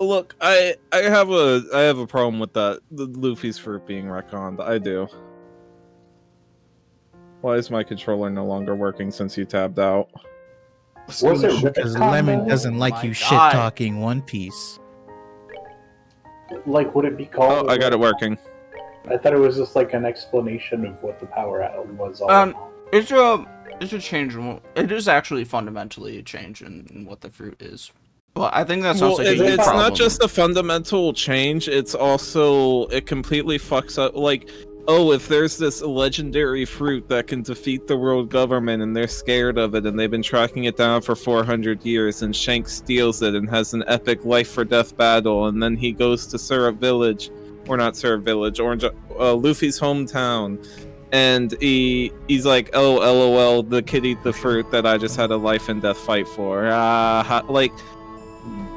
Look, I have a problem with that. The Luffy's fruit being retconned. I do. Why is my controller no longer working since you tabbed out? Was it Because Lemon doesn't like you shit talking One Piece. Like, would it be called? Oh, I got it working. I thought it was just like an explanation of what the power atom was all about. It's a change. It is actually fundamentally a change in what the fruit is. But I think that sounds like a it's problem. not just a fundamental change. It's also it completely fucks up. Like, oh, if there's this legendary fruit that can defeat the world government, and they're scared of it, and they've been tracking it down for 400 years, and Shanks steals it and has an epic life or death battle, and then he goes to Syrup Village, or not Syrup Village, Luffy's hometown. And he's like, oh, LOL, the kid eat the fruit that I just had a life and death fight for. Like,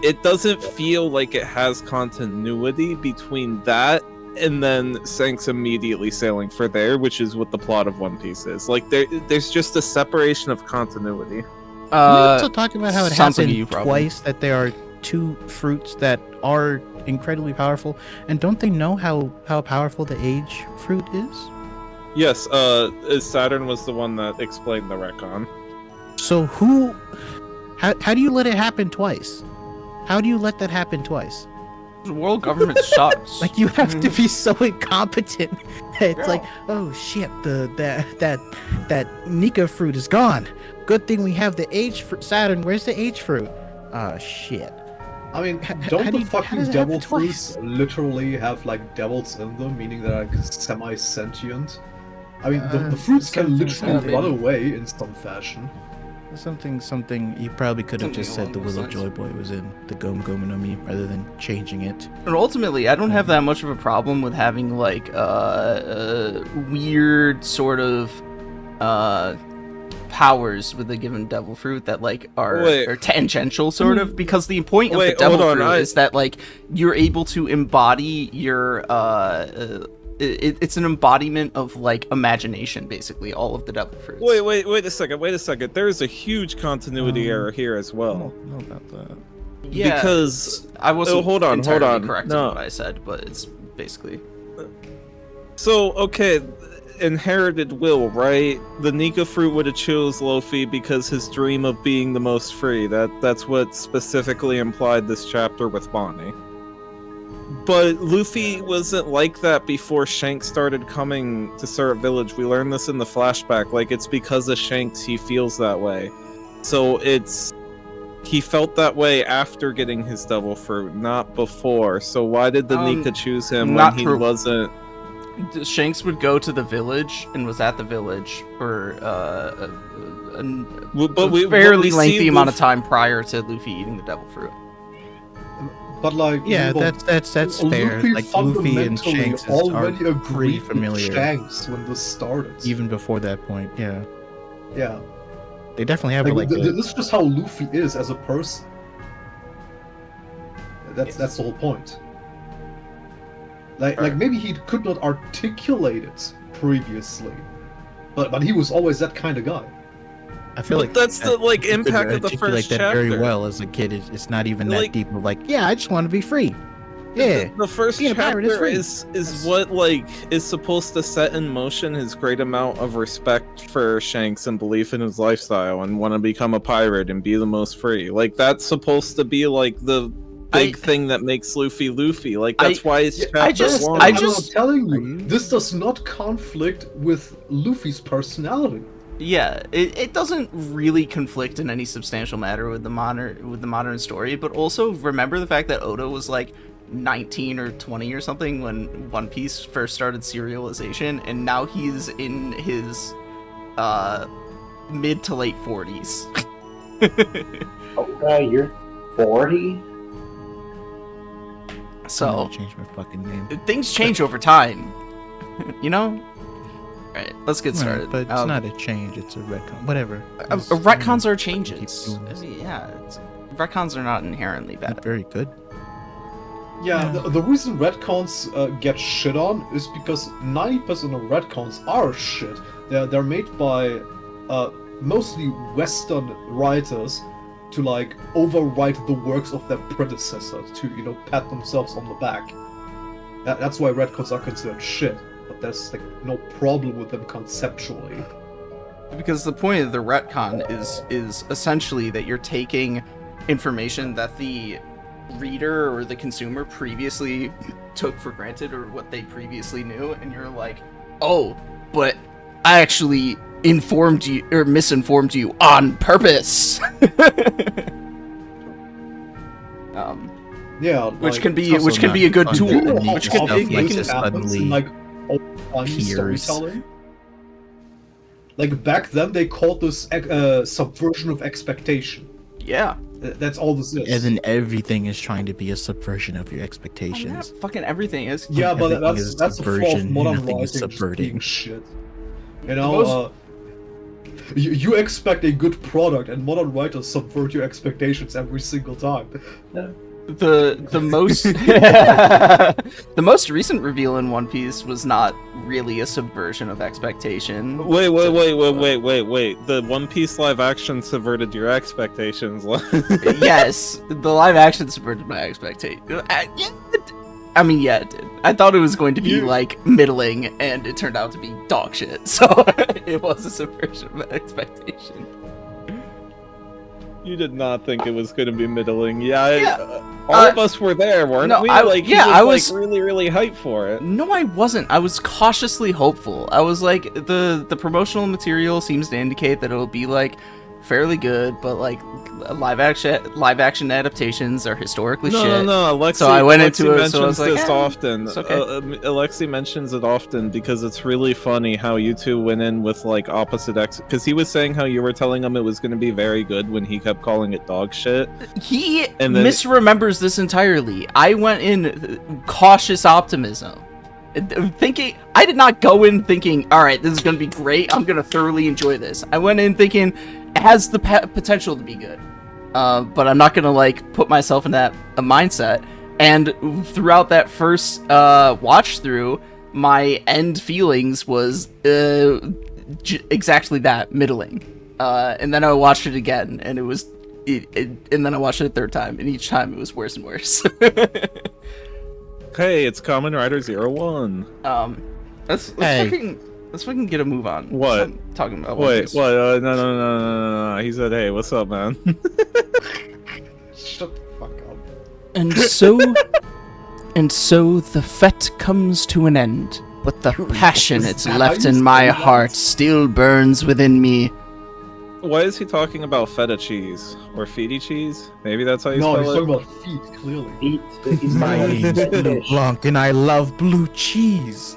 it doesn't feel like it has continuity between that and then Shanks immediately sailing for there, which is what the plot of One Piece is. Like, there's just a separation of continuity. We're also talking about how it happened like twice, that there are two fruits that are incredibly powerful, and don't they know how powerful the age fruit is? Yes, Saturn was the one that explained the retcon. So how do you let it happen twice? How do you let that happen twice? The world government sucks. Like, you have to be so incompetent that it's like, oh shit, that Nika fruit is gone. Good thing we have the age fruit. Saturn, where's the age fruit? Oh shit. I mean, don't the fucking devil fruits literally have like devils in them, meaning they're like semi-sentient? I mean, the fruits can literally run away in some fashion. Something you probably could have just said the Willow Joy Boy was in the Gomu Gomu no Mi rather than changing it. And ultimately, I don't have that much of a problem with having like weird sort of powers with a given devil fruit that like are tangential sort of, because the point of the devil fruit is that like you're able to embody your it's an embodiment of like imagination, basically, all of the devil fruits. Wait a second. There's a huge continuity error here as well. I don't know about that. Yeah, because I wasn't hold on. correct in No. what I said, but it's basically so okay. Inherited will, right? The Nika fruit would have chose Luffy because his dream of being the most free. That's what specifically implied this chapter with Bonnie. But Luffy wasn't like that before Shanks started coming to Syrup Village. We learned this in the flashback. Like, it's because of Shanks he feels that way. So he felt that way after getting his devil fruit, not before. So why did the Nika choose him when he wasn't? Shanks would go to the village and was at the village for a fairly lengthy amount of time prior to Luffy eating the devil fruit. But like, yeah, that's fair. Like, Luffy and Shanks already are pretty familiar. With Shanks when this started, even before that point, yeah. They definitely have like this is just how Luffy is as a person. That's the whole point. Like maybe he could not articulate it previously, but he was always that kind of guy. I feel like that's the like impact of the first that chapter. Very well as a kid. It's not even that deep of like, yeah, I just want to be free. Yeah, the first chapter is what like is supposed to set in motion his great amount of respect for Shanks and belief in his lifestyle and want to become a pirate and be the most free. Like, that's supposed to be like the big thing that makes Luffy Luffy. Like, that's why it's chapter one. I'm telling you, this does not conflict with Luffy's personality. Yeah, it doesn't really conflict in any substantial matter with the modern story, but also remember the fact that Oda was like 19 or 20 or something when One Piece first started serialization, and now he's in his mid to late 40s. Okay, you're 40? So change my fucking name. Things change over time, you know. All right, let's get started. But it's not a change; it's a retcon. Whatever. Retcons are changes. Yeah, retcons are not inherently bad. Not very good. Yeah, the reason retcons get shit on is because 90% of retcons are shit. They're made by mostly Western writers to like overwrite the works of their predecessors to, you know, pat themselves on the back. That's why retcons are considered shit, but there's like no problem with them conceptually. Because the point of the retcon is essentially that you're taking information that the reader or the consumer previously took for granted or what they previously knew, and you're like, oh, but I actually informed you or misinformed you on purpose. Yeah, which like, can be a good fun tool. do you know how Which can often be like this just happens in suddenly like old-time peers. storytelling? Like back then, they called this subversion of expectation. Yeah. That's all this is. And then everything is trying to be a subversion of your Yeah, expectations. fucking everything is. Yeah, but Everything is that's a flaw of subversion, modern nothing is writing just subverting. being shit. You know, you expect a good product, and modern writers subvert your expectations every single time. The most the most recent reveal in One Piece was not really a subversion of expectation. Wait. The One Piece live action subverted your expectations. Yes, the live action subverted my expectation. I mean, yeah, it did. I thought it was going to be like middling, and it turned out to be dog shit. So it was a subversion of expectation. You did not think it was going to be middling. Yeah, Yeah. All of us were there, weren't no, we? I- Like, yeah, he I was was- like, really hyped for it. No, I wasn't. I was cautiously hopeful. I was like, the promotional material seems to indicate that it'll be like fairly good, but like live action adaptations are historically shit. No. Alexi, So I went into Alexi it, so I was like, this often. it's okay. Alexi mentions it often because it's really funny how you two went in with like opposite because he was saying how you were telling him it was going to be very good when he kept calling it dog shit. He And then- misremembers this entirely. I went in cautious optimism. Thinking, I did not go in thinking, all right, this is going to be great. I'm going to thoroughly enjoy this. I went in thinking it has the potential to be good. But I'm not going to like put myself in that mindset. And throughout that first watch through, my end feelings was exactly that, middling. And then I watched it again, and it was, and then I watched it a third time, and each time it was worse and worse. Hey, it's Kamen Rider 01. Let's fucking get a move on. What? Stop talking about One Wait, Piece. what? No. He said, hey, what's up, man? Shut the fuck up. And so the fete comes to an end, but the passion it's that left how you in my say that? heart still burns within me. Why is he talking about feta cheese? Or feta cheese? Maybe that's how you No, he's spell talking it? about feet, clearly. He's My not name's Blue Blanc, and I love blue cheese.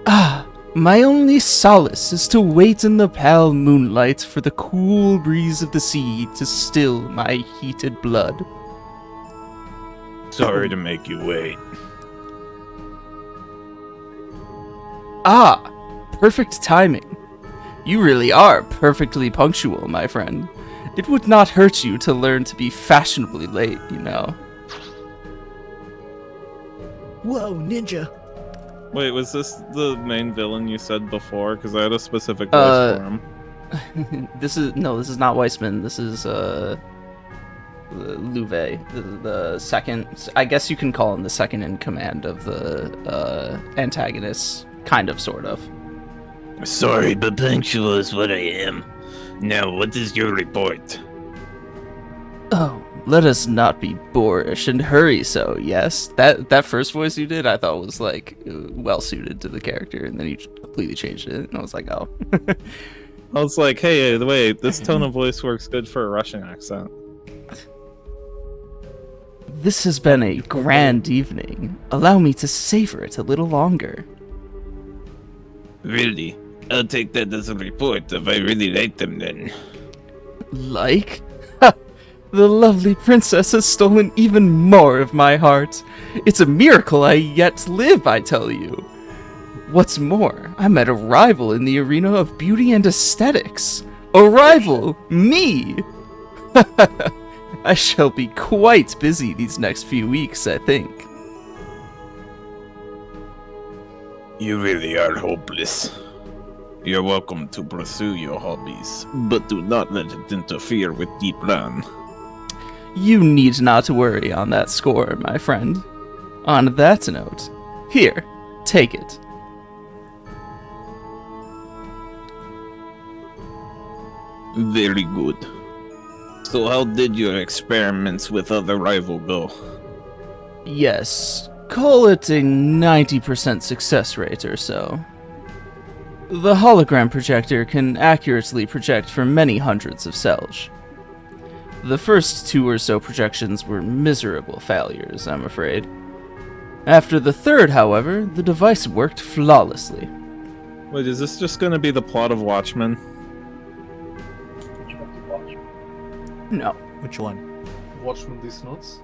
Ah, my only solace is to wait in the pale moonlight for the cool breeze of the sea to still my heated blood. Sorry to make you wait. Ah, perfect timing. You really are perfectly punctual, my friend. It would not hurt you to learn to be fashionably late, you know. Whoa, ninja. Wait, was this the main villain you said before? Because I had a specific voice for him. This is not Weissman. This is Louvet, the second. I guess you can call him the second in command of the antagonists, kind of, sort of. Sorry, but punctual is what I am. Now, what is your report? Oh, let us not be boorish and hurry so, yes? That first voice you did, I thought was, like, well suited to the character, and then you completely changed it, and I was like, oh. I was like, hey, wait, this tone of voice works good for a Russian accent. This has been a grand evening. Allow me to savor it a little longer. Really? I'll take that as a report if I really like them then. Like? Ha! The lovely princess has stolen even more of my heart. It's a miracle I yet live, I tell you. What's more, I met a rival in the arena of beauty and aesthetics. A rival! Me! I shall be quite busy these next few weeks, I think. You really are hopeless. You're welcome to pursue your hobbies, but do not let it interfere with the plan. You need not worry on that score, my friend. On that note, here, take it. Very good. So how did your experiments with other rival go? Yes, call it a 90% success rate or so. The hologram projector can accurately project for many hundreds of cells. The first 2 or so projections were miserable failures, I'm afraid. After the third, however, the device worked flawlessly. Wait, is this just gonna be the plot of Watchmen? No. Which one? Watchmen these nuts.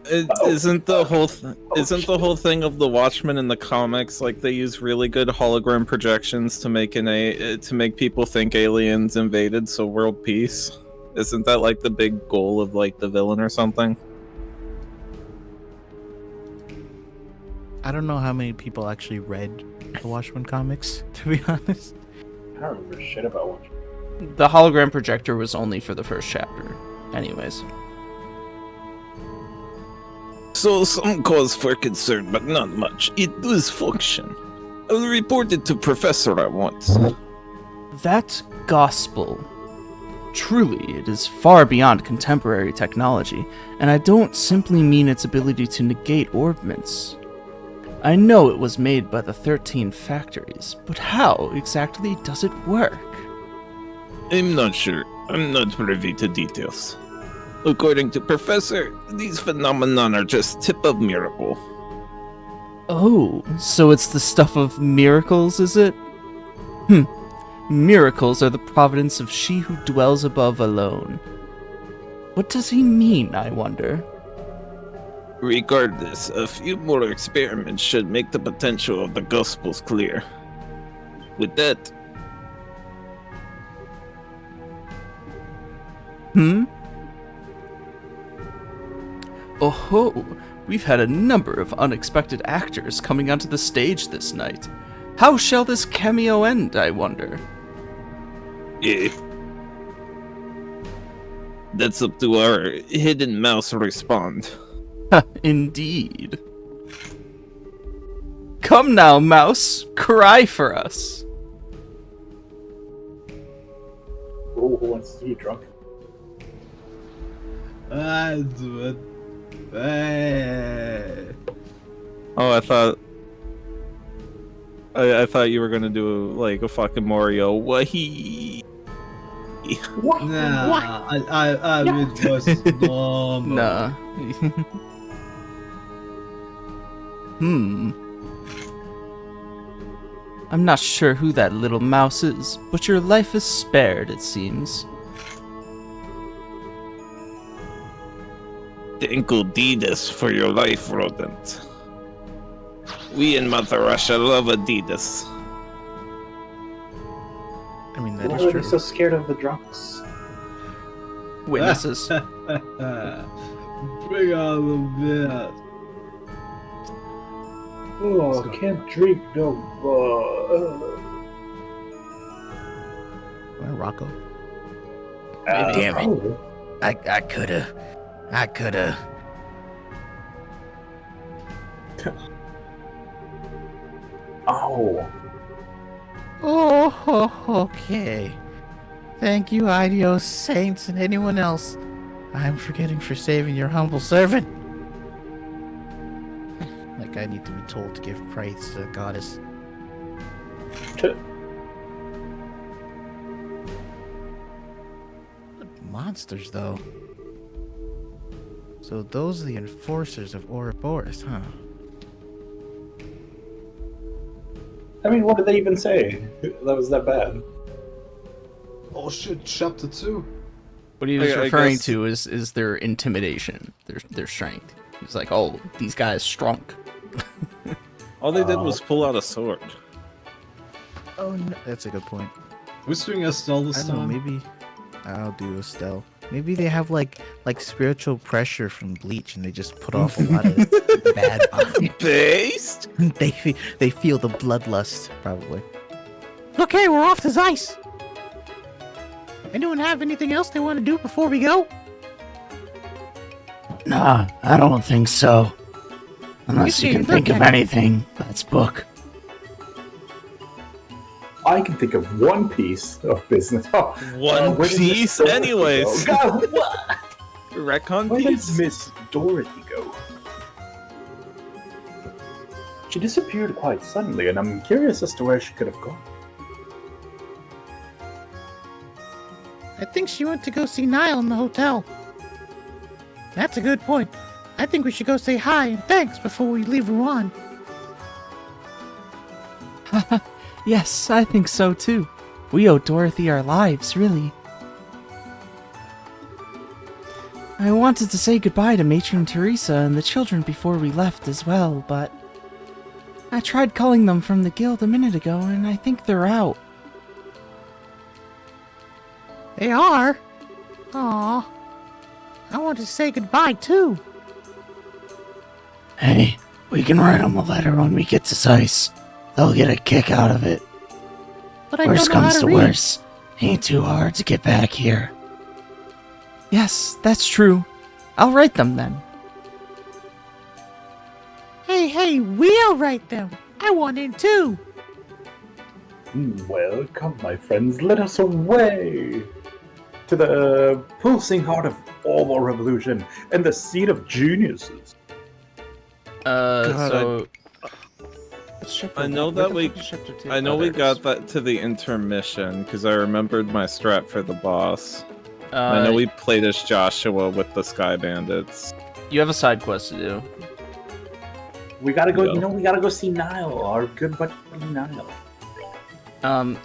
Isn't the whole thing of the Watchmen in the comics like they use really good hologram projections to make to make people think aliens invaded, so world peace? Isn't that like the big goal of like the villain or something? I don't know how many people actually read the Watchmen comics, to be honest. I don't remember shit about Watchmen. The hologram projector was only for the first chapter. Anyways. So some cause for concern, but not much. It does function. I'll report it to Professor at once. That gospel. Truly, it is far beyond contemporary technology, and I don't simply mean its ability to negate orbments. I know it was made by the 13 factories, but how exactly does it work? I'm not sure. I'm not privy to details. According to Professor, these phenomenon are just tip of miracle. Oh, so it's the stuff of miracles, is it? Miracles are the providence of she who dwells above alone. What does he mean, I wonder? Regardless, a few more experiments should make the potential of the Gospels clear. With that... Oh-ho, we've had a number of unexpected actors coming onto the stage this night. How shall this cameo end, I wonder? Eh. That's up to our hidden mouse to respond. Indeed. Come now, mouse, cry for us. Who wants to be drunk? I do it. Oh, I thought you were gonna do like a fucking Mario. Wahee. What? Nah, I mean just normal. Nah. I'm not sure who that little mouse is, but your life is spared, it seems. Thank Adidas for your life, rodent. We in Mother Russia love Adidas. I mean, that Why is are true. they so scared of the drunks? Witnesses. Bring on the bit. Oh, I can't drink no more. Well, Rocco. Damn it. I coulda. Oh. Oh, okay. Thank you, Idios, Saints, and anyone else. I'm forgetting for saving your humble servant. Like I need to be told to give praise to the goddess. Monsters, though. So those are the enforcers of Ouroboros, huh? I mean, what did they even say? That was that bad. Oh shit, chapter 2. What he was I referring guess- to is their intimidation, their strength. He's like, oh, these guys strong. All they did was pull out a sword. Oh, no. That's a good point. Who's doing Estelle I this don't know, time? maybe I'll do Estelle. Maybe they have like spiritual pressure from Bleach, and they just put off a lot of bad vibes. Based? They feel the bloodlust, probably. Okay, we're off this ice. Anyone have anything else they want to do before we go? Nah, I don't think so. Unless you Okay, can think of look at anything, let's book. I can think of one piece of business. Oh, One where did Miss piece, Dorothy anyways. go? God, what? Retcon Where did piece. Miss Dorothy go? She disappeared quite suddenly, and I'm curious as to where she could have gone. I think she went to go see Niall in the hotel. That's a good point. I think we should go say hi and thanks before we leave Rouen. Yes, I think so too. We owe Dorothy our lives, really. I wanted to say goodbye to Matron Teresa and the children before we left as well, but I tried calling them from the guild a minute ago and I think they're out. They are? Aw. I want to say goodbye too. Hey, we can write them a letter when we get to Zeiss. They'll get a kick out of it. But I Worst don't know how comes to to read. worst, ain't too hard to get back here. Yes, that's true. I'll write them then. Hey, we'll write them. I want in too. Well, come, my friends, let us away to the pulsing heart of all revolution and the seat of geniuses. God, I know that we got that to the intermission because I remembered my strat for the boss. I know we played as Joshua with the Sky Bandits. You have a side quest to do. We gotta go. Yeah. You know, we gotta go see Niall, our good buddy Niall.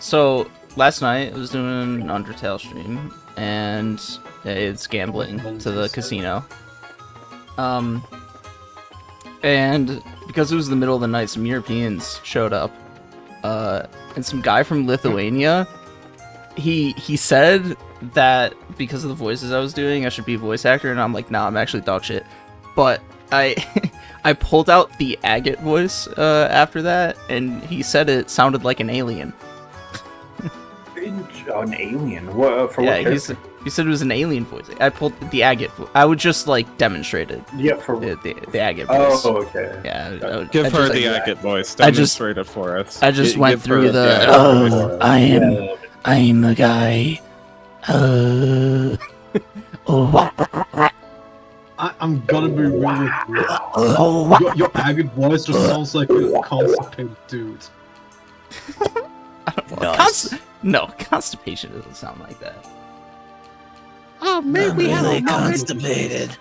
So last night I was doing an Undertale stream, and it's gambling to the casino. And because it was the middle of the night, some Europeans showed up, and some guy from Lithuania. He said that because of the voices I was doing, I should be a voice actor, and I'm like, nah, I'm actually dog shit. But I I pulled out the agate voice after that, and he said it sounded like an alien. An alien? What, for Yeah, what character? he said it was an alien voice. I pulled the agate. I would just like demonstrate it. Yeah, for The agate voice. Oh, okay. Yeah, Give I her just, the like, agate voice. I just- Demonstrate it for us. I just went Give through her the. agate voice. I'm the guy. I'm gonna be real with you. Your agate voice just sounds like a constipated dude. No, constipation doesn't sound like that. Oh, maybe we have a moment. constipated.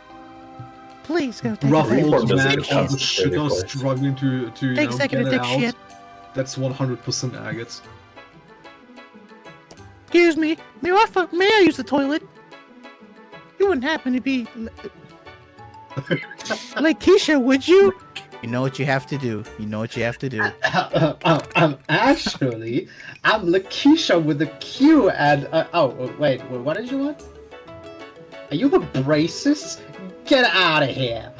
Please go take a Ruffled doesn't man get on the shit constipated are voice. struggling to Take a get second to it take out. shit. That's 100% agates. Excuse me. May I use the toilet? You wouldn't happen to be like Keisha, would you? You know what you have to do. You know what you have to do. Actually, I'm Lakeisha with a Q and wait, what did you want? Are you the braces? Get out of here!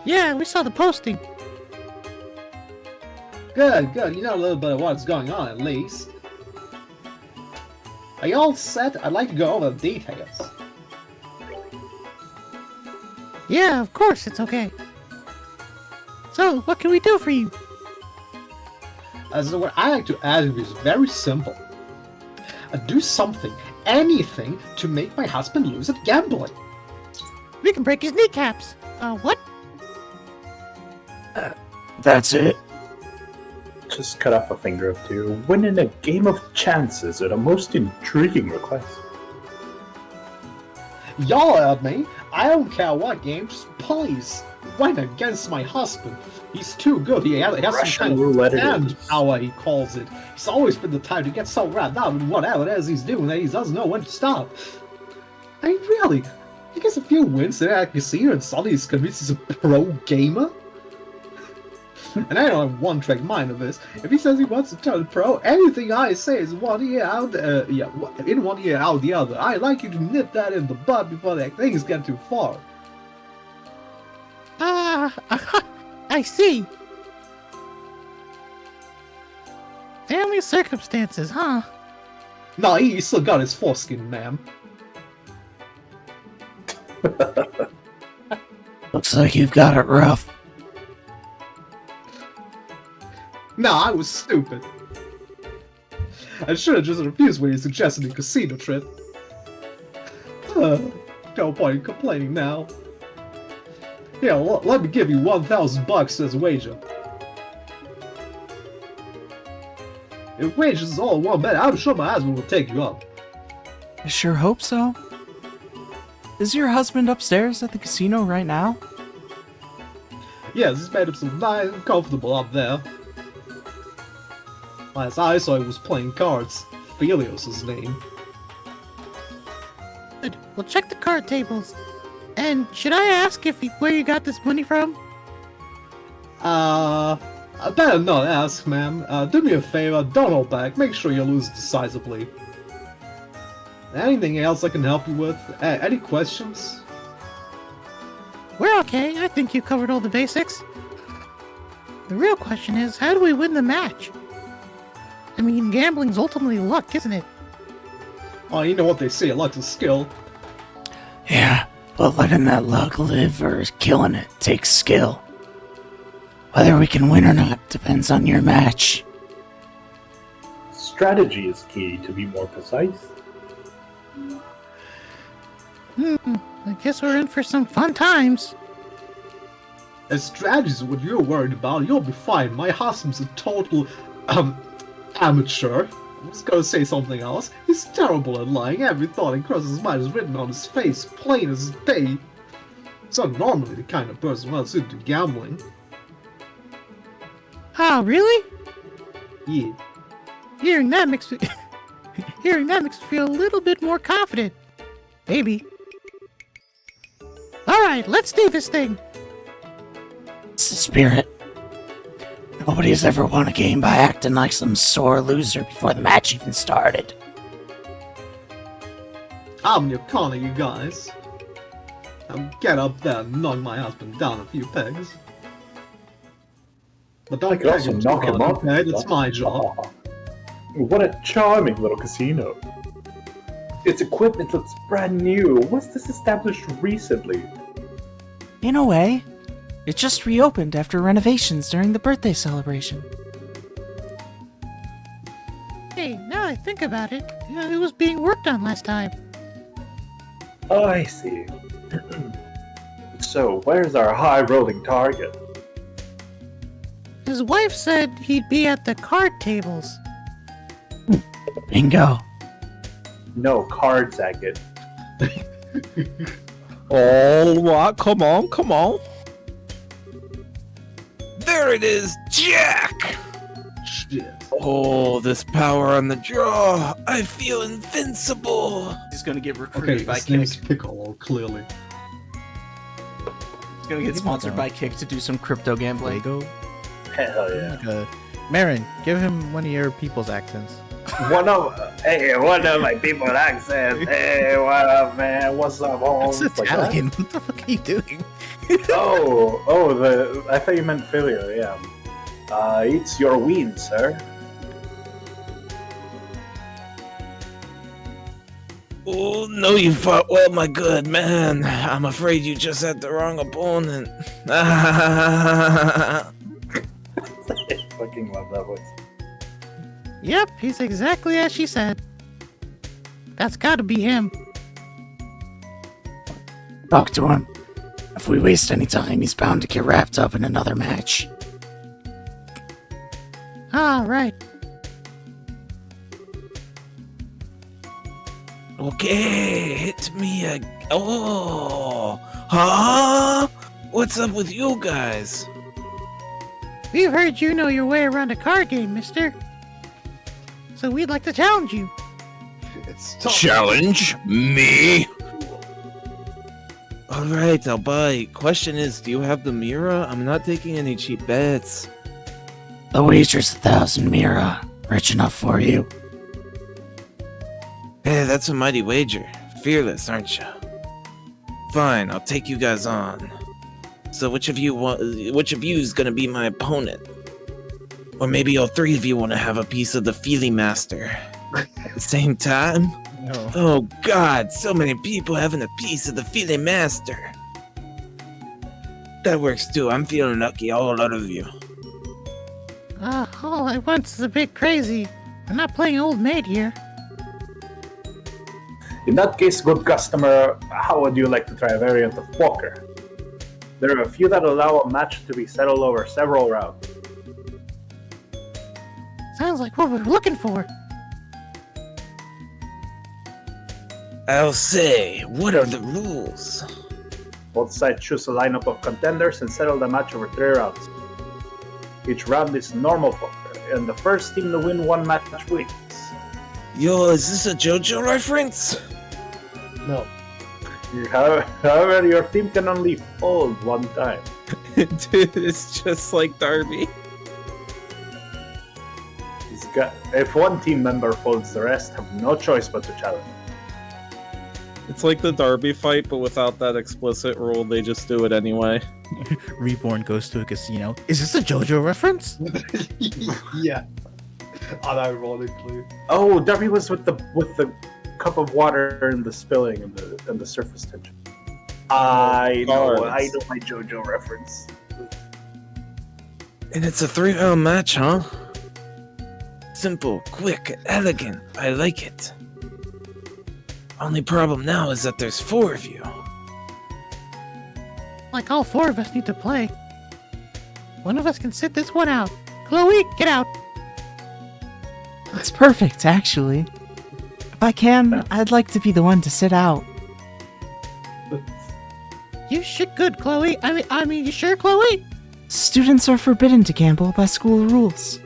Yeah, we saw the posting. Good. You know a little bit of what's going on at least. Are you all set? I'd like to go over the details. Yeah, of course, it's okay. So, what can we do for you? So what I like to ask you is very simple. Do something, anything, to make my husband lose at gambling. We can break his kneecaps. What? That's it. Just cut off a finger or two. Win in a game of chances are the most intriguing request. Y'all at me. I don't care what game, just please win against my husband. He's too good. He has some Russian kind of roulette it damn is. power, he calls it. He's always been the type to get so wrapped up in whatever it is he's doing that he doesn't know when to stop. I mean, really, he gets a few wins there at casino and suddenly he's convinced he's a pro gamer? And I don't have one-track mind of this. If he says he wants to turn pro, anything I say is one ear out, in one ear out the other. I'd like you to nip that in the bud before that things get too far. I see. Family circumstances, huh? Nah, he still got his foreskin, ma'am. Looks like you've got it rough. Nah, I was stupid. I should have just refused when he suggested the casino trip. No point in complaining now. Yeah, let me give you $1,000 as a wager. If wages is all in one bet, I'm sure my husband will take you up. I sure hope so. Is your husband upstairs at the casino right now? Yes, he's made himself nice and comfortable up there. Last I saw he was playing cards. Felios his name. Good. We'll check the card tables. And should I ask where you got this money from? I better not ask, ma'am. Do me a favor, don't hold back. Make sure you lose decisively. Anything else I can help you with? Any questions? We're okay. I think you covered all the basics. The real question is, how do we win the match? I mean, gambling's ultimately luck, isn't it? Oh, you know what they say, luck's a skill. Yeah, but letting that luck live or killing it takes skill. Whether we can win or not depends on your match. Strategy is key, to be more precise. I guess we're in for some fun times. As strategy's what you're worried about, you'll be fine. My husband's a total, amateur. I was gonna say something else. He's terrible at lying. Every thought that crosses his mind is written on his face, plain as day. He's not normally the kind of person well suited to gambling. Oh, really? Yeah. Hearing that makes me feel a little bit more confident. Maybe. Alright, let's do this thing. It's the spirit. Nobody's ever won a game by acting like some sore loser before the match even started. I'm your corner, you guys. Now get up there and knock my husband down a few pegs. But don't I could also peg him too knock him hard, up. okay? That's my job. What a charming little casino. Its equipment looks brand new. Was this established recently? In a way, it just reopened after renovations during the birthday celebration. Hey, now I think about it, it was being worked on last time. Oh, I see. So, where's our high-rolling target? His wife said he'd be at the card tables. Bingo. No cards, Zacket. Oh, what? Come on. There it is, Jack! Shit. Oh, this power on the draw. I feel invincible. He's gonna get recruited Okay, by his Kick. name's Piccolo, clearly. He's gonna get sponsored by Kick to do some crypto gambling. Lego. Hell yeah. Marin, give him one of your people's accents. One of my people accents. Hey, what up, man? What's up, home? That's Italian. What the fuck are you doing? I thought you meant Filio, yeah. It's your ween, sir. Oh, no, you fought well, my good man. I'm afraid you just had the wrong opponent. I fucking love that voice. Yep, he's exactly as she said. That's gotta be him. Talk to him. If we waste any time, he's bound to get wrapped up in another match. All right. Okay, hit me Oh, huh? What's up with you guys? We've heard you know your way around a card game, mister. So we'd like to challenge you. It's tough. Challenge me? Alright, I'll bite. Question is, do you have the Mira? I'm not taking any cheap bets. The wager's 1,000 Mira. Rich enough for you. Hey, that's a mighty wager. Fearless, aren't you? Fine, I'll take you guys on. So which of you is gonna be my opponent? Or maybe all three of you want to have a piece of the Feely Master at the same time? No. Oh god, so many people having a piece of the Feely Master. That works too. I'm feeling lucky, all out of you. All at once is a bit crazy. I'm not playing old maid here. In that case, good customer, how would you like to try a variant of poker? There are a few that allow a match to be settled over several rounds. Sounds like what we're looking for. I'll say, what are the rules? Both sides choose a lineup of contenders and settle the match over 3 rounds. Each round is normal poker, and the first team to win one match wins. Yo, is this a JoJo reference? No. However, your team can only fold one time. Dude, it's just like Darby. If one team member folds, the rest have no choice but to challenge. It's like the Darby fight, but without that explicit rule, they just do it anyway. Reborn goes to a casino. Is this a JoJo reference? Yeah. Unironically. Oh, Darby was with the cup of water and the spilling and the surface tension. I know my JoJo reference. And it's a 3-round match, huh? Simple, quick, elegant. I like it. Only problem now is that there's 4 of you. Like all 4 of us need to play. One of us can sit this one out. Chloe, get out. That's perfect, actually. If I can, I'd like to be the one to sit out. You shit good, Chloe. I mean, you sure, Chloe? Students are forbidden to gamble by school rules.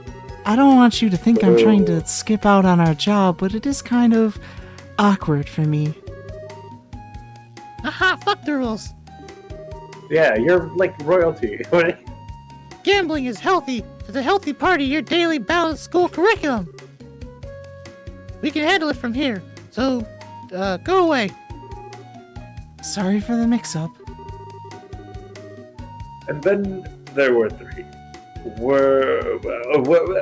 I don't want you to think I'm trying to skip out on our job, but it is kind of awkward for me. Aha, fuck the rules. Yeah, you're like royalty. Gambling is healthy. It's a healthy part of your daily balanced school curriculum. We can handle it from here. So, go away. Sorry for the mix-up. And then there were 3.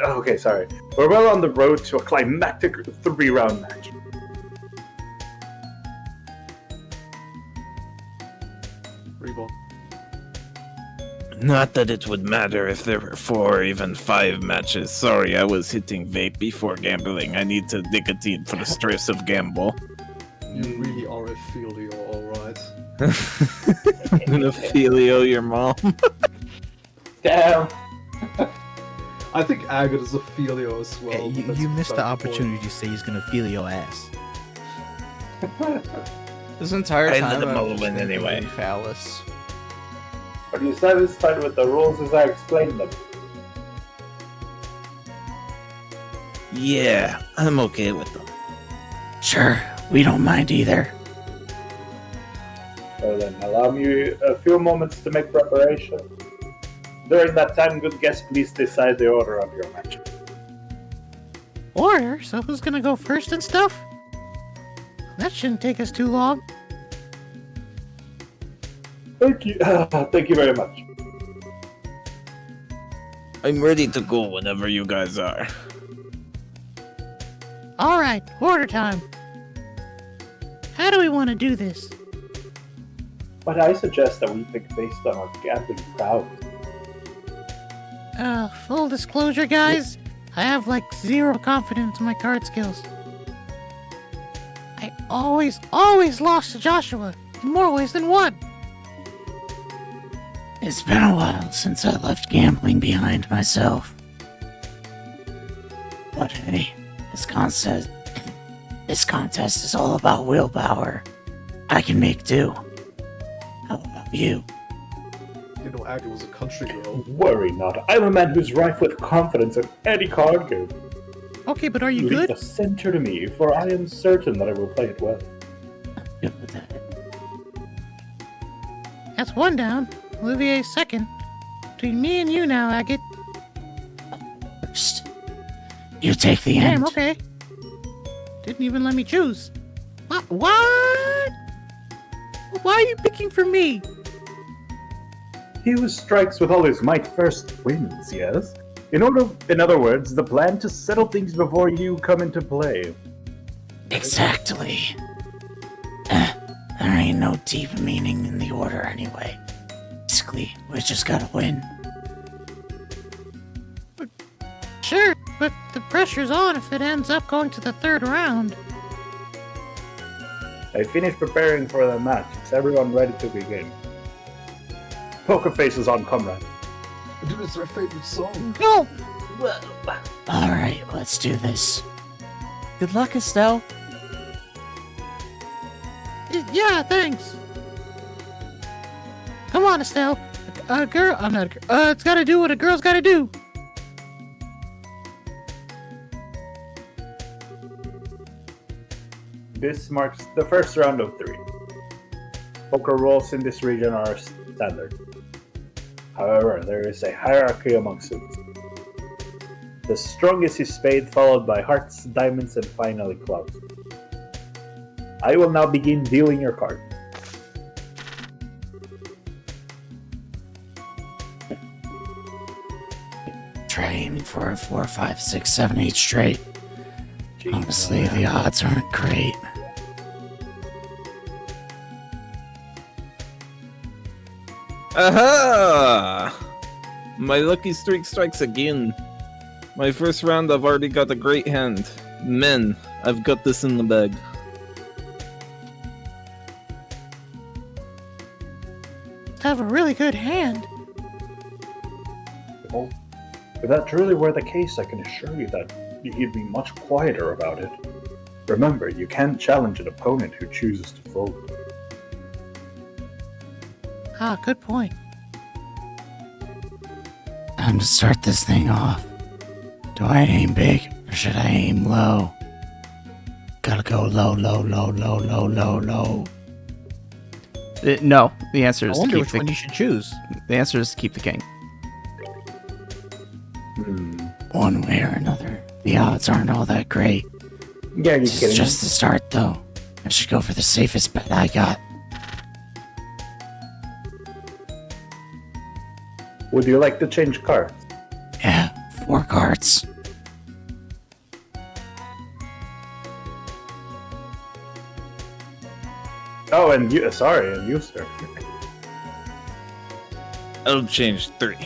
Okay, sorry. We're well on the road to a climactic 3-round match. Reborn. Not that it would matter if there were 4 or even 5 matches. Sorry, I was hitting vape before gambling. I need to nicotine for the stress of gamble. You really are a filio, alright. I'm gonna filio your mom. Damn. I think Agate is a filio as well. Hey, but you that's missed the beside opportunity to say he's gonna feel your ass. This entire I time let them I've all just win been anyway. thinking phallus. Are you satisfied with the rules as I explained them? Yeah, I'm okay with them. Sure, we don't mind either. So then, allow me a few moments to make preparation. During that time, good guest, please decide the order of your match. Order? So who's gonna go first and stuff? That shouldn't take us too long. Thank you. Thank you very much. I'm ready to go whenever you guys are. Alright, order time. How do we want to do this? But I suggest that we pick based on our gambling prowess. Full disclosure, guys, I have like 0 confidence in my card skills. I always lost to Joshua in more ways than one. It's been a while since I left gambling behind myself. But hey, this contest is all about willpower. I can make do. How about you? You know, Agate was a country girl. Worry not. I'm a man who's rife with confidence in any card game. Okay, but are you Leave good? the center to me, for I am certain that I will play it well. Good with that. That's 1 down. Olivier's second. Between me and you now, Agate. First, you take the end. Damn, okay. Didn't even let me choose. What? Why are you picking for me? He who strikes with all his might first wins, yes? In other words, the plan to settle things before you come into play. Exactly. There ain't no deep meaning in the order anyway. Basically, we just gotta win. Sure, but the pressure's on if it ends up going to the third round. I finished preparing for the match. Is everyone ready to begin? Poker faces on, comrade. Dude, it's their favorite song. No! Alright, let's do this. Good luck, Estelle. Yeah, thanks. Come on, Estelle. A girl, I'm not a girl. It's gotta do what a girl's gotta do. This marks the first round of 3. Poker rules in this region are standard. However, there is a hierarchy among suits. The strongest is spade, followed by hearts, diamonds, and finally clubs. I will now begin dealing your card. Try aiming for a 4, 5, 6, 7, 8 straight. Honestly, the odds aren't great. Aha! My lucky streak strikes again. My first round, I've already got a great hand. Men, I've got this in the bag. Have a really good hand. Well, if that truly were the case, I can assure you that you'd be much quieter about it. Remember, you can't challenge an opponent who chooses to fold. Ah, good point. Time to start this thing off. Do I aim big or should I aim low? Gotta go low, low, low, low, low, low, low. No, the answer I is to wonder keep which the. one you should choose. The answer is to keep the king. One way or another, the odds aren't all that great. Yeah, you This is kidding? just the start, though. I should go for the safest bet I got. Would you like to change cards? Yeah, 4 cards. Oh, and you, sorry, and you, sir. I'll change 3.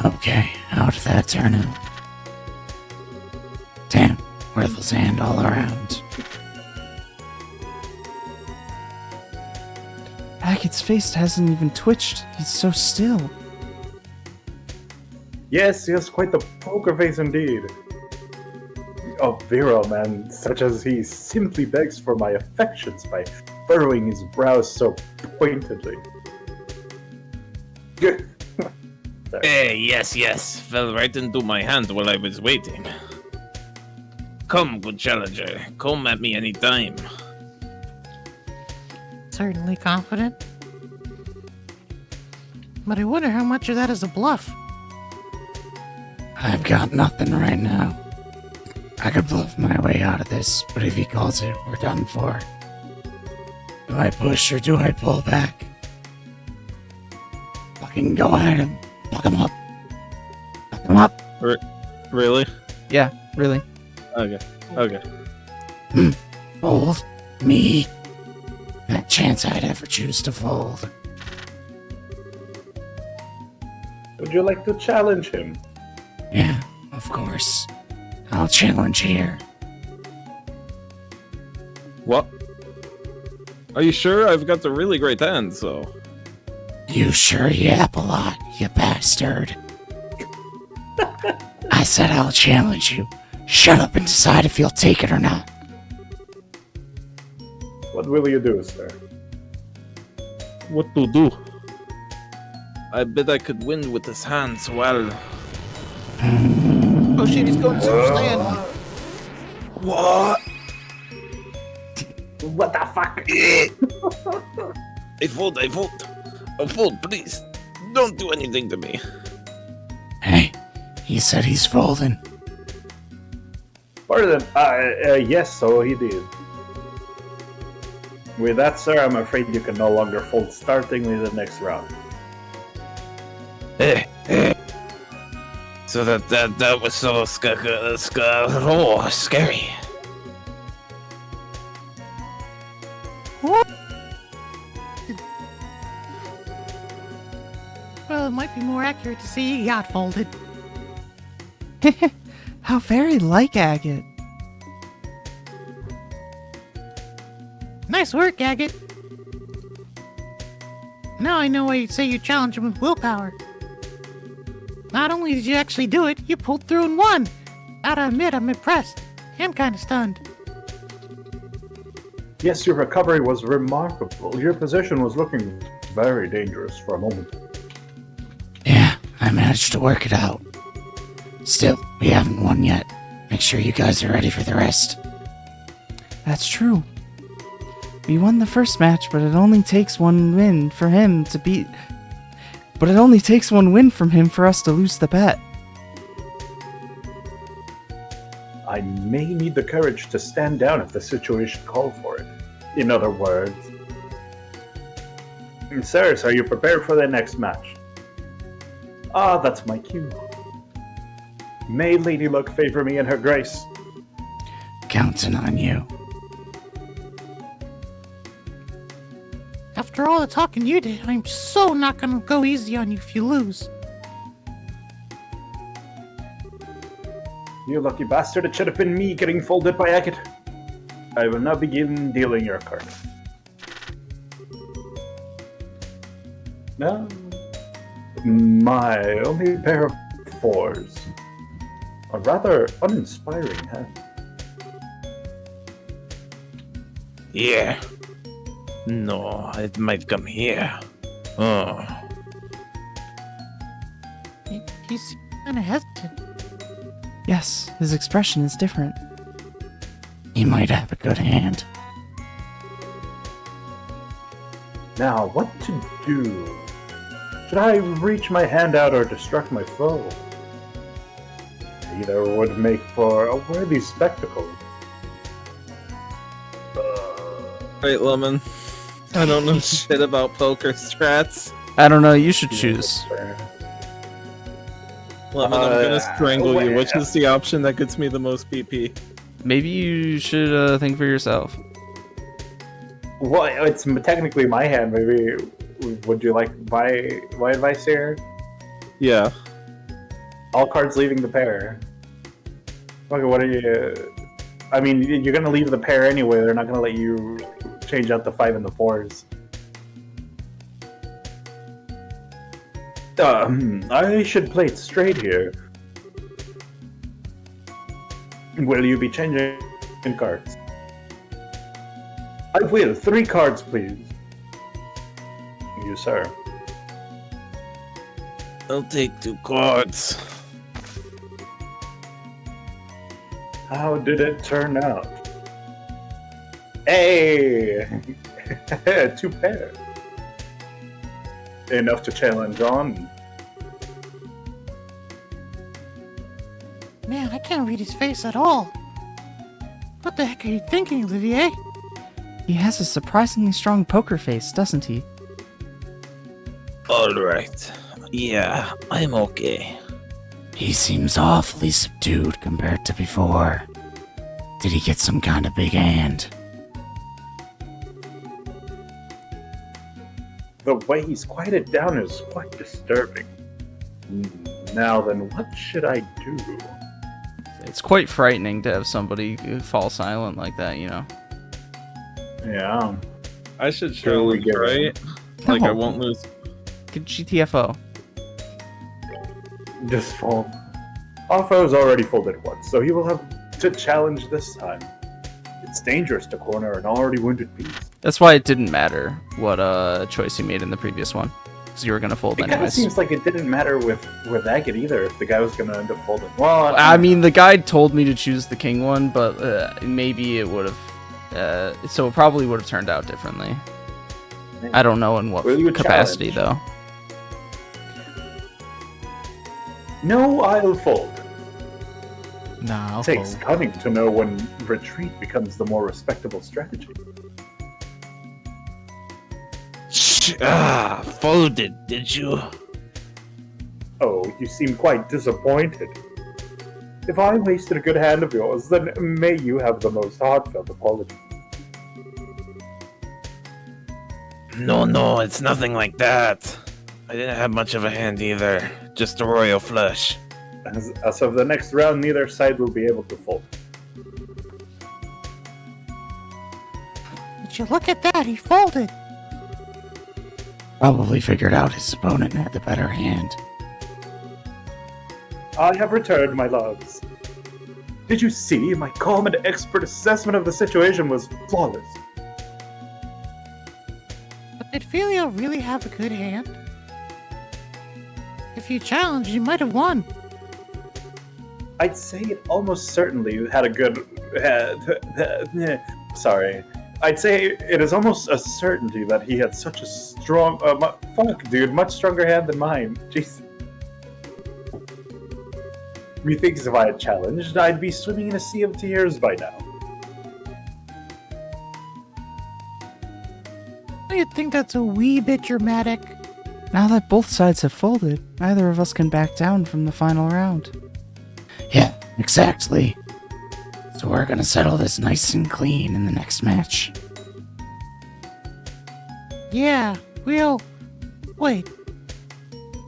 Okay, how did that turn out? Damn, worthless hand all around. Hackett's face hasn't even twitched. He's so still. Yes, he has quite the poker face indeed. A virile man such as he simply begs for my affections by furrowing his brows so pointedly. Good. Yes. Fell right into my hand while I was waiting. Come, good challenger. Come at me anytime. Certainly confident. But I wonder how much of that is a bluff. I've got nothing right now. I could bluff my way out of this, but if he calls it, we're done for. Do I push or do I pull back? Fucking go at him. Fuck him up. Fuck him up. Really? Yeah, really. Okay. Fold? Me? That chance I'd ever choose to fold. Would you like to challenge him? Yeah, of course. I'll challenge here. What? Are you sure? I've got a really great hand, so... You sure yap a lot, you bastard. I said I'll challenge you. Shut up and decide if you'll take it or not. What will you do, sir? What to do? I bet I could win with this hand, so I'll... Oh shit, he's going Super Saiyan. What? What the fuck? I fold. Oh, fold, please. Don't do anything to me. Hey, he said he's folding. Pardon? Yes, so he did. With that, sir, I'm afraid you can no longer fold starting with the next round. Hey, So that was so scary. Well, it might be more accurate to say he got folded. How very like Agate. Nice work, Agate. Now I know why you'd say you challenged him with willpower. Not only did you actually do it, you pulled through and won. Gotta admit, I'm impressed and kind of stunned. Yes, your recovery was remarkable. Your position was looking very dangerous for a moment. Yeah, I managed to work it out. Still, we haven't won yet. Make sure you guys are ready for the rest. That's true. We won the first match, but it only takes one win for him to beat. But it only takes one win from him for us to lose the bet. I may need the courage to stand down if the situation called for it. In other words, sirs, are you prepared for the next match? Ah, that's my cue. May Lady Luck favor me in her grace. Counting on you. After all the talking you did, I'm so not gonna go easy on you if you lose. You lucky bastard, it should have been me getting folded by Agate. I will now begin dealing your card. No. My only pair of 4s. A rather uninspiring hand. Yeah. No, it might come here. Oh. He's kinda hesitant. Yes, his expression is different. He might have a good hand. Now, what to do? Should I reach my hand out or distract my foe? Either would make for a worthy spectacle. Right, Lemon. I don't know shit about poker strats. I don't know. You should choose. Lemon, I'm gonna strangle you. wait. Which is the option that gets me the most PP? Maybe you should think for yourself. Well, it's technically my hand. Maybe would you like my advice here? Yeah. All cards leaving the pair. Okay, what are you? I mean, you're gonna leave the pair anyway. They're not gonna let you change out the 5 and the 4s. I should play it straight here. Will you be changing cards? I will. 3 cards, please. You, sir. I'll take 2 cards. How did it turn out? Hey! 2 pair. Enough to challenge on. Man, I can't read his face at all. What the heck are you thinking, Olivier? He has a surprisingly strong poker face, doesn't he? Alright. Yeah, I'm okay. He seems awfully subdued compared to before. Did he get some kind of big hand? The way he's quieted down is quite disturbing. Now then, what should I do? It's quite frightening to have somebody fall silent like that, you know. Yeah. I should Shall we challenge, get right? Like, I No. won't lose. Good GTFO. Just fold. Alpha's already folded once, so he will have to challenge this time. It's dangerous to corner an already wounded piece. That's why it didn't matter what choice you made in the previous one, because you were gonna fold It kind of anyways. seems like it didn't matter with Agate either if the guy was going to end up folding. Well, I mean, the guide told me to choose the king one, but maybe it would have. So it probably would have turned out differently. I don't know in what Will you capacity challenge? though. No, I'll fold. Nah, I'll It takes fold. cunning to know when retreat becomes the more respectable strategy. Folded, did you? Oh, you seem quite disappointed. If I wasted a good hand of yours, then may you have the most heartfelt apology. No, it's nothing like that. I didn't have much of a hand either. Just a royal flush. As of the next round, neither side will be able to fold. Would you look at that? He folded. Probably figured out his opponent had the better hand. I have returned, my loves. Did you see? My calm and expert assessment of the situation was flawless. But did Filio really have a good hand? If you challenged, you might have won. I'd say it almost certainly had a good... sorry. I'd say it is almost a certainty that he had such a strong... fuck, dude, much stronger hand than mine. Jeez. Methinks if I had challenged, I'd be swimming in a sea of tears by now. I think that's a wee bit dramatic. Now that both sides have folded, neither of us can back down from the final round. Yeah, exactly. So we're gonna settle this nice and clean in the next match. Yeah, we'll... Wait.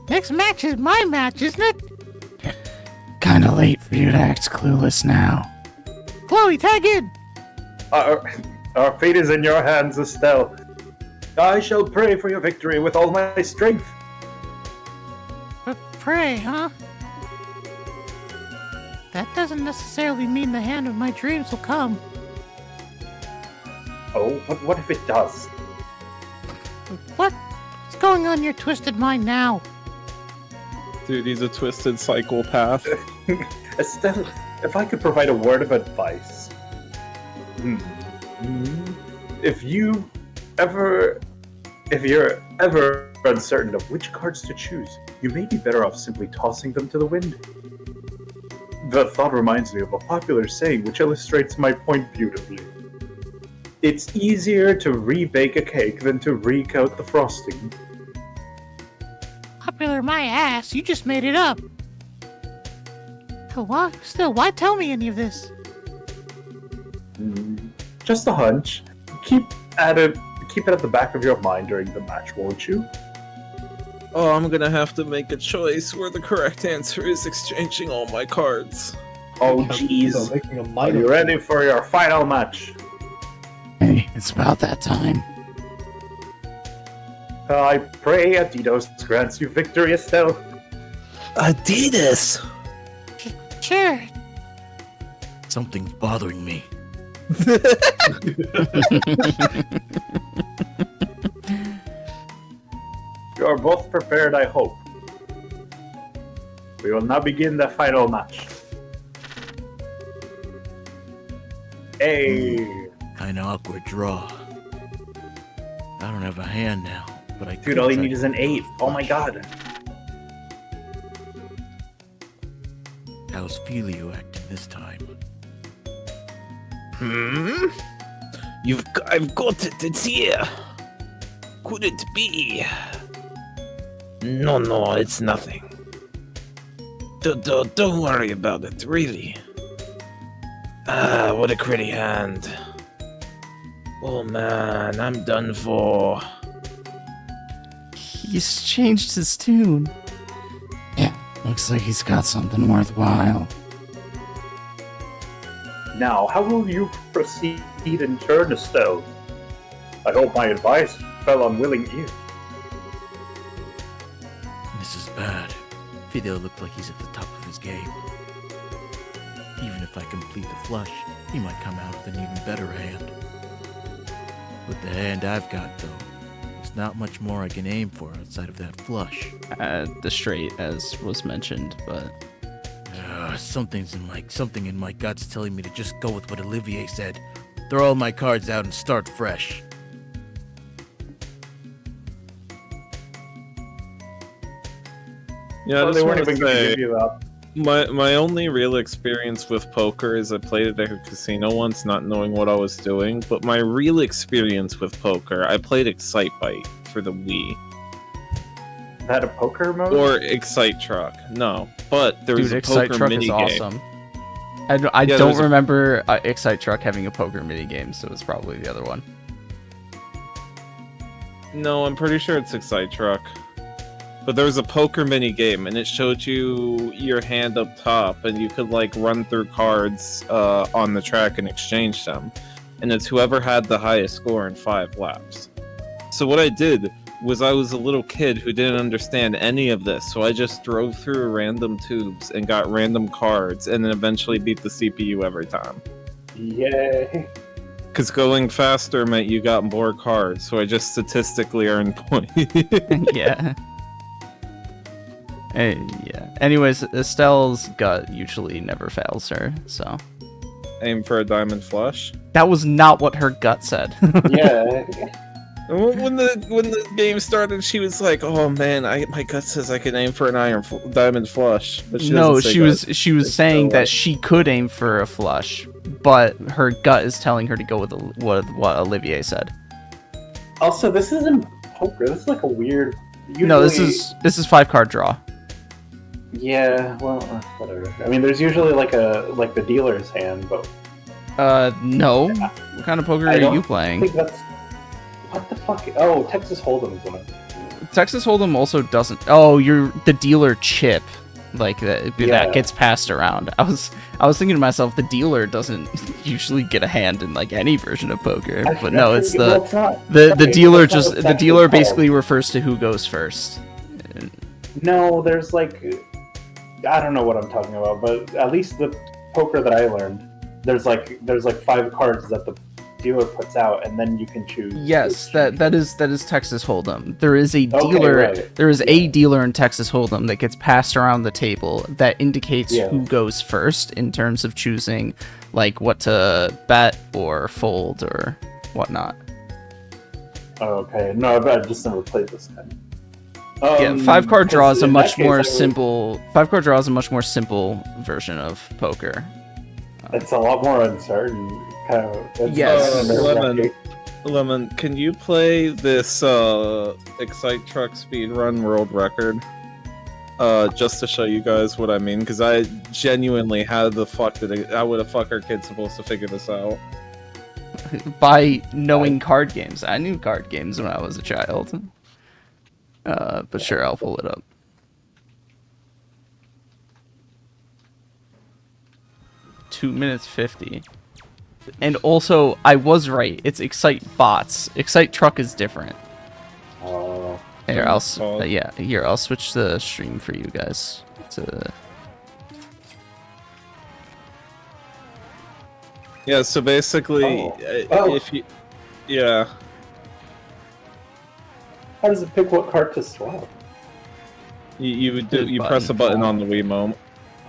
Next match is my match, isn't it? Kinda late for you to act clueless now. Chloe, tag in! Our fate is in your hands, Estelle. I shall pray for your victory with all my strength. But pray, huh? That doesn't necessarily mean the hand of my dreams will come. Oh, but what if it does? What's going on in your twisted mind now? Dude, he's a twisted psychopath. Estelle, if I could provide a word of advice. If you're ever uncertain of which cards to choose, you may be better off simply tossing them to the wind. The thought reminds me of a popular saying which illustrates my point beautifully. It's easier to rebake a cake than to recoat the frosting. Popular my ass, you just made it up. Why tell me any of this? Just a hunch. Keep it at the back of your mind during the match, won't you? Oh, I'm gonna have to make a choice where the correct answer is exchanging all my cards. Oh, jeez. So making a Are minor. you ready for your final match? Hey, it's about that time. I pray Adidas grants you victory, Estelle. Adidas! Sure. Something's bothering me. You are both prepared, I hope. We will now begin the final match. Hey! Kinda awkward draw. I don't have a hand now, but I Dude, all you need is an 8. Oh my god. How's Filio acting this time? I've got it, it's here. Could it be? No, it's nothing. Don't worry about it, really. Ah, what a pretty hand. Oh man, I'm done for. He's changed his tune. Yeah, looks like he's got something worthwhile. Now, how will you proceed in turn, Estelle? I hope my advice fell on willing ears. This is bad. Filio looked like he's at the top of his game. Even if I complete the flush, he might come out with an even better hand. With the hand I've got, though, there's not much more I can aim for outside of that flush. The straight, as was mentioned, but Something in my guts telling me to just go with what Olivier said. Throw all my cards out and start fresh. Yeah, I Well, just they weren't want even to going to say, give you that. my only real experience with poker is I played it at a casino once, not knowing what I was doing. But my real experience with poker, I played Excitebike for the Wii. that a poker mode? Or Excite Truck. No, but there's Dude, a Excite poker Truck mini is game. awesome. I Yeah, don't there's a- remember Excite Truck having a poker mini game, so it's probably the other one. No, I'm pretty sure it's Excite Truck. But there was a poker mini game, and it showed you your hand up top, and you could like run through cards on the track and exchange them. And it's whoever had the highest score in 5 laps. So what I did was I was a little kid who didn't understand any of this, so I just drove through random tubes and got random cards, and then eventually beat the CPU every time. Yay. Because going faster meant you got more cards, so I just statistically earned points. Yeah. Yeah. Anyways, Estelle's gut usually never fails her, so. Aim for a diamond flush. That was not what her gut said. Yeah. When the game started, she was like, "Oh man, my gut says I can aim for an diamond flush." But No, doesn't say she was It's saying so, that she could aim for a flush, but her gut is telling her to go with what Olivier said. Also, this isn't poker. This is like a weird. No, this is 5-card draw. Yeah, well, whatever. I mean, there's usually like the dealer's hand, but No. What kind of poker I are don't you I playing? think that's what the fuck. Oh, Texas Hold'em is one. Texas Hold'em also doesn't. Oh, you're the dealer chip, like that Yeah. gets passed around. I was thinking to myself, the dealer doesn't usually get a hand in like any version of poker, but no, it's the dealer that's not just what the Texas dealer is called. basically refers to who goes first. No, there's like I don't know what I'm talking about, but at least the poker that I learned, there's like 5 cards that the dealer puts out, and then you can choose. Yes, which- that is Texas Hold'em. There is a Okay, dealer. right. There is a dealer in Texas Hold'em that gets passed around the table that indicates Yeah. who goes first in terms of choosing, like what to bet or fold or whatnot. Okay, no, I've just never played this kind. Yeah, 5-card draw is a in that much case, more I would- simple. 5-card draw is a much more simple version of poker. It's a lot more uncertain. Kind of. It's Yes. Lemon. Lemon, can you play this Excite Truck speedrun world record? Just to show you guys what I mean, because I genuinely how the fuck how would a fucker kid supposed to figure this out? By knowing card games, I knew card games when I was a child. But sure, I'll pull it up. Two minutes 50. And also, I was right. It's Excite Bots. Excite Truck is different. Oh. Here, I'll Oh. yeah. Here, I'll switch the stream for you guys. To Yeah, so basically, Oh. if you, yeah, How does it pick what card to swap? you would do Good you press a button. button on the Wiimote.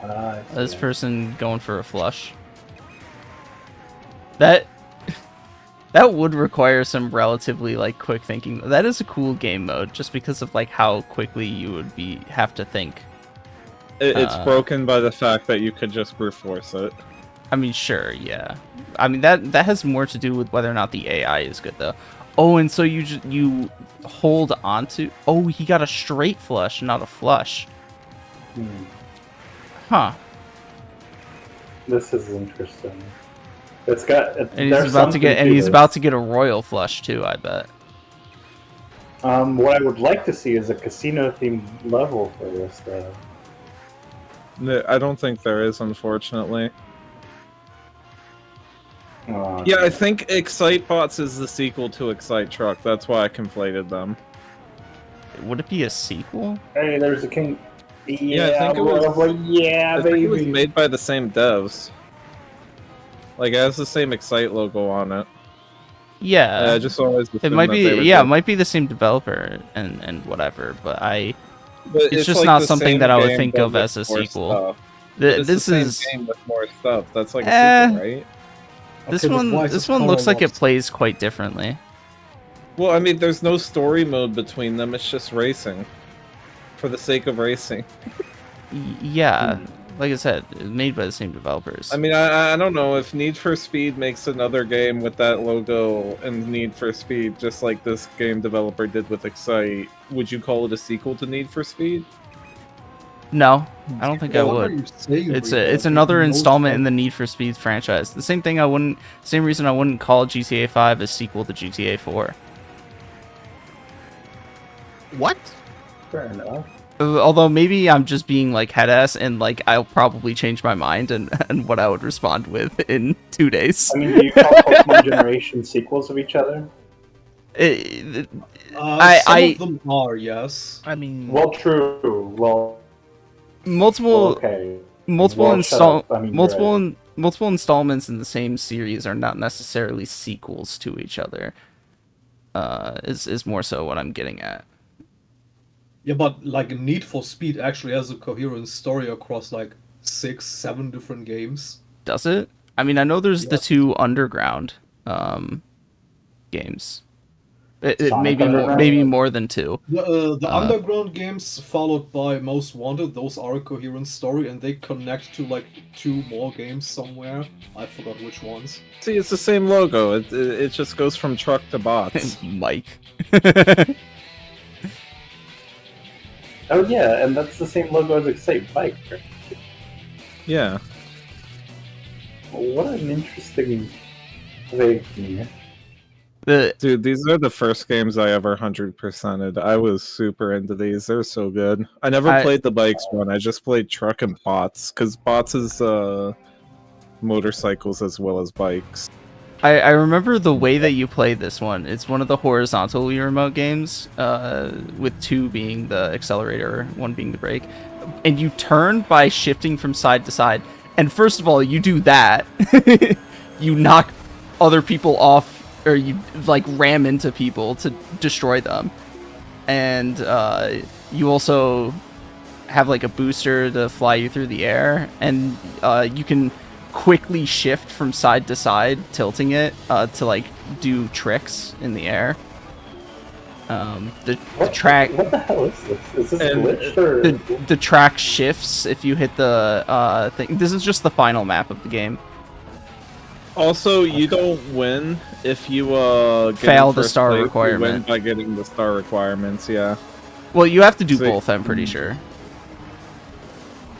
I this see. person going for a flush. That would require some relatively like quick thinking. That is a cool game mode, just because of like how quickly you would have to think. It's broken by the fact that you could just brute force it. I mean, sure, yeah. I mean that has more to do with whether or not the AI is good, though. Oh, and so you hold onto. Oh, he got a straight flush, not a flush. Hmm. Huh. This is interesting. It's got. And he's about to get. And he's about to get a royal flush too. I bet. What I would like to see is a casino themed level for this, though. I don't think there is, unfortunately. Oh, Yeah, I think Excite Bots is the sequel to Excite Truck. That's why I conflated them. Would it be a sequel? Hey, there's a king. Yeah, I think it was- Yeah, I think it was baby. made by the same devs. Like, it has the same Excite logo on it. Yeah. I just always It might be. Yeah, it might be the same developer and whatever. But But it's just like not the something same that I would game, think but of with as a more sequel. stuff. It's This the same is. game with more stuff. That's like a Eh. sequel, right? This Okay, but one. why is This this one looks like it Colorless? plays quite differently. Well, I mean, there's no story mode between them. It's just racing, for the sake of racing. Yeah. like I said, made by the same developers. I mean, I don't know if Need for Speed makes another game with that logo and Need for Speed, just like this game developer did with Excite. Would you call it a sequel to Need for Speed? No, I don't think I What are would. you saying, It's Rico? it's another No installment in stuff. the Need for Speed franchise. The same reason I wouldn't call GTA 5 a sequel to GTA 4. What? Fair enough. Although maybe I'm just being like head ass and like I'll probably change my mind and what I would respond with in 2 days. I mean, do you call Pokemon Generation sequels of each other? It- Some of them are, yes. I mean, Well, true. Well, multiple okay. multiple Well, shut up. I mean, you're multiple installments in the same series are not necessarily sequels to each other. Is more so what I'm getting at. Yeah, but like Need for Speed actually has a coherent story across like 6, 7 different games. Does it? I mean, I know there's the Yes. 2 underground games. It Sonic maybe Underground? more than 2. The underground games, followed by Most Wanted, those are a coherent story, and they connect to like 2 more games somewhere. I forgot which ones. See, it's the same logo. It just goes from truck to bots. Mike. Oh yeah, and that's the same logo as Excite Bike. Right? Yeah. What an interesting thing here. Dude, these are the first games I ever 100%ed. I was super into these. They're so good. I never played the bikes one. I just played truck and bots, because bots is motorcycles as well as bikes. I remember the way that you played this one. It's one of the horizontal Wii remote games, with 2 being the accelerator, 1 being the brake. And you turn by shifting from side to side. And first of all, you do that. You knock other people off, or you like ram into people to destroy them. And you also have like a booster to fly you through the air. And you can quickly shift from side to side, tilting it to like do tricks in the air. The track. What the hell is this? Is this And glitch or? The track shifts if you hit the thing. This is just the final map of the game. Also, you don't win if you get Fail in the first star place. You requirement. win by getting the star requirements. Yeah, Well, you have to do So- both, I'm pretty sure.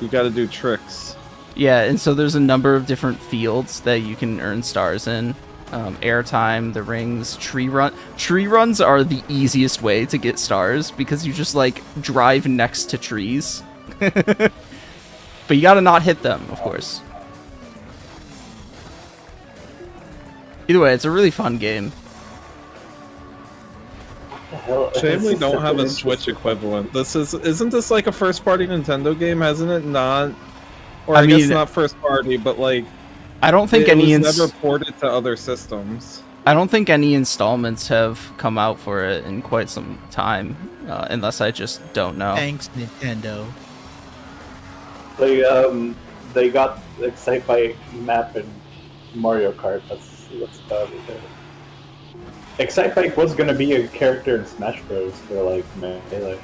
you got to do tricks. Yeah, and so there's a number of different fields that you can earn stars in. Airtime, the rings, tree run. Tree runs are the easiest way to get stars because you just like drive next to trees. But you gotta not hit them, of course. Either way, it's a really fun game. the hell? Shame This we is don't such have an a Switch interesting- equivalent. Isn't this like a first party Nintendo game? Hasn't it not? Or I I guess mean- not first party, but like I don't think it any was never ported to other systems. I don't think any installments have come out for it in quite some time, unless I just don't know. thanks, Nintendo. They got Excite Bike map in Mario Kart. That's about it. Excite Bike was gonna be a character in Smash Bros. For like Melee.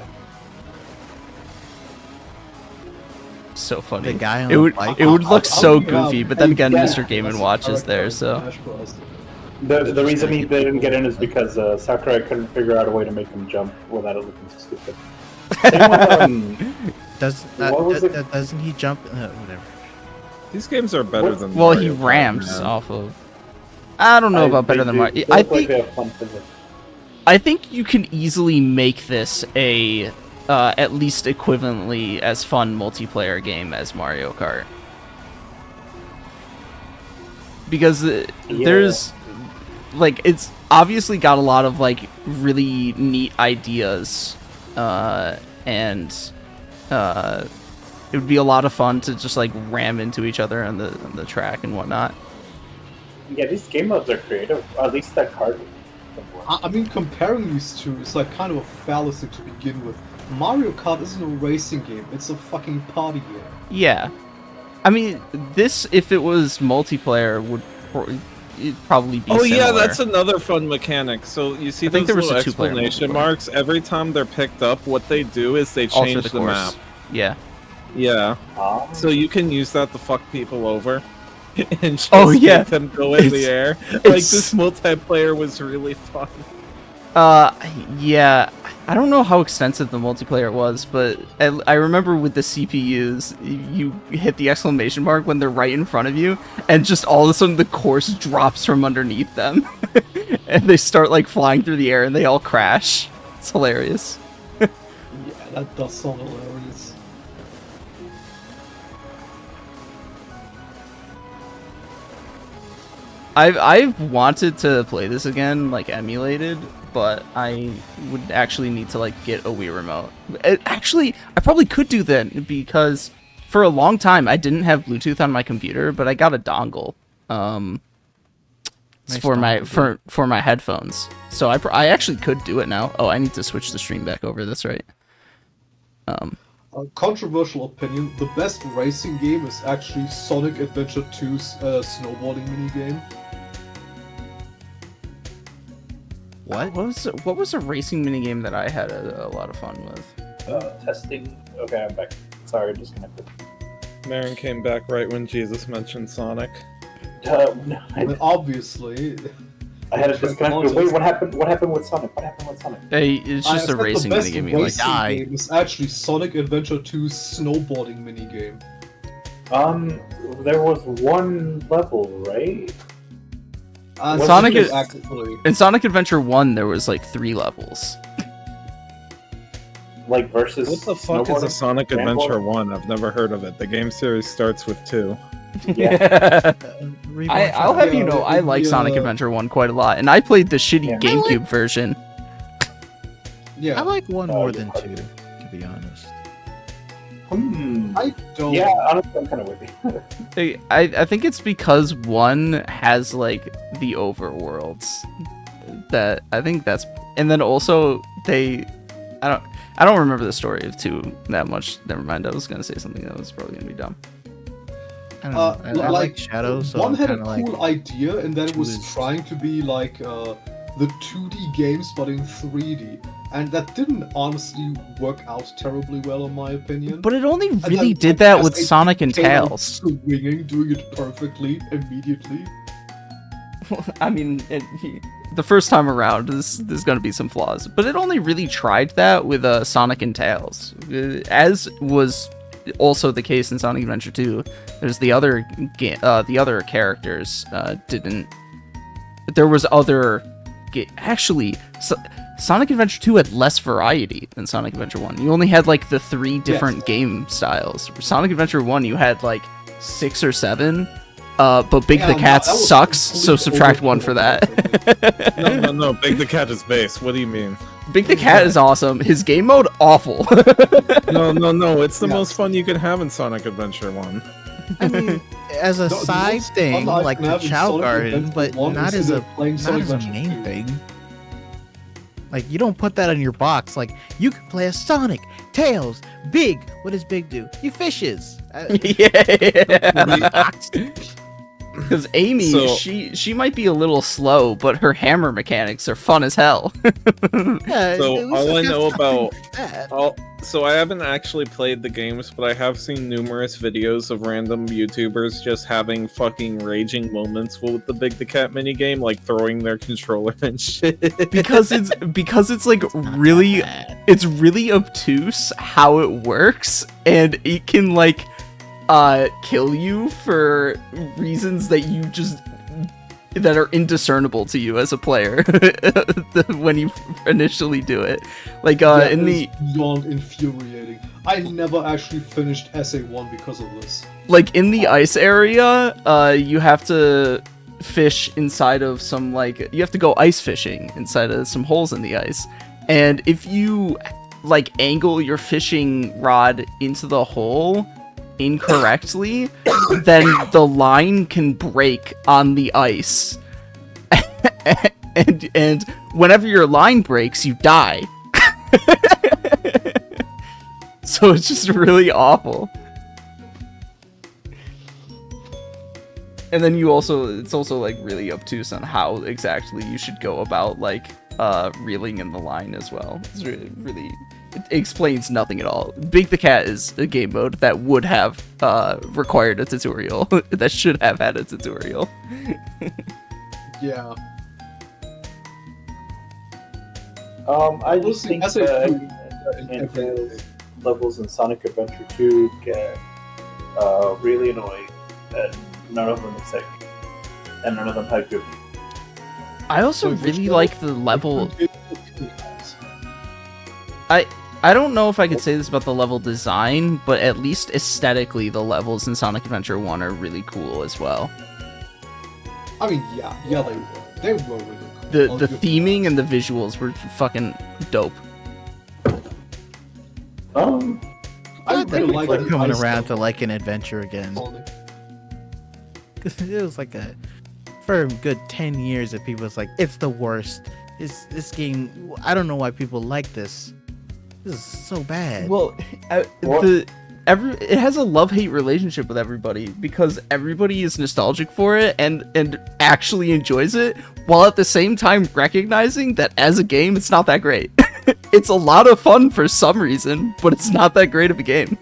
So funny. The guy on It the would bike. it would look I'll so give you goofy, a- but then again, yeah, Mr. Game and Watch is there, so Smash Bros. The reason they didn't get in is because Sakurai couldn't figure out a way to make him jump without it looking stupid. Same with, What was it? Doesn't he jump? Whatever. These games are better What- than well, he Mario Kart, ramps man. off of. I don't know about better than Mario. They I look like think they have fun physics. I think you can easily make this a at least equivalently as fun multiplayer game as Mario Kart. Because there's like it's obviously got a lot of like really neat ideas, and it would be a lot of fun to just like ram into each other on the track and whatnot. Yeah, these game modes are creative. At least that card. I mean, comparing these two is like kind of a fallacy to begin with. Mario Kart isn't a racing game; it's a fucking party game. Yeah, I mean, this if it was multiplayer would it'd probably be. Oh yeah, similar. that's another fun mechanic. So you see I think those there was little a two-player exclamation multiplayer. marks every time they're picked up. What they do is they Alter change the the course. map. Yeah, Yeah. Ah. So you can use that to fuck people over. And just Oh, yeah. make them go in the air. Like, it's- this multiplayer was really fun. Yeah, I don't know how extensive the multiplayer was, but I remember with the CPUs, you hit the exclamation mark when they're right in front of you, and just all of a sudden the course drops from underneath them, and they start like flying through the air, and they all crash. It's hilarious. Yeah, that does sound hilarious. I've wanted to play this again, like emulated, but I would actually need to like get a Wii remote. Actually, I probably could do that because for a long time I didn't have Bluetooth on my computer, but I got a dongle Nice for my dongle, for my headphones. So I actually could do it now. Oh, I need to switch the stream back over. That's right. A controversial opinion, the best racing game is actually Sonic Adventure 2's snowboarding minigame. What was a racing minigame that I had a lot of fun with? Testing. Okay, I'm back. Sorry, disconnected. Marin came back right when Jesus mentioned Sonic. I mean, obviously. I had it disconnected. Wait, what happened? What happened with Sonic? What happened with Sonic? Hey, it's just a said racing the best minigame. You like racing die. game is actually Sonic Adventure 2's snowboarding minigame. There was one level, right? Sonic is- actually. in Sonic Adventure 1, there was like 3 levels. Like versus. What the fuck is a snowboarding? Sonic Rambo? Adventure 1? I've never heard of it. The game series starts with 2. Yeah. I'll have you know, I like Sonic Yeah. Adventure 1 quite a lot, and I played the shitty Yeah. GameCube version. Yeah, I like one Oh, more yeah. than two, to be honest. I don't. Yeah, honestly, I'm kind of with you. I think it's because 1 has like the overworlds. That I think that's, and then also I don't remember the story of 2 that much. Never mind. I was gonna say something that was probably gonna be dumb. I don't know. I like Shadows, so one I'm had a kind of cool like. idea, and that it two was is- trying to be like the 2D games, but in 3D, and that didn't honestly work out terribly well, in my opinion. But it only And really then, did like, that as with they Sonic and came out Tails. swinging, doing it perfectly immediately. I mean, the first time around, there's going to be some flaws, but it only really tried that with Sonic and Tails, as was also the case in Sonic Adventure 2. There's the other characters didn't. There was other. Actually, Sonic Adventure 2 had less variety than Sonic Adventure 1. You only had like the 3 different game styles. Sonic Adventure 1, you had like 6 or 7. But Big Yeah, the no, Cat that was sucks, so complete subtract 1 overkill for that. No, Big the Cat is base. What do you mean? Big the Cat is awesome. His game mode, awful. No, it's the Yeah. most fun you can have in Sonic Adventure 1. I mean, as a The side most thing, fun I like can the have in Chow Sonic Garden, Adventure but 1 not is as a playing not Sonic as a Adventure main 2. thing. Like, you don't put that on your box. Like, you can play as Sonic, Tails, Big. What does Big do? He fishes. Yeah. Because Amy, So- she might be a little slow, but her hammer mechanics are fun as hell. Yeah, So at least all I it's got know something about- for that. So I haven't actually played the games, but I have seen numerous videos of random YouTubers just having fucking raging moments with the Big the Cat minigame, like throwing their controller and shit. because it's like really Bad. it's really obtuse how it works, and it can like kill you for reasons that are indiscernible to you as a player when you initially do it. Like Yeah, in it the is beyond infuriating. I never actually finished SA1 because of this. like in the ice area, you have to fish inside of some you have to go ice fishing inside of some holes in the ice. And if you like angle your fishing rod into the hole incorrectly, then the line can break on the ice. and whenever your line breaks, you die. So it's just really awful. And then it's also like really obtuse on how exactly you should go about like reeling in the line as well. It's really explains nothing at all. Big the Cat is a game mode that would have required a tutorial. That should have had a tutorial. Yeah. I just think As a- that levels in Sonic Adventure 2 get really annoying, and none of them are safe, and none of them have good. I also So really which like the level. I I don't know if I could say this about the level design, but at least aesthetically, the levels in Sonic Adventure 1 are really cool as well. mean, yeah, they were. They were really cool. The I'll the give theming and the visuals were fucking dope. I really like Like the coming ice around to stuff. like an adventure again. Sonic. It was like for a good 10 years that people was like, it's the worst. This game. I don't know why people like this. This is so bad. Well, it has a love-hate relationship with everybody because everybody is nostalgic for it and actually enjoys it, while at the same time recognizing that as a game, it's not that great. It's a lot of fun for some reason, but it's not that great of a game.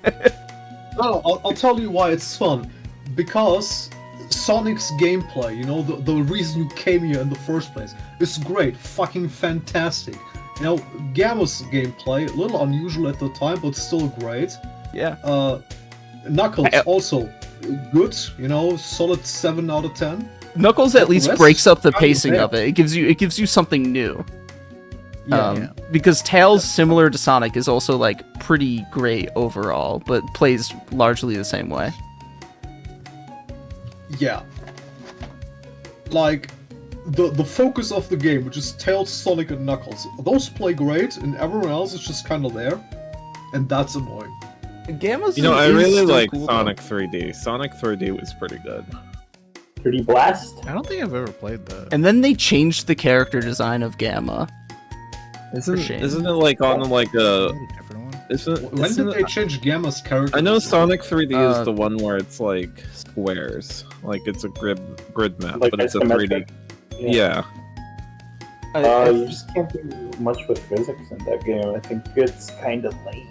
No, I'll tell you why it's fun. Because Sonic's gameplay, you know, the reason you came here in the first place, is great, fucking fantastic. You know, Gamma's gameplay, a little unusual at the time, but still great. Yeah. Knuckles also good, you know, solid 7 out of 10. Knuckles at The least rest breaks up the is kinda pacing bad. of it. It gives you something new. Yeah, Because Tails, similar to Sonic, is also like pretty great overall, but plays largely the same way. yeah. Like, the focus of the game, which is Tails, Sonic, and Knuckles, those play great, and everyone else is just kind of there, and that's annoying. Gamma's You know, I is really still like cool, though. Sonic 3D. Sonic 3D was pretty good. 3D Blast. I don't think I've ever played that. And then they changed the character design of Gamma. shame. Isn't it like on like a? Different one. Isn't When did they it, change Gamma's character? I know design? Sonic 3D Uh, is the one where it's like squares, like it's a grid map, Like but it's a 3D. isometric. Yeah. You just can't do much with physics in that game. I think it's kind of lame.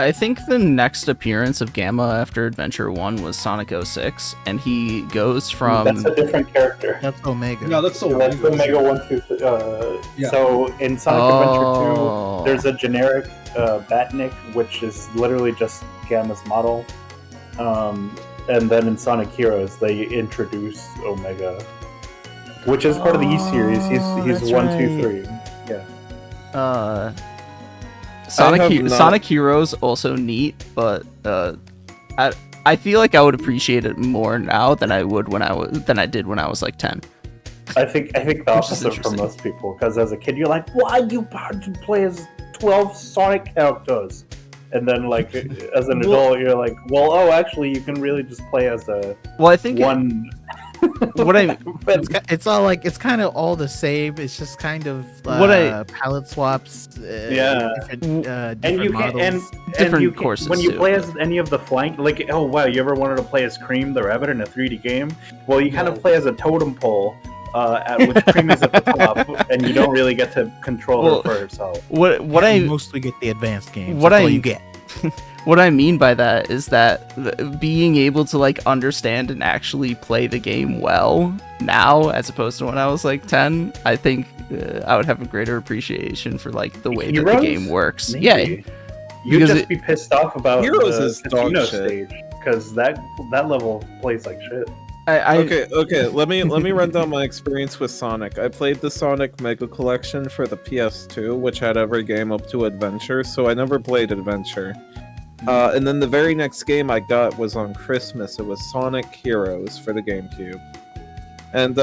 I think the next appearance of Gamma after Adventure 1 was Sonic 06, and he goes from... That's a different character. That's Omega. Yeah, that's so That's weird. Omega 1, 2, Yeah. So in Sonic Oh. Adventure 2, there's a generic Batnik, which is literally just Gamma's model. And then in Sonic Heroes, they introduce Omega, which is part of the E series. He's that's 1, 2, right. 3. Yeah. have not- Sonic Heroes also neat, but I feel like I would appreciate it more now than I did when I was like 10. I think the Which is opposite for interesting. most people, because as a kid you're like, why do you have to play as 12 Sonic characters? And then like as an adult you're like, well, actually you can really just play as a Well, I think one. what I It's all like it's kind of all the same. It's just kind of What I- palette swaps. Yeah. Different, And you different can and, models. Different and you can, courses, when you too. play as any of the flank, like, oh wow, you ever wanted to play as Cream the Rabbit in a 3D game? Well, you kind of play as a totem pole, at which Cream is at the top, and you don't really get to control Well, her for herself. what I mostly get the advanced games. what That's all I- you get. What I mean by that is that being able to like understand and actually play the game well now, as opposed to when I was like 10, I think I would have a greater appreciation for like the way that the Heroes? game works. Maybe. Yeah, You'd because just it- be pissed off about Heroes the is dog casino shit. stage, because that level plays like shit. Okay. Let me run down my experience with Sonic. I played the Sonic Mega Collection for the PS2, which had every game up to Adventure, so I never played Adventure. And then the very next game I got was on Christmas. It was Sonic Heroes for the GameCube. And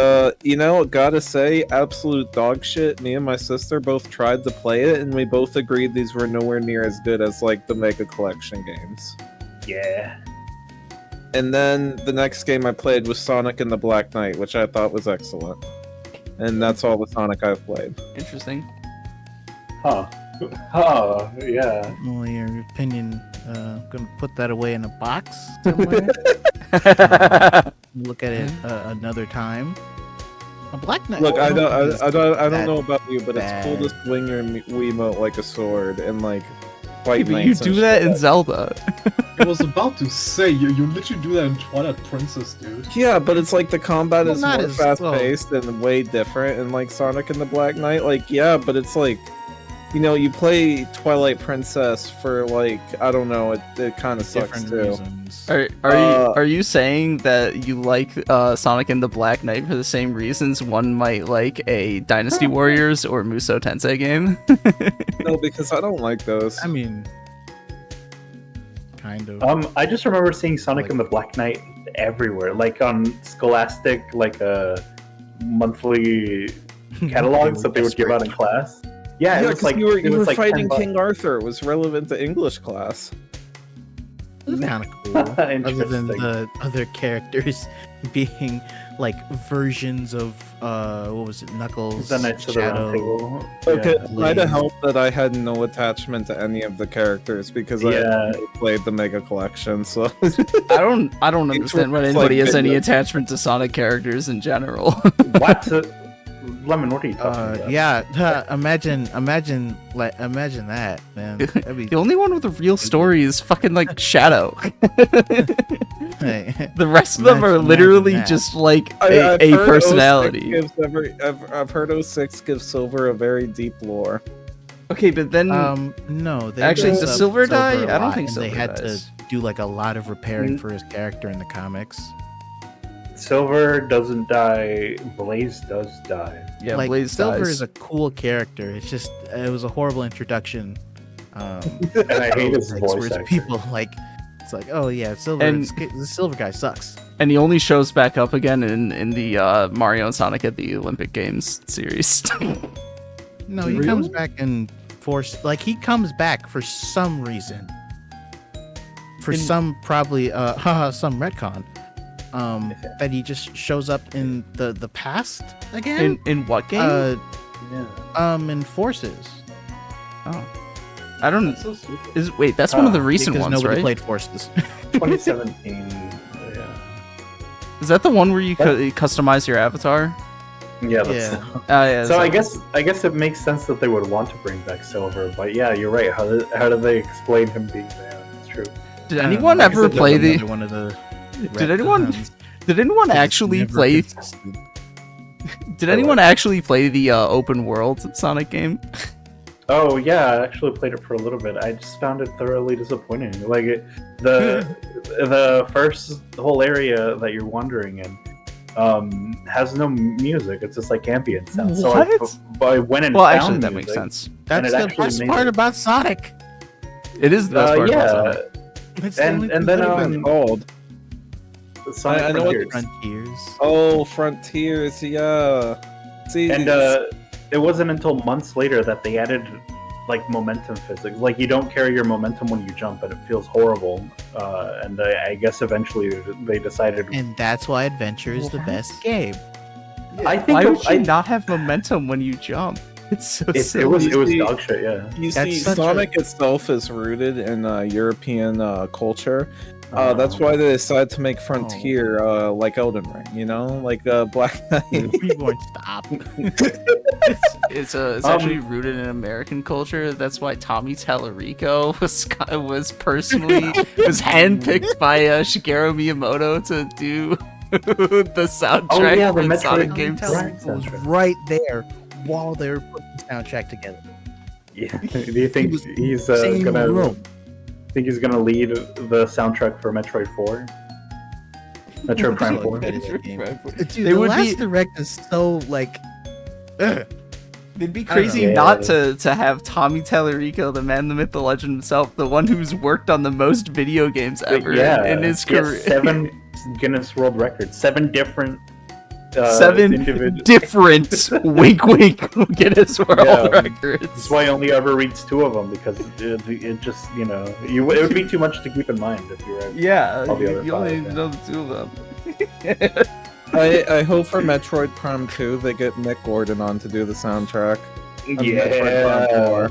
gotta say, absolute dog shit. Me and my sister both tried to play it, and we both agreed these were nowhere near as good as like the Mega Collection games. Yeah. And then the next game I played was Sonic and the Black Knight, which I thought was excellent. And that's all the Sonic I've played. interesting. Huh. Oh, yeah. Well, your opinion. Gonna put that away in a box somewhere. Look at it another time. Black Knight. Look, I don't that know about you, but bad. it's cool to swing your Wiimote like a sword and like fight But you knights do and that shit. in Zelda. I was about to say, you literally do that in Twilight Princess, dude. Yeah, but it's like the combat Well, is not more as- fast well- paced and way different. And like Sonic and the Black Knight, like yeah, but it's like, you know, you play Twilight Princess for like I don't know, it kind of sucks different too. reasons. Are you saying that you like Sonic and the Black Knight for the same reasons one might like a Dynasty Warriors or Musou Tensei game? No, because I don't like those. I mean, kind of. I just remember seeing Sonic Like- and the Black Knight everywhere, like on Scholastic, like monthly catalogs that they would give out in class. Yeah, it was 'cause like you were it was like fighting $10. King Arthur. It was relevant to English class. It was kind of cool. Other than Interesting. the other characters being like versions of what was it, Knuckles, The Knights of the Round Shadow. Table. Okay, Yeah. it might have helped that I had no attachment to any of the characters because I Yeah. played the Mega Collection. So I don't understand why It's anybody like has any video- attachment to Sonic characters in general. What? Lemon, what are you talking about? Yeah, imagine that, man. That'd be, The only one with a real story is fucking like Shadow. hey, The rest of them are Imagine literally that. just like I've a heard personality. 06 I've heard 06 gives Silver a very deep lore. Okay, but then no. They Actually, dressed does up Silver die? a I don't lot, think and Silver They had dies. to do like a lot of repairing Mm. for his character in the comics. Silver doesn't die. Blaze does die. yeah, Like Blaze Silver dies. is a cool character. It's just it was a horrible introduction. And I hate his Like, voice whereas acting. people like it's like, oh yeah, Silver. And- The Silver guy sucks. And he only shows back up again in the Mario and Sonic at the Olympic Games series. No, he Really? comes back and he comes back for some reason. For In- some probably some retcon. That he just shows up in the past again. in what game? Yeah. In Forces. Oh, I don't. That's so stupid. Wait, that's one of the recent Because ones, nobody right? played Forces. 2017. Yeah. Is that the one where you customize your avatar? Yeah. That's Yeah. Yeah. So I guess it makes sense that they would want to bring back Silver, but yeah, you're right. How do they explain him being there? It's true. Did I don't anyone know, ever because play another the? one of the Did anyone? retcons. Did anyone It's actually never play? consistent. Did anyone actually play the open world Sonic game? Oh yeah, I actually played it for a little bit. I just found it thoroughly disappointing. Like the first whole area that you're wandering in has no music. It's just like ambient sound. So I, What? but I went and Well, found actually, that music. makes sense. That's it the actually best made part it. about Sonic. It is the best part about Yeah, Sonic. It's the And- only and thing then, good about It's it. called Sonic I know what Frontiers. Frontiers. Oh Frontiers, yeah. See, And it wasn't until months later that they added like momentum physics. Like you don't carry your momentum when you jump, and it feels horrible. And I guess eventually they decided. And that's why Adventure is the What? best game. I think Why it, would you I, not have momentum when you jump? It's so it silly. was silly. dog shit. Yeah. you That's see, such Sonic itself is rooted in European culture. Oh. That's why they decided to make Frontier like Elden Ring, you know, like Black Knight. Reborn, stop. It's actually rooted in American culture. That's why Tommy Tallarico was personally was handpicked by Shigeru Miyamoto to do the soundtrack Oh, yeah, the for Metroid Sonic Prime games. Right. was right there while they were putting the soundtrack together. Yeah. Do you think was he's Same gonna room. think he's gonna lead the soundtrack for Metroid 4? Metroid Prime 4. Dude, They the would last be- direct is so like. Ugh. It'd be I don't crazy know. not to have Tommy Tallarico, the man, the myth, the legend himself, the one who's worked on the most video games ever in his he has career. 7 Guinness World Records, 7 different 7 individual. different wink wink Guinness World Yeah. That's Records. why he only ever reads 2 of them, because it just, you know, it would be too much to keep in mind if you read. Yeah, All the other you only 5, yeah. know the 2 of them. I hope for Metroid Prime 2 they get Mick Gordon on to do the soundtrack. Yeah.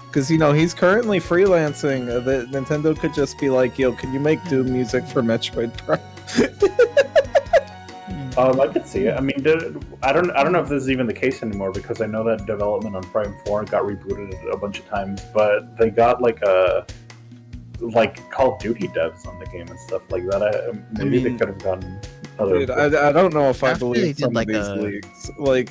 Because, you know, he's currently freelancing. The Nintendo could just be like, yo, can you make Doom music for Metroid Prime? I could see it. I mean, I don't know if this is even the case anymore because I know that development on Prime 4 got rebooted a bunch of times, but they got like Call of Duty devs on the game and stuff like that. Maybe they could have gotten other. Dude, I don't know if I After they believe did, some like, of these a- leaks. Like,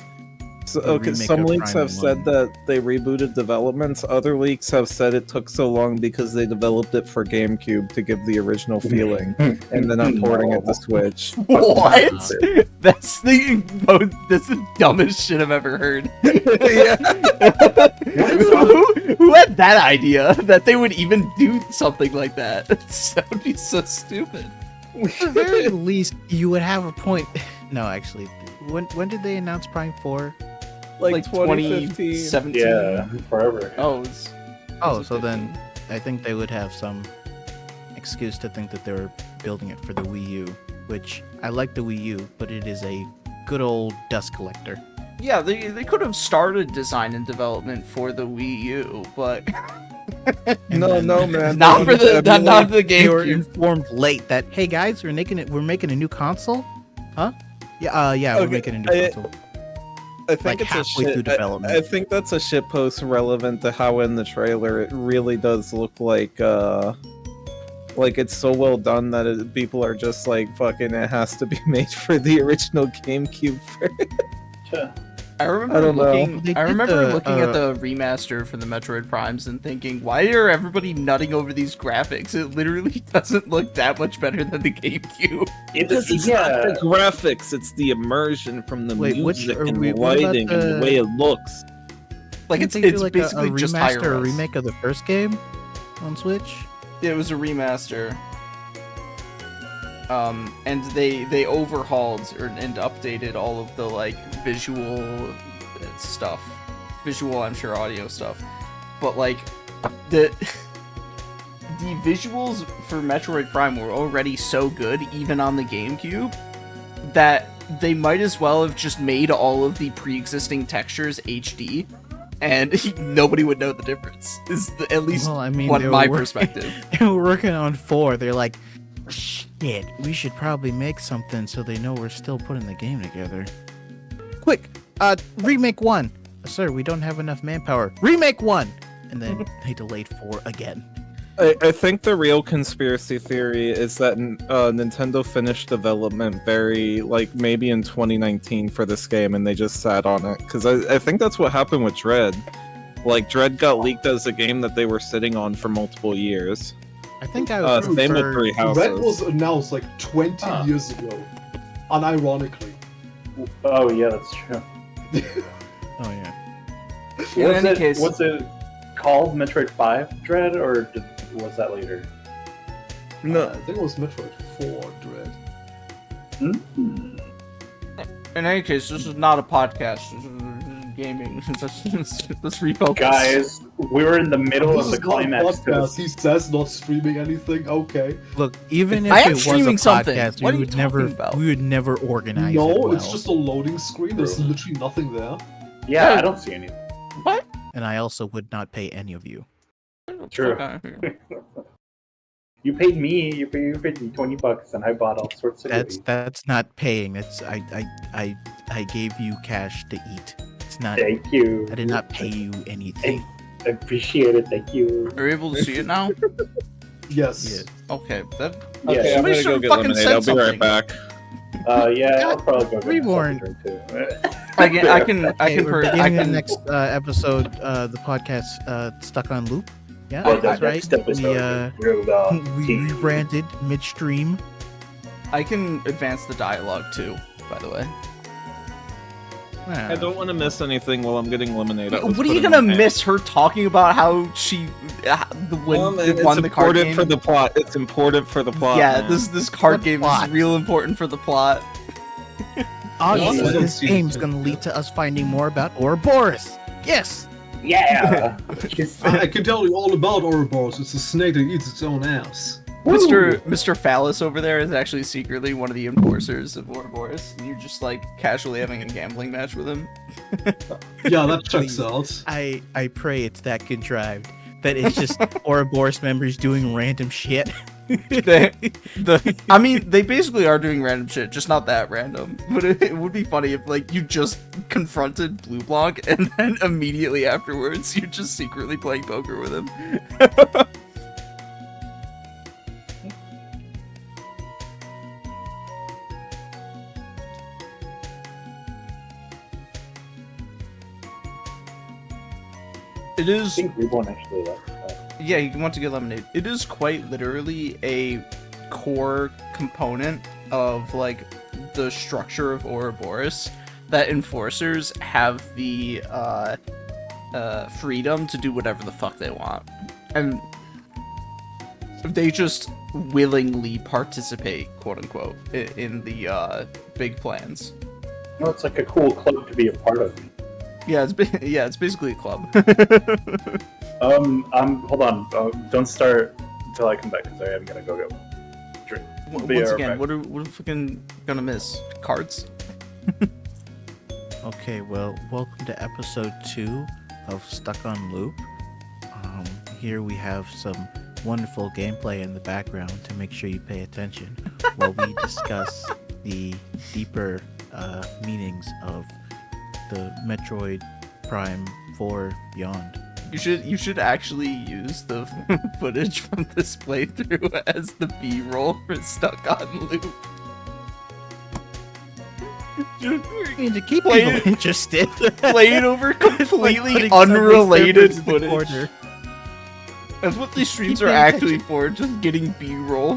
so, a okay, remake some of leaks Prime have said 1. that they rebooted developments. Other leaks have said it took so long because they developed it for GameCube to give the original feeling, and then I'm porting it to Switch. What? That's the dumbest shit I've ever heard. who had that idea that they would even do something like that? That would be so stupid. At the very least, you would have a point. No, actually, when did they announce Prime 4? Like 2015. 2017. Yeah, forever. Oh, Oh, so then I think they would have some excuse to think that they were building it for the Wii U, which I like the Wii U, but it is a good old dust collector. yeah, they could have started design and development for the Wii U, but No, man. not for the They were GameCube. informed late that, hey guys, we're making a new console, huh? Yeah, we're Okay, making a new console. I think like it's a halfway shit. through development. I think that's a shitpost relevant to how in the trailer it really does look like it's so well done that people are just like fucking. It has to be made for the original GameCube. I remember I don't know. looking. They I did remember the, looking at the remaster for the Metroid Primes and thinking, why are everybody nutting over these graphics? It literally doesn't look that much better than the GameCube. It's not the graphics; it's the immersion from the Wait, which- music are and we- the what about lighting and the the- way it looks. Like Didn't it's they do, like, basically a just remaster higher or res. remake of the first game on Switch. It was a remaster. And they overhauled and updated all of the like visual stuff. Visual, I'm sure audio stuff. But like the visuals for Metroid Prime were already so good even on the GameCube that they might as well have just made all of the pre-existing textures HD and nobody would know the difference. Is at least Well, I mean, what they were my working- perspective. They were working on 4. They're like, shit, we should probably make something so they know we're still putting the game together. Quick, remake 1. Sir, we don't have enough manpower. Remake 1! And then they delayed 4 again. I think the real conspiracy theory is that Nintendo finished development maybe in 2019 for this game and they just sat on it. Because I think that's what happened with Dread. Like, Dread got leaked as a game that they were sitting on for multiple years. I think I would Same with prefer... Three Red Houses. was announced like 20 years ago, unironically. Oh yeah, that's true. Oh, yeah. In any case, was it called Metroid 5 Dread, or was that later? No, I think it was Metroid 4 Dread. in any case, this is not a podcast. This is gaming. Let's refocus. Guys, we were in the middle This of the is not a climax. to podcast. He says not streaming anything. Okay. Look, even if I am it was a streaming something. podcast, What are we you would never, talking about? we would never organize it No, well. it's just a loading screen. There's literally nothing there. Yeah, I don't see anything. What? And I also would not pay any of you. True. You paid me. You paid me $20, and I bought all sorts of. goodies. That's not paying. That's I gave you cash to eat. It's not. Thank you. I did not pay you anything. I appreciate it. Thank you. Are you able to see it now? Yes. Okay. That. Yeah, okay, I'm somebody gonna go should get fucking lemonade. said I'll be something. right back. Yeah, I'll probably go get Reborn. myself a drink too. I can Okay, we're I beginning the can next episode. The podcast stuck on loop. Yeah, Oh, that's the right. next episode We is real, we tea. rebranded midstream. I can advance the dialogue too. By the way. I don't want to miss anything while I'm getting lemonade. What are you gonna miss her talking about how she won It's the card important game? for the plot. It's important for the plot. Yeah, man. this card What game plot? is real important for the plot. Obviously, Yeah. this game's gonna lead to us finding more about Ouroboros. Yes. Yeah. I can tell you all about Ouroboros. It's a snake that eats its own ass. Mr. Phallus over there is actually secretly one of the enforcers of Ouroboros, and you're just like casually having a gambling match with him. Yeah, that checks Please. out. I pray it's that contrived that it's just Ouroboros members doing random shit. I mean, they basically are doing random shit, just not that random. But it would be funny if, like, you just confronted Blue Blanc and then immediately afterwards you're just secretly playing poker with him. It I is. think Reborn actually left. Yeah, you want to get lemonade. It is quite literally a core component of like the structure of Ouroboros that enforcers have the freedom to do whatever the fuck they want, and they just willingly participate, quote unquote, in the big plans. No, it's like a cool club to be a part of. Yeah, it's basically a club. Hold on. Don't start until I come back because I am gonna go get one. Drink. Once again, what are we fucking gonna miss? Cards? Okay, well, welcome to episode 2 of Stuck on Loop. Here we have some wonderful gameplay in the background to make sure you pay attention while we discuss the deeper meanings of the Metroid Prime 4 Beyond. You should actually use the footage from this playthrough as the B-roll for Stuck on Loop. I mean, to keep Play people it- interested. Playing over completely putting Subway unrelated Surfers in the footage. corner. That's what these streams Keep are paying actually for, just getting B-roll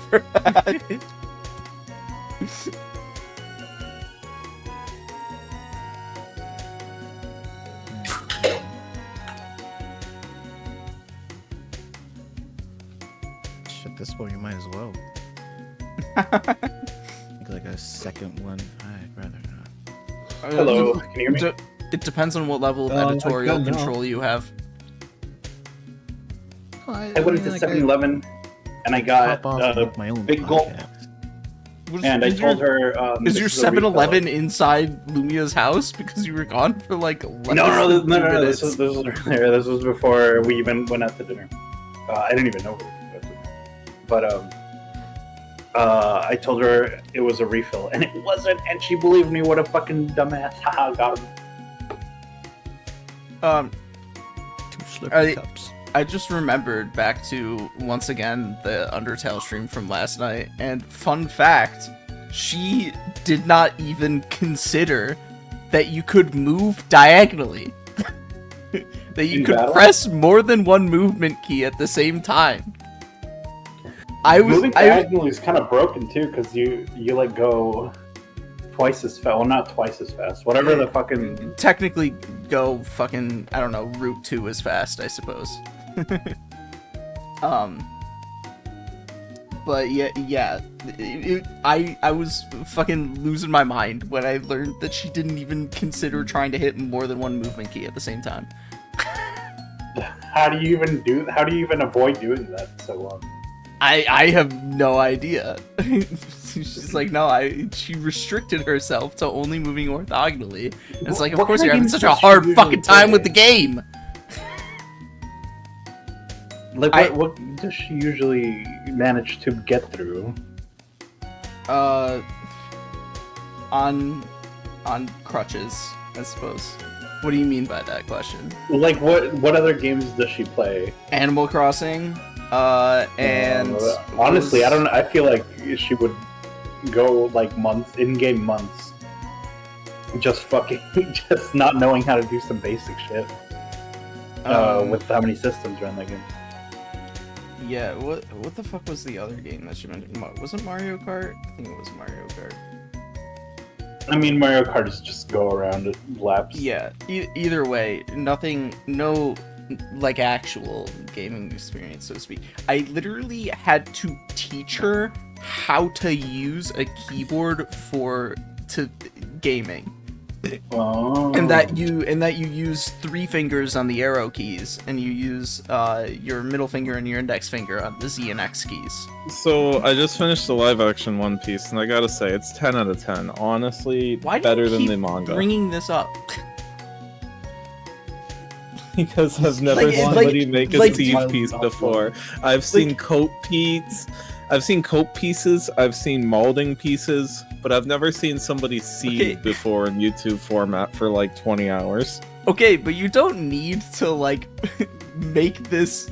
for that. At this point, you might as well. Like a second one. I'd rather not. Hello, can you hear me? It depends on what level of I editorial can now. control you have. I went into 7-Eleven and I got Pop off and make my own big gulp. podcast. And I told her. Is this your a refill. 7-Eleven inside Lumia's house because you were gone for like less No, than 2 no. minutes? This was earlier. This was before we even went out to dinner. I didn't even know we were going to dinner. But I told her it was a refill, and it wasn't, and she believed me. What a fucking dumbass! Haha, got him. 2 slurpee cups. I just remembered back to, once again, the Undertale stream from last night, and fun fact, she did not even consider that you could move diagonally. That you In could battle? press more than one movement key at the same time. Moving diagonally is kind of broken too, because you like go twice as fast. Well, not twice as fast. Whatever the fucking. technically go fucking, I don't know, route 2 as fast, I suppose. But yeah, I was fucking losing my mind when I learned that she didn't even consider trying to hit more than one movement key at the same time. How do you even avoid doing that so long? I have no idea. She's like, no, she restricted herself to only moving orthogonally. And it's like, of What course kind you're of having games such a does she hard usually fucking time with play? the game. Like, what does she usually manage to get through? On crutches, I suppose. What do you mean by that question? Like, what other games does she play? Animal Crossing, and honestly, I don't. I feel like she would go like months, in-game months, just not knowing how to do some basic shit. With how many systems are in that game? Yeah, what the fuck was the other game that you mentioned? Was it Mario Kart? I think it was Mario Kart. I mean, Mario Kart is just go around laps. Yeah, either way, no, like, actual gaming experience, so to speak. I literally had to teach her how to use a keyboard to gaming. Oh. And that you use 3 fingers on the arrow keys, and you use your middle finger and your index finger on the Z and X keys. So I just finished the live action One Piece, and I gotta say it's 10 out of 10. Honestly, Why do better you than keep the manga. bringing this up? because I've never Like, seen like- somebody make a like- Steve piece before. I've seen coat pieces, I've seen coat pieces, I've seen molding pieces, but I've never seen somebody sieve Okay. before in YouTube format for like 20 hours. Okay, but you don't need to like make this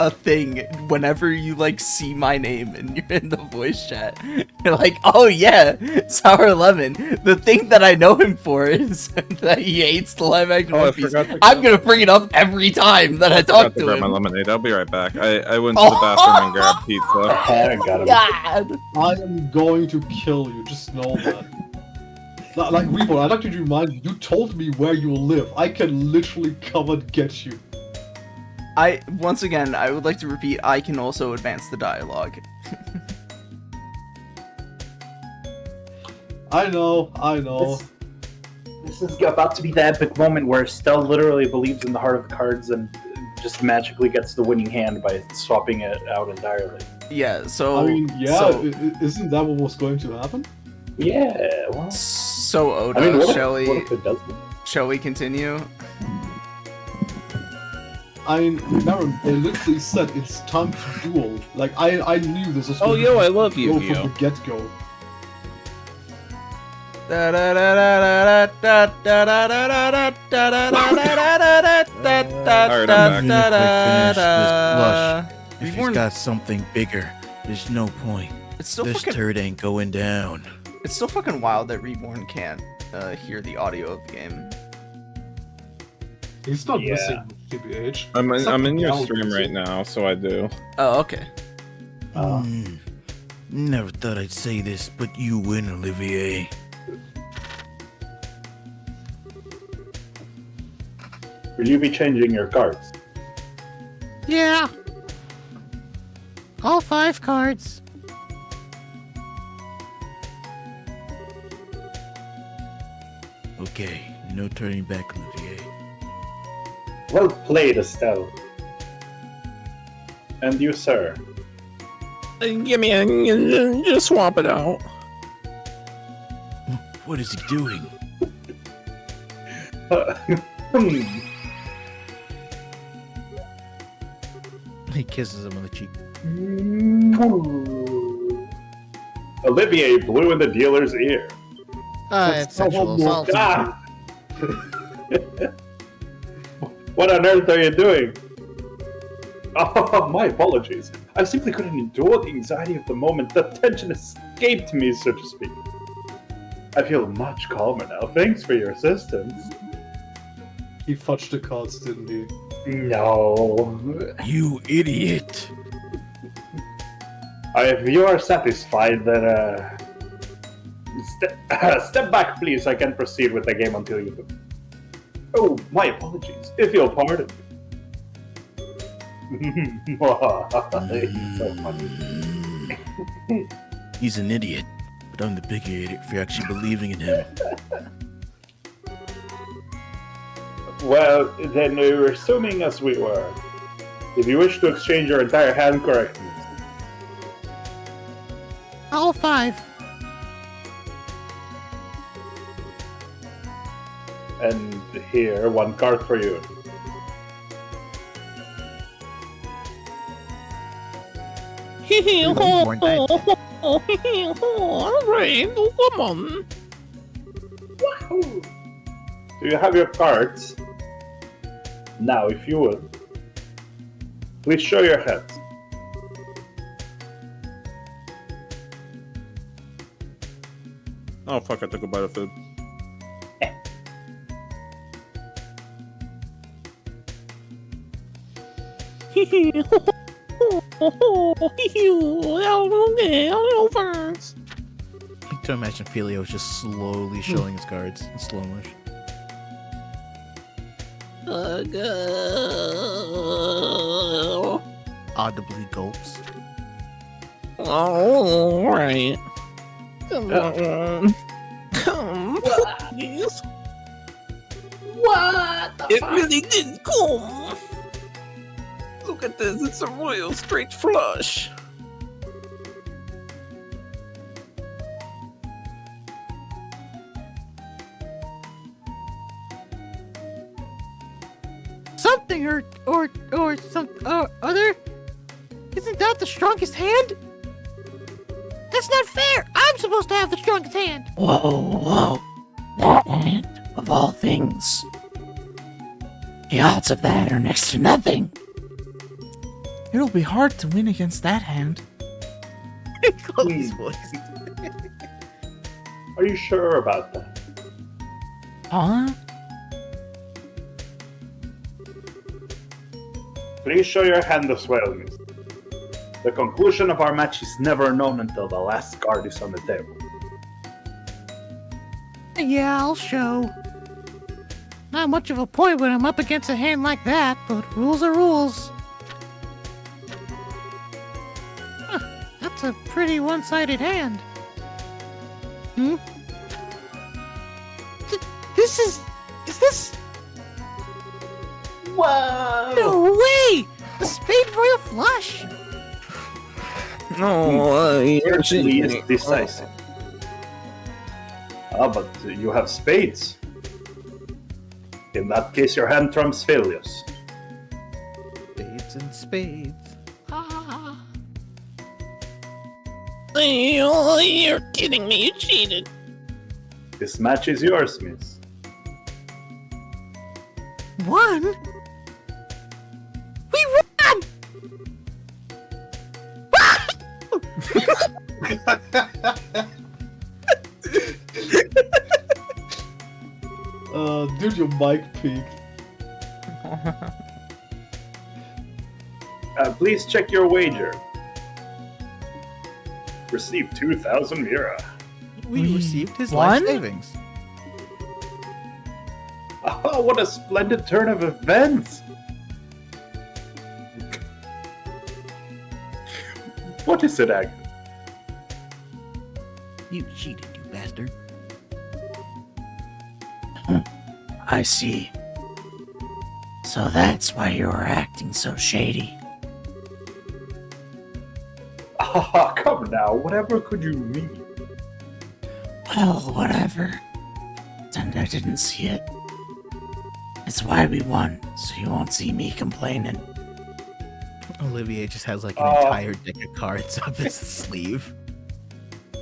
a thing whenever you like see my name and you're in the voice chat. You're like, oh yeah, Sour Lemon. The thing that I know him for is that he hates the live action Oh, I One Piece. forgot to I'm gonna bring it up every time that I forgot talk to to grab my him. lemonade. I'll be right back. I went to the bathroom and grabbed pizza. I got him. God. I am going to kill you, just know that. Like, Reborn, I'd like to remind you, you told me where you live. I can literally come and get you. Once again, I would like to repeat, I can also advance the dialogue. I know. This is about to be the epic moment where Stell literally believes in the heart of the cards and just magically gets the winning hand by swapping it out entirely. Yeah, so I mean, yeah, so, isn't that what was going to happen? Yeah, well... so Oda, I mean, what shall if it doesn't? we continue? I mean, Baron, they literally said it's time to duel. Like, I knew this was Oh, going yo, to I love go Yu-Gi-Oh. from the get-go. Alright, I'm back. If he's got something bigger, there's no point. It's still This fucking turd ain't going down. It's still fucking wild that Reborn can't hear the audio of the game. He's not Yeah. missing TBH. I'm in your stream right now, so I do. Oh, okay. Never thought I'd say this, but you win, Olivier. Will you be changing your cards? Yeah. All 5 cards. Okay, no turning back, Olivier. Well played, Estelle. And you, sir? Give me a... Just swap it out. What is he doing? He kisses him on the cheek. Olivier blew in the dealer's ear. It's sexual assault. Ah! What on earth are you doing? Oh, my apologies. I simply couldn't endure the anxiety of the moment. The tension escaped me, so to speak. I feel much calmer now. Thanks for your assistance. He fudged the cards, didn't he? No. You idiot. If you are satisfied, then step back, please. I can proceed with the game until you do. Oh, my apologies. If you'll pardon. It's so funny. He's an idiot, but I'm the bigger idiot for actually believing in him. Well, then we were assuming as we were. If you wish to exchange your entire hand, correct me. All 5. And here, 1 card for you. Alright, come on. Wahoo! Do you have your cards? Now, if you would, please show your heads. Oh fuck, I took a bite of food. I can imagine Filio's just slowly showing his cards in slow motion. Audibly gulps. Alright. Come on. Come, please. What the It really did come. Look at this, it's a royal straight flush. something or some other? Isn't that the strongest hand? That's not fair. I'm supposed to have the strongest hand. Whoa. That hand, of all things. The odds of that are next to nothing. It'll be hard to win against that hand. Chloe's voice. Are you sure about that? Huh? Please show your hand as well, miss. The conclusion of our match is never known until the last card is on the table. Yeah, I'll show. Not much of a point when I'm up against a hand like that, but rules are rules. Huh, that's a pretty one-sided hand. Is this... Whoa! No way! A spade royal flush! No, Certainly is decisive. Ah, but you have spades. In that case, your hand trumps failures. Spades and spades. Oh, you're kidding me. You cheated. This match is yours, miss. One? We won! Dude, your mic peaked. Please check your wager. Receive 2,000 Mira. We received his won? life savings. Oh, what a splendid turn of events! What is it, Ag? You cheated, you bastard. I see. So that's why you were acting so shady. Ah, come now, whatever could you mean? Well, whatever. Pretend I didn't see it. It's why we won, so you won't see me complaining. Olivier just has like an Oh. entire deck of cards up his sleeve.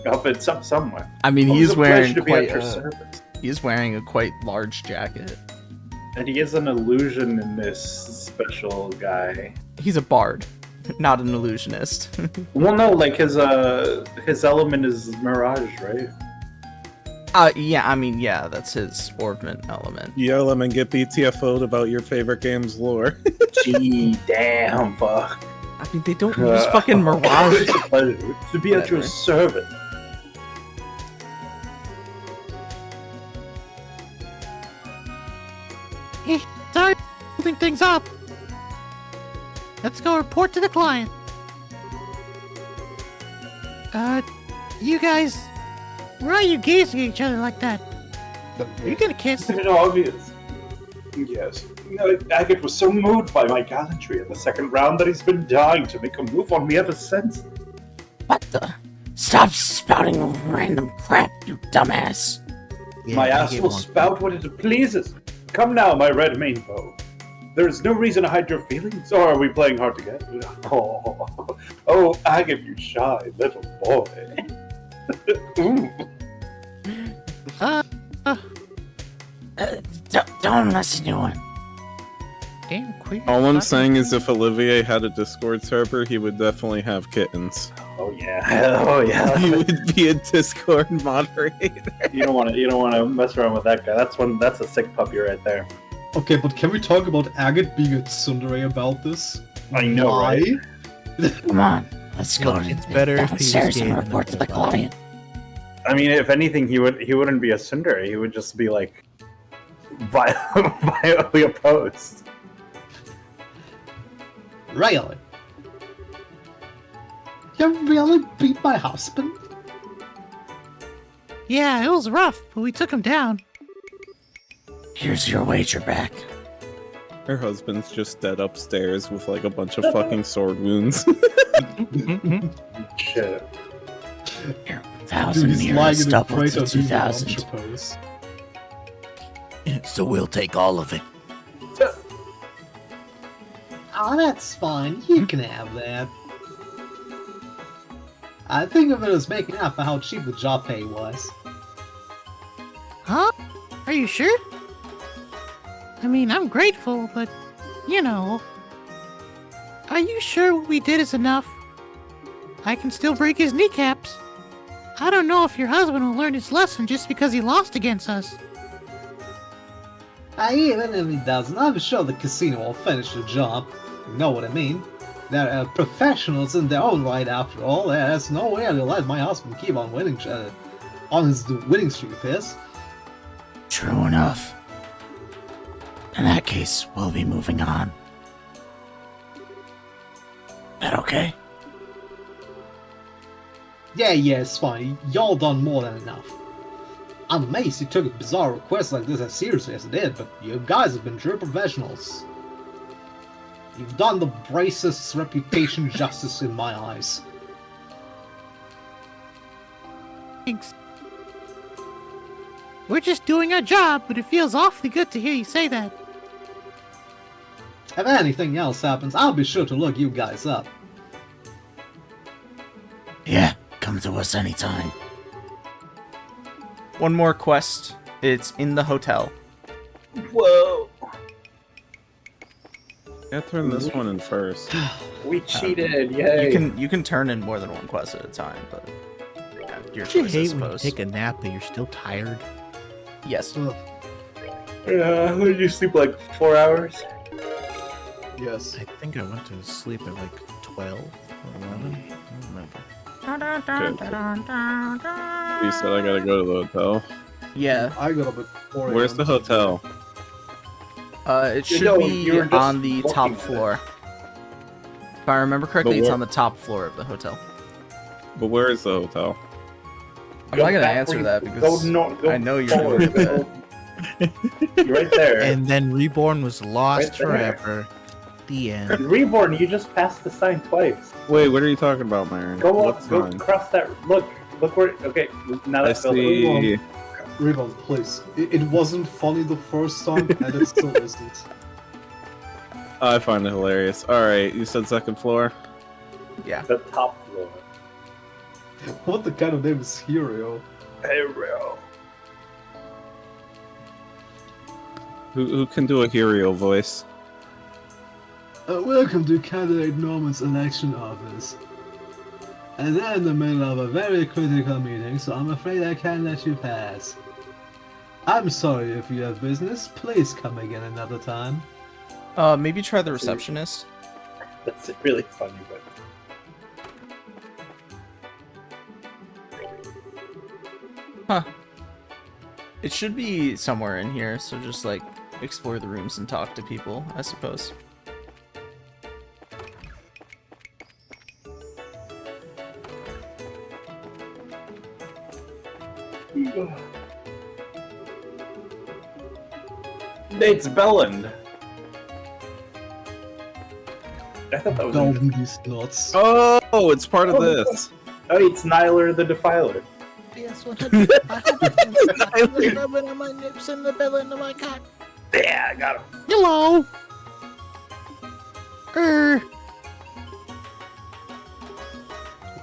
Up it's up somewhere. I mean, Well, he's it's a pleasure wearing to be at quite your a, service. he's wearing a quite large jacket. And he is an illusion in this special guy. He's a bard, not an illusionist. Well, no, like his element is mirage, right? Yeah, I mean, yeah, that's his orbment element. Yell him and get BTFO'd about your favorite game's lore. Gee, damn, fuck. I mean, they don't use fucking mirage. It's a pleasure to be at your Whatever. service. Sorry, holding things up. Let's go report to the client. You guys, why are you gazing at each other like that? Are you gonna kiss? Isn't it obvious? Yes. No, Agate was so moved by my gallantry in the second round that he's been dying to make a move on me ever since. What the? Stop spouting random crap, you dumbass. Yeah, My I ass get will one. spout what it pleases. Come now, my red rainbow. There is no reason to hide your feelings, or are we playing hard to get? Oh, Agate, you shy little boy. Ooh. Don't listen to him. Damn queer. All I'm saying is if Olivier had a Discord server, he would definitely have kittens. Oh yeah. Oh yeah. He would be a Discord moderator. You don't want to mess around with that guy. That's a sick puppy right there. Okay, but can we talk about Agate being a tsundere about this? I know, Why? right? Come on, let's go Look, it's better if he was downstairs gay and than report to the nobody. client. I mean, if anything, he wouldn't be a tsundere. He would just be like violently opposed. Really? You really beat my husband? Yeah, it was rough, but we took him down. Here's your wager back. Her husband's just dead upstairs with like a bunch of fucking sword wounds. Shit. Here, Dude, 1,000 he's lying mirrors in a doubled great to Aviva 2,000. pose. So we'll take all of it. Oh, that's fine. You can have that. I think of it as making up for how cheap the job pay was. Huh? Are you sure? I mean, I'm grateful, but, you know... Are you sure what we did is enough? I can still break his kneecaps. I don't know if your husband will learn his lesson just because he lost against us. Even if he doesn't, I'm sure the casino will finish the job. You know what I mean? They're professionals in their own right, after all. There's no way I'll let my husband keep on winning, on his winning streak of his. True enough. In that case, we'll be moving on. That okay? Yeah, it's fine. Y'all done more than enough. I'm amazed you took a bizarre request like this as seriously as it did, but you guys have been true professionals. You've done the Brace's reputation justice in my eyes. Thanks. We're just doing our job, but it feels awfully good to hear you say that. If anything else happens, I'll be sure to look you guys up. Yeah, come to us anytime. One more quest. It's in the hotel. Whoa. Gotta turn this one in first. We cheated, yay. You can turn in more than one quest at a time, but yeah, your Don't you choice, I hate when you suppose. take a nap but you're still tired? Yes. Did you sleep like 4 hours? Yes. I think I went to sleep at like 12 or 11. I don't remember. You said I gotta go to the hotel. Yeah. I got up at 4 a.m. Where's the hotel? It should know, be you were just on the looking top at it. floor. If I remember correctly, But it's where- on the top floor of the hotel. But where is the hotel? I'm not gonna back answer where that you- because go I know you're forward. gonna do You're right there. And then Reborn was lost Right there. forever. The end. Reborn, you just passed the sign twice. Wait, what are you talking about, Myron? Go What up, go sign? across that. Look where. Okay, now I that's filled in. see. Rebound, please. It wasn't funny the first time, and it still isn't. I find it hilarious. Alright, you said second floor? Yeah. The top floor. What the kind of name is Hero? Hero. Who can do a hero voice? Welcome to candidate Norman's election office. And they're in the middle of a very critical meeting, so I'm afraid I can't let you pass. I'm sorry if you have business. Please come again another time. Maybe try the receptionist. That's really funny, but. Huh. It should be somewhere in here, so just like explore the rooms and talk to people, I suppose. It's Belland. I thought that was. Don't these nuts. Oh, it's part of this. Oh, it's Nyler the Defiler. Yes, 100. On my nips and the belly into my cock. Yeah, I got him. Hello.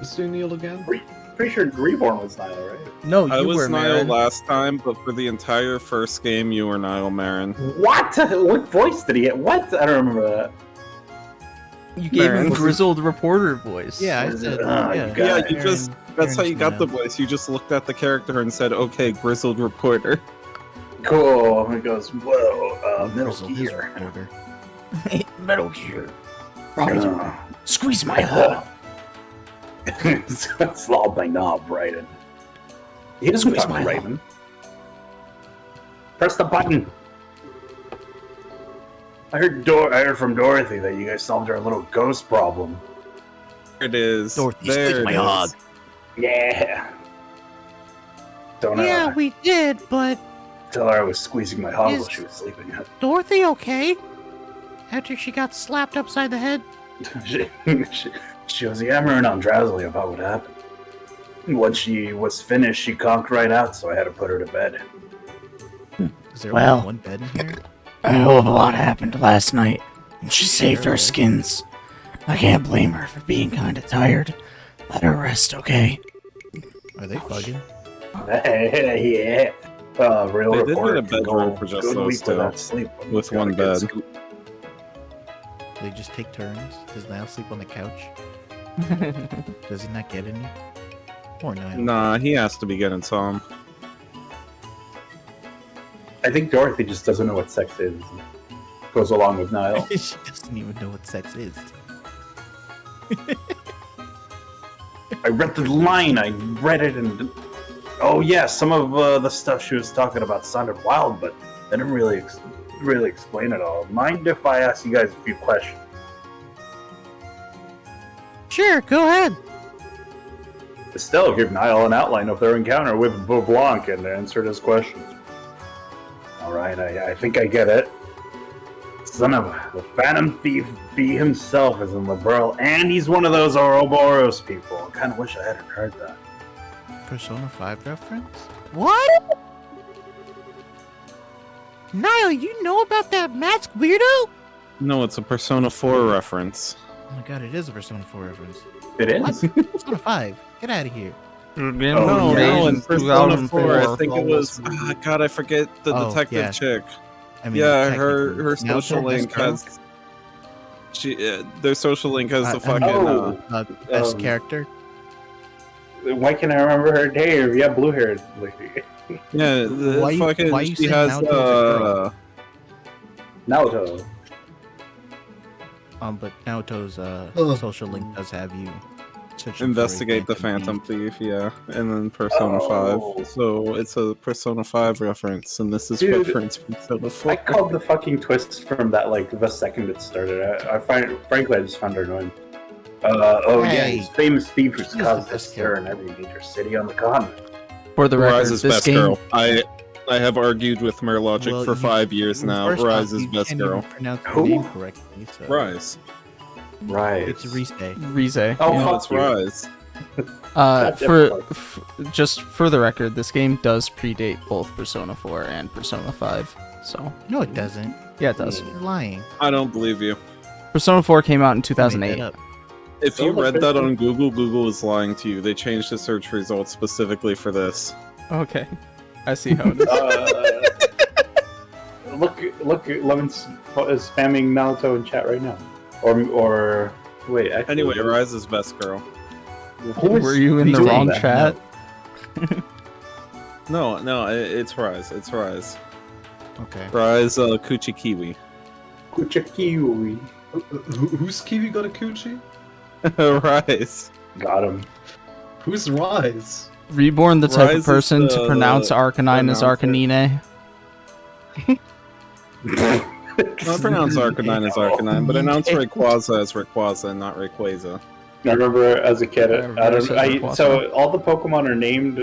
Is he Neil again? Pretty sure Reborn was Nyler, right? No, you I was were Niall Marin. last time, but for the entire first game, you were Niall Marin. What? What voice did he get? What? I don't remember that. You gave him Marin. grizzled reporter voice. Yeah, I Was said. it? Oh, yeah. you got Yeah, it. you just, that's how you got the voice. You just looked at the character and said, okay, grizzled reporter. Cool. He goes, whoa, Metal Grizzle, his Gear. reporter. Metal Gear. Uh, Squeeze my hole. Slob my knob, Raiden. He doesn't Squeeze talk my Raiden. Press the button. I heard from Dorothy that you guys solved our little ghost problem. There it is. Dorothy, there squeeze it my is. hog. Yeah. Don't know. Yeah, we did, but Tell her I was squeezing my hog while Is- she was sleeping. Dorothy okay? After she got slapped upside the head? she was yammering on drowsily about what happened. Once she was finished, she conked right out, so I had to put her to bed. Is there Well. only one bed in here? I hope a lot happened last night. and she saved our skins. I can't blame her for being kind of tired. Let her rest, okay? Are they fucking? Yeah. Real They did report get a can bedroom go for just good those week two, without sleep when with he's got one a good bed. scoop. They just take turns. Does Niall sleep on the couch? Does he not get any? Or Niall? Nah, he has to be getting some. I think Dorothy just doesn't know what sex is. Goes along with Niall. She doesn't even know what sex is. I read the line. I read it, and oh yeah, some of the stuff she was talking about sounded wild, but they didn't really explain it all. Mind if I ask you guys a few questions? Sure, go ahead. Estelle gave Niall an outline of their encounter with Blanc and answered his questions. All right, I think I get it. Son of the Phantom Thief B himself is in Liberal, and he's one of those Ouroboros people. I kind of wish I hadn't heard that. Persona 5 reference? What? Niall, you know about that masked weirdo? No, it's a Persona 4 reference. Oh my god, it is a Persona 4 reference. It is? Persona 5, get out of here. No, yeah. no, in Persona 4, I think it Almost. was... God, I forget the Oh, detective yeah. chick. I mean, Yeah, technically. her Now social it's link best has... their social link has the I mean, fucking... best um, character. Why can't I remember her name? Yeah, blue-haired lady. yeah, the Why you- fucking... why you she saying has, Naoto's a girl? Naoto. But Naoto's social link does have you searching for a Investigate the Phantom thief. Thief, yeah. And then Persona Oh. 5. So it's a Persona 5 reference, and this is Dude, reference Persona 4. I called the fucking twist from that like the second it started. I find, frankly, I just found her annoying. Yeah, Hey. he's famous thief who's He's the caused a best stir in every major city on the continent. For the record, Rise is this best game. girl. I have argued with Merlogic Well, for you- 5 years now. First off, Rise is you best can't girl. even pronounce her Who? name correctly, so Rise. Right. it's Rise. Rize. Oh, No, fuck it's you. Rise. Just for the record, this game does predate both Persona 4 and Persona 5. So No, it doesn't. yeah, it does. You're lying. I don't believe you. Persona 4 came out in Made 2008. that up. If you Don't look read that at- on Google, Google is lying to you. They changed the search results specifically for this. Okay, I see how it is. Look, Lemon's is spamming Naruto in chat right now. Or wait, actually, Anyway, Rise is best girl. who is Were you in the doing wrong that? chat? No, it's Rise. It's Rise. Okay. Rise Kuchi Kiwi. Kuchikiwi. Who's Kiwi got a coochie? Rise. Got him. Who's Rise? Reborn, the type Rise of is person to the pronounce Arcanine as pronouncer. Arcanine. I pronounce Arcanine as Arcanine, but announce Rayquaza as Rayquaza and not Rayquaza. I remember as a kid, Yeah, so all the Pokemon are named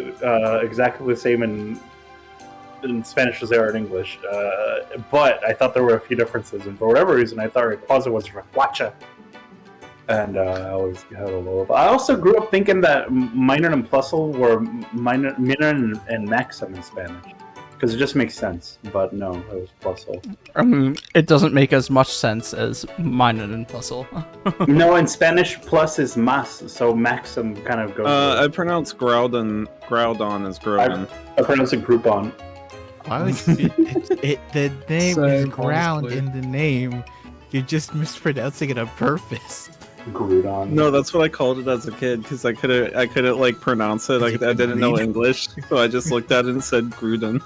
exactly the same in Spanish as they are in English. But I thought there were a few differences, and for whatever reason, I thought Rayquaza was Rayquaza. And I always had a little. I also grew up thinking that Minor and Plusle were Minor and Maxim in Spanish, because it just makes sense. But no, it was Plusle. I mean, it doesn't make as much sense as Minun and Puzzle. No, in Spanish, plus is mas, so Maxim kind of goes. I pronounce Groudon as Groudon. I pronounce it Groupon. Why would the name is Same, ground honestly. in the name? You're just mispronouncing it on purpose. Groudon. No, that's what I called it as a kid because I couldn't like pronounce it. I didn't know English, so I just looked at it and said Groudon.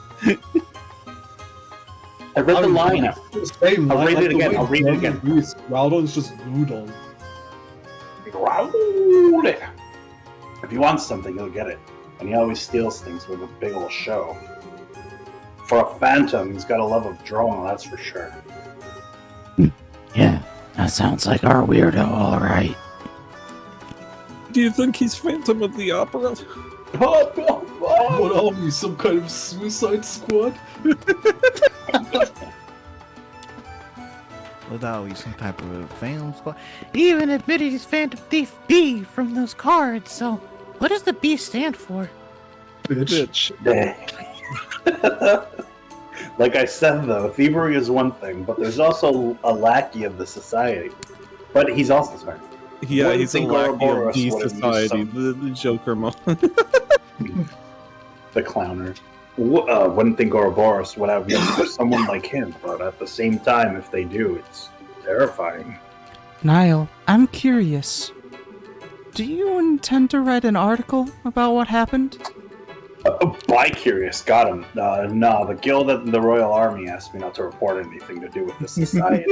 I read the line. I'll read it again, I'll read it again. Groudon is just Groudon. Groudon. If he wants something, he'll get it, and he always steals things with a big ol' show. For a phantom, he's got a love of drama, that's for sure. Yeah, that sounds like our weirdo, alright. Do you think he's Phantom of the Opera? What are we, some kind of suicide squad? Well, always some type of Phantom Squad. He even admitted he's Phantom Thief B from those cards. So, what does the B stand for? Bitch. Bitch. Like I said, though, thievery is one thing, but there's also a lackey of the society. But he's also smart. Yeah, Wouldn't he's a think lackey of Ouroboros the would have used society, some- the Joker moment. The clowner. Wouldn't think Ouroboros would have used for someone like him, but at the same time, if they do, it's terrifying. Niall, I'm curious. Do you intend to write an article about what happened? Bi-curious, got him. No, the guild and the Royal Army asked me not to report anything to do with the society.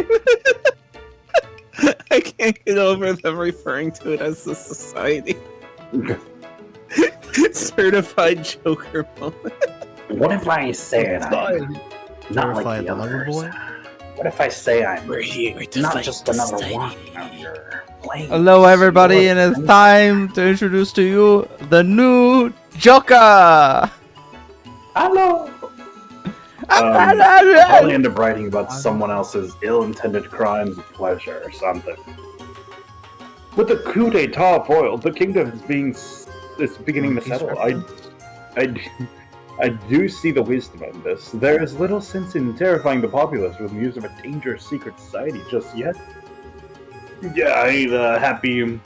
I can't get over them referring to it as the society. Certified Joker moment. What if I say it? I'm not like Verified the lover others. boy? What if I say I'm We're here to not fight just the another society. one out here playing? Hello, everybody, and it's time to introduce to you the new Joker! Hello. I'll probably end up writing about someone else's ill-intended crimes of pleasure or something. With the coup d'état foiled, the kingdom is beginning to settle. I do see the wisdom in this. There is little sense in terrifying the populace with news of a dangerous secret society just yet. Yeah, I ain't happy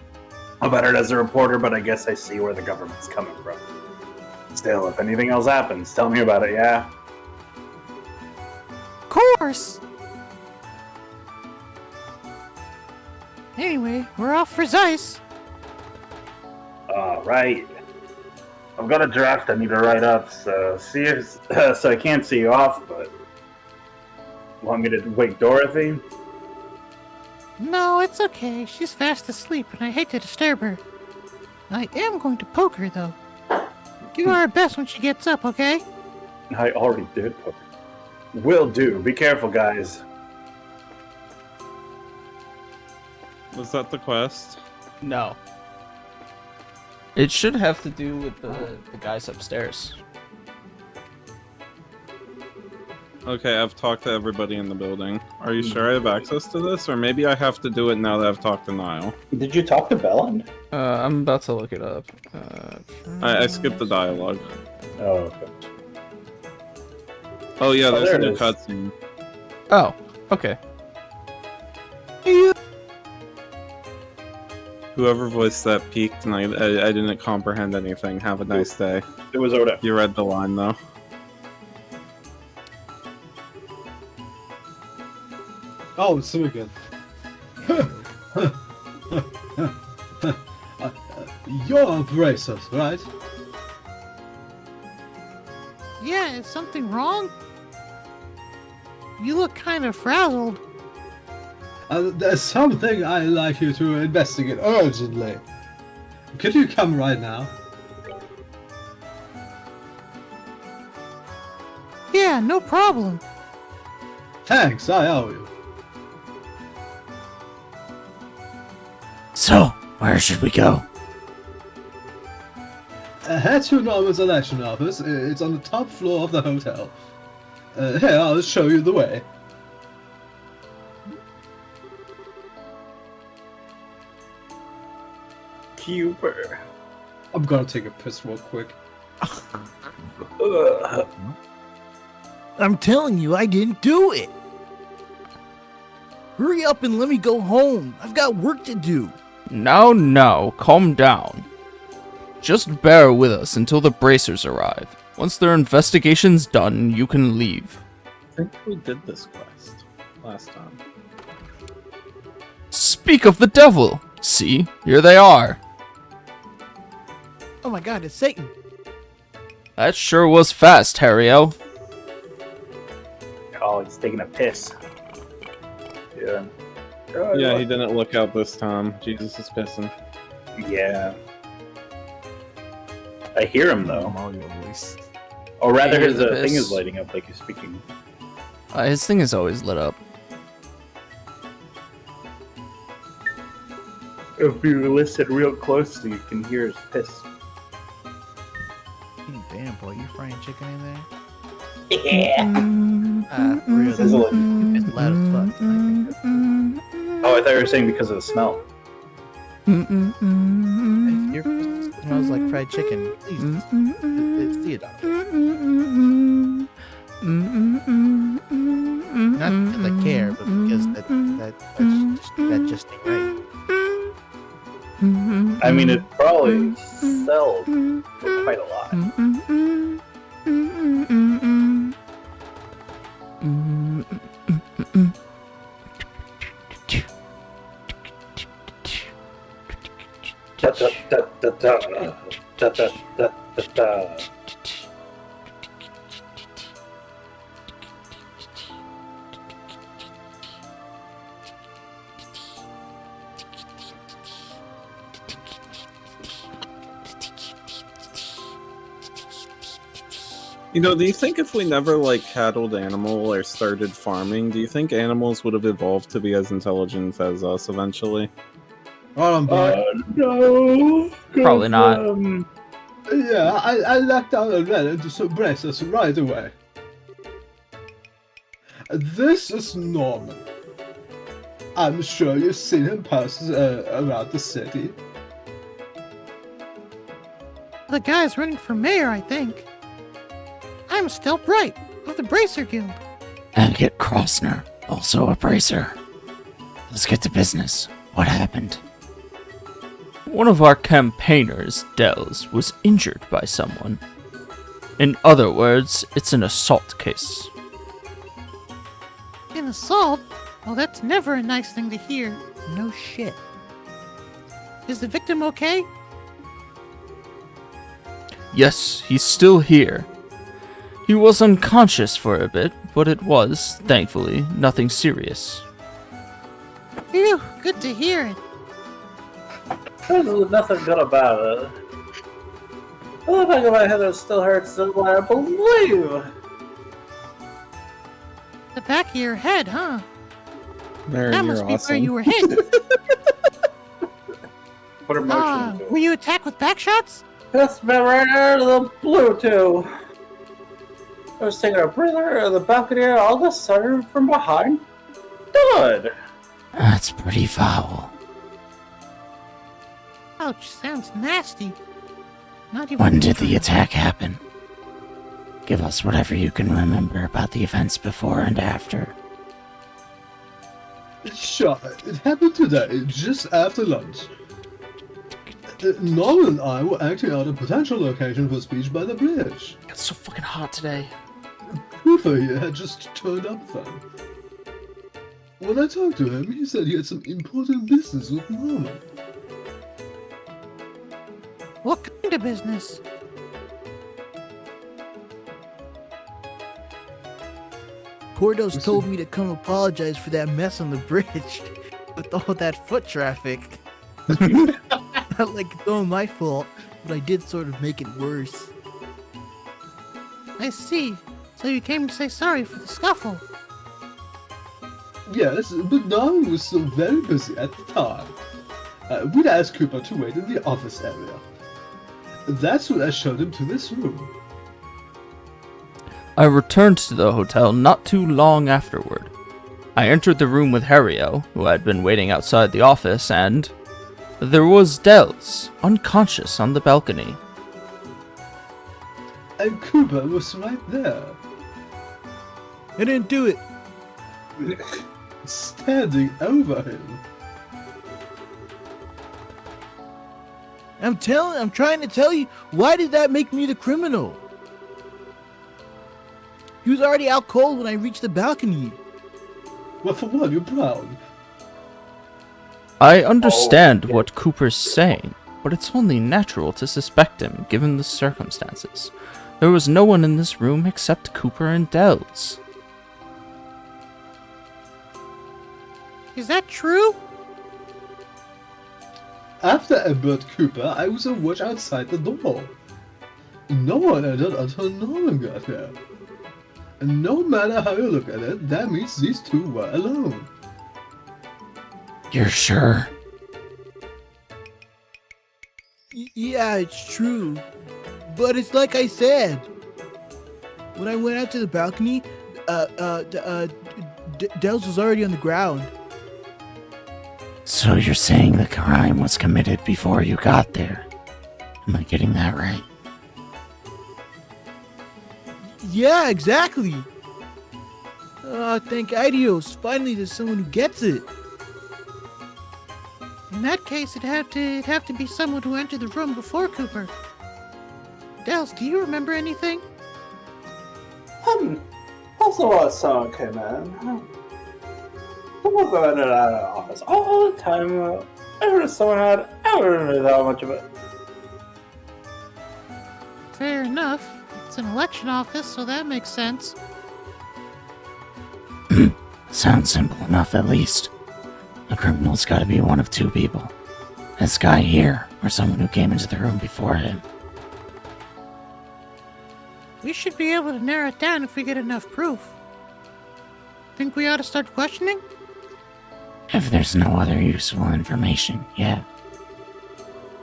about it as a reporter, but I guess I see where the government's coming from. Still, if anything else happens, tell me about it, yeah? Of course! Anyway, we're off for Zeiss. Right. I've got a draft I need to write up, so so I can't see you off, but... Want me to wake Dorothy? No, it's okay. She's fast asleep, and I hate to disturb her. I am going to poke her, though. Give her our best when she gets up, okay? I already did poke her. Will do. Be careful, guys. Was that the quest? No. It should have to do with the guys upstairs. Okay, I've talked to everybody in the building. Are you sure I have access to this? Or maybe I have to do it now that I've talked to Niall. Did you talk to Belland? I'm about to look it up. I skipped the dialogue. Oh, okay. Oh yeah, Oh, there's there a new it is. cutscene. Oh, okay. Whoever voiced that peaked, and I didn't comprehend anything. Have a nice day. It was Oda. You read the line though. Oh, it's him again. You're bracers, right? Yeah, is something wrong? You look kind of frazzled. There's something I'd like you to investigate urgently. Could you come right now? Yeah, no problem. Thanks, I owe you. So, where should we go? Head to Norman's election office. It's on the top floor of the hotel. Here, I'll show you the way. Cuber. I'm gonna take a piss real quick. I'm telling you, I didn't do it. Hurry up and let me go home. I've got work to do. No, calm down. Just bear with us until the bracers arrive. Once their investigation's done, you can leave. I think we did this quest last time. Speak of the devil! See, here they are. Oh my god, it's Satan. That sure was fast, Harry-O. Oh, he's taking a piss. Yeah. Yeah, he didn't look out this time. Jesus is pissing. Yeah. I hear him though. Mario voice. Or rather, hear his the thing piss. is lighting up like he's speaking. His thing is always lit up. If you listen real closely, you can hear his piss. Damn, boy, you frying chicken in there? Yeah. Really? Sizzling. It's loud as fuck. Oh, I thought you were saying because of the smell. If your piss smells like fried chicken, please, it's Theodore. Not because I care, but because that just ain't right. I mean, it probably sells for quite a lot. Da, da, da, da, da, da, da, da, da. You know, do you think if we never, like, cattled animal or started farming, do you think animals would have evolved to be as intelligent as us eventually? No. Probably not. Yeah, I locked down and ran into some braces right away. This is Norman. I'm sure you've seen him pass around the city. The guy's running for mayor, I think. I'm still Bright of the Bracer Guild. And get Crossner, also a bracer. Let's get to business. What happened? One of our campaigners, Dells, was injured by someone. In other words, it's an assault case. An assault? Well, that's never a nice thing to hear. No shit. Is the victim okay? Yes, he's still here. He was unconscious for a bit, but it was, thankfully, nothing serious. Phew, good to hear it. There's nothing good about it. The back of my head still hurts, and I believe. The back of your head, huh? Mary, That you're must be awesome. where you were hit. Put emotion into it. Were you attacked with back shots? That's been right out of the blue, too. I was taking a breather on the balcony, and all of a sudden, from behind, thud. That's pretty foul. Ouch, sounds nasty. Not even. When did the attack happen? Give us whatever you can remember about the events before and after. Sure, it happened today, just after lunch. Norman and I were acting out a potential location for speech by the bridge. It's so fucking hot today. Cooper here had just turned up then. When I talked to him, he said he had some important business with Norman. What kind of business? Portos told me to come apologize for that mess on the bridge with all that foot traffic. Not like it's all my fault, but I did sort of make it worse. I see. So you came to say sorry for the scuffle. Yes, but Norman was so very busy at the time. We'd asked Cooper to wait in the office area. That's when I showed him to this room. I returned to the hotel not too long afterward. I entered the room with Harrio, who had been waiting outside the office, and there was Dells, unconscious on the balcony. And Cooper was right there, I didn't do it. standing over him. I'm trying to tell you, why did that make me the criminal? He was already out cold when I reached the balcony. Well, for one, you're proud. I understand what Cooper's saying, but it's only natural to suspect him given the circumstances. There was no one in this room except Cooper and Dells. Is that true? After I burned Cooper, I was on watch outside the door. No one entered until Norman got here. And no matter how you look at it, that means these two were alone. You're sure? Yeah, it's true. But it's like I said. When I went out to the balcony, Dells was already on the ground. So you're saying the crime was committed before you got there? Am I getting that right? Yeah, exactly. Oh, thank Idios. Finally, there's someone who gets it. In that case, it'd have to be someone who entered the room before Cooper. Dels, do you remember anything? Also while someone came in. People go in and out of the office all the time. I heard someone had. I don't remember that much of it. Fair enough. It's an election office, so that makes sense. Sounds simple enough, at least. The criminal's gotta be one of two people. This guy here, or someone who came into the room before him. We should be able to narrow it down if we get enough proof. Think we ought to start questioning? If there's no other useful information, yeah.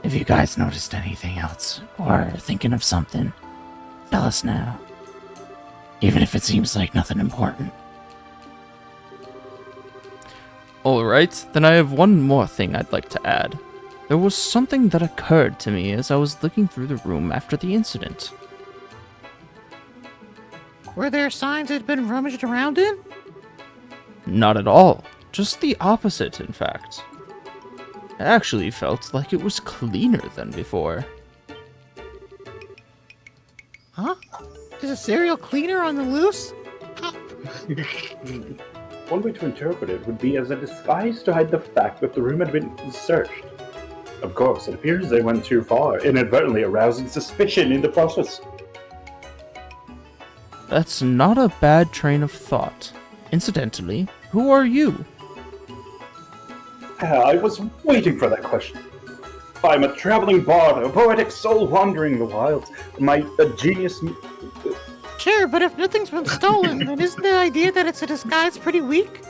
If you guys noticed anything else, or thinking of something, tell us now. Even if it seems like nothing important. Alright, then I have one more thing I'd like to add. There was something that occurred to me as I was looking through the room after the incident. Were there signs it had been rummaged around in? Not at all. Just the opposite, in fact. I actually felt like it was cleaner than before. Huh? Is a serial cleaner on the loose? One way to interpret it would be as a disguise to hide the fact that the room had been searched. Of course, it appears they went too far, inadvertently arousing suspicion in the process. That's not a bad train of thought. Incidentally, who are you? I was waiting for that question. I'm a traveling bard, a poetic soul wandering the wilds. A genius... Sure, but if nothing's been stolen, then isn't the idea that it's a disguise pretty weak?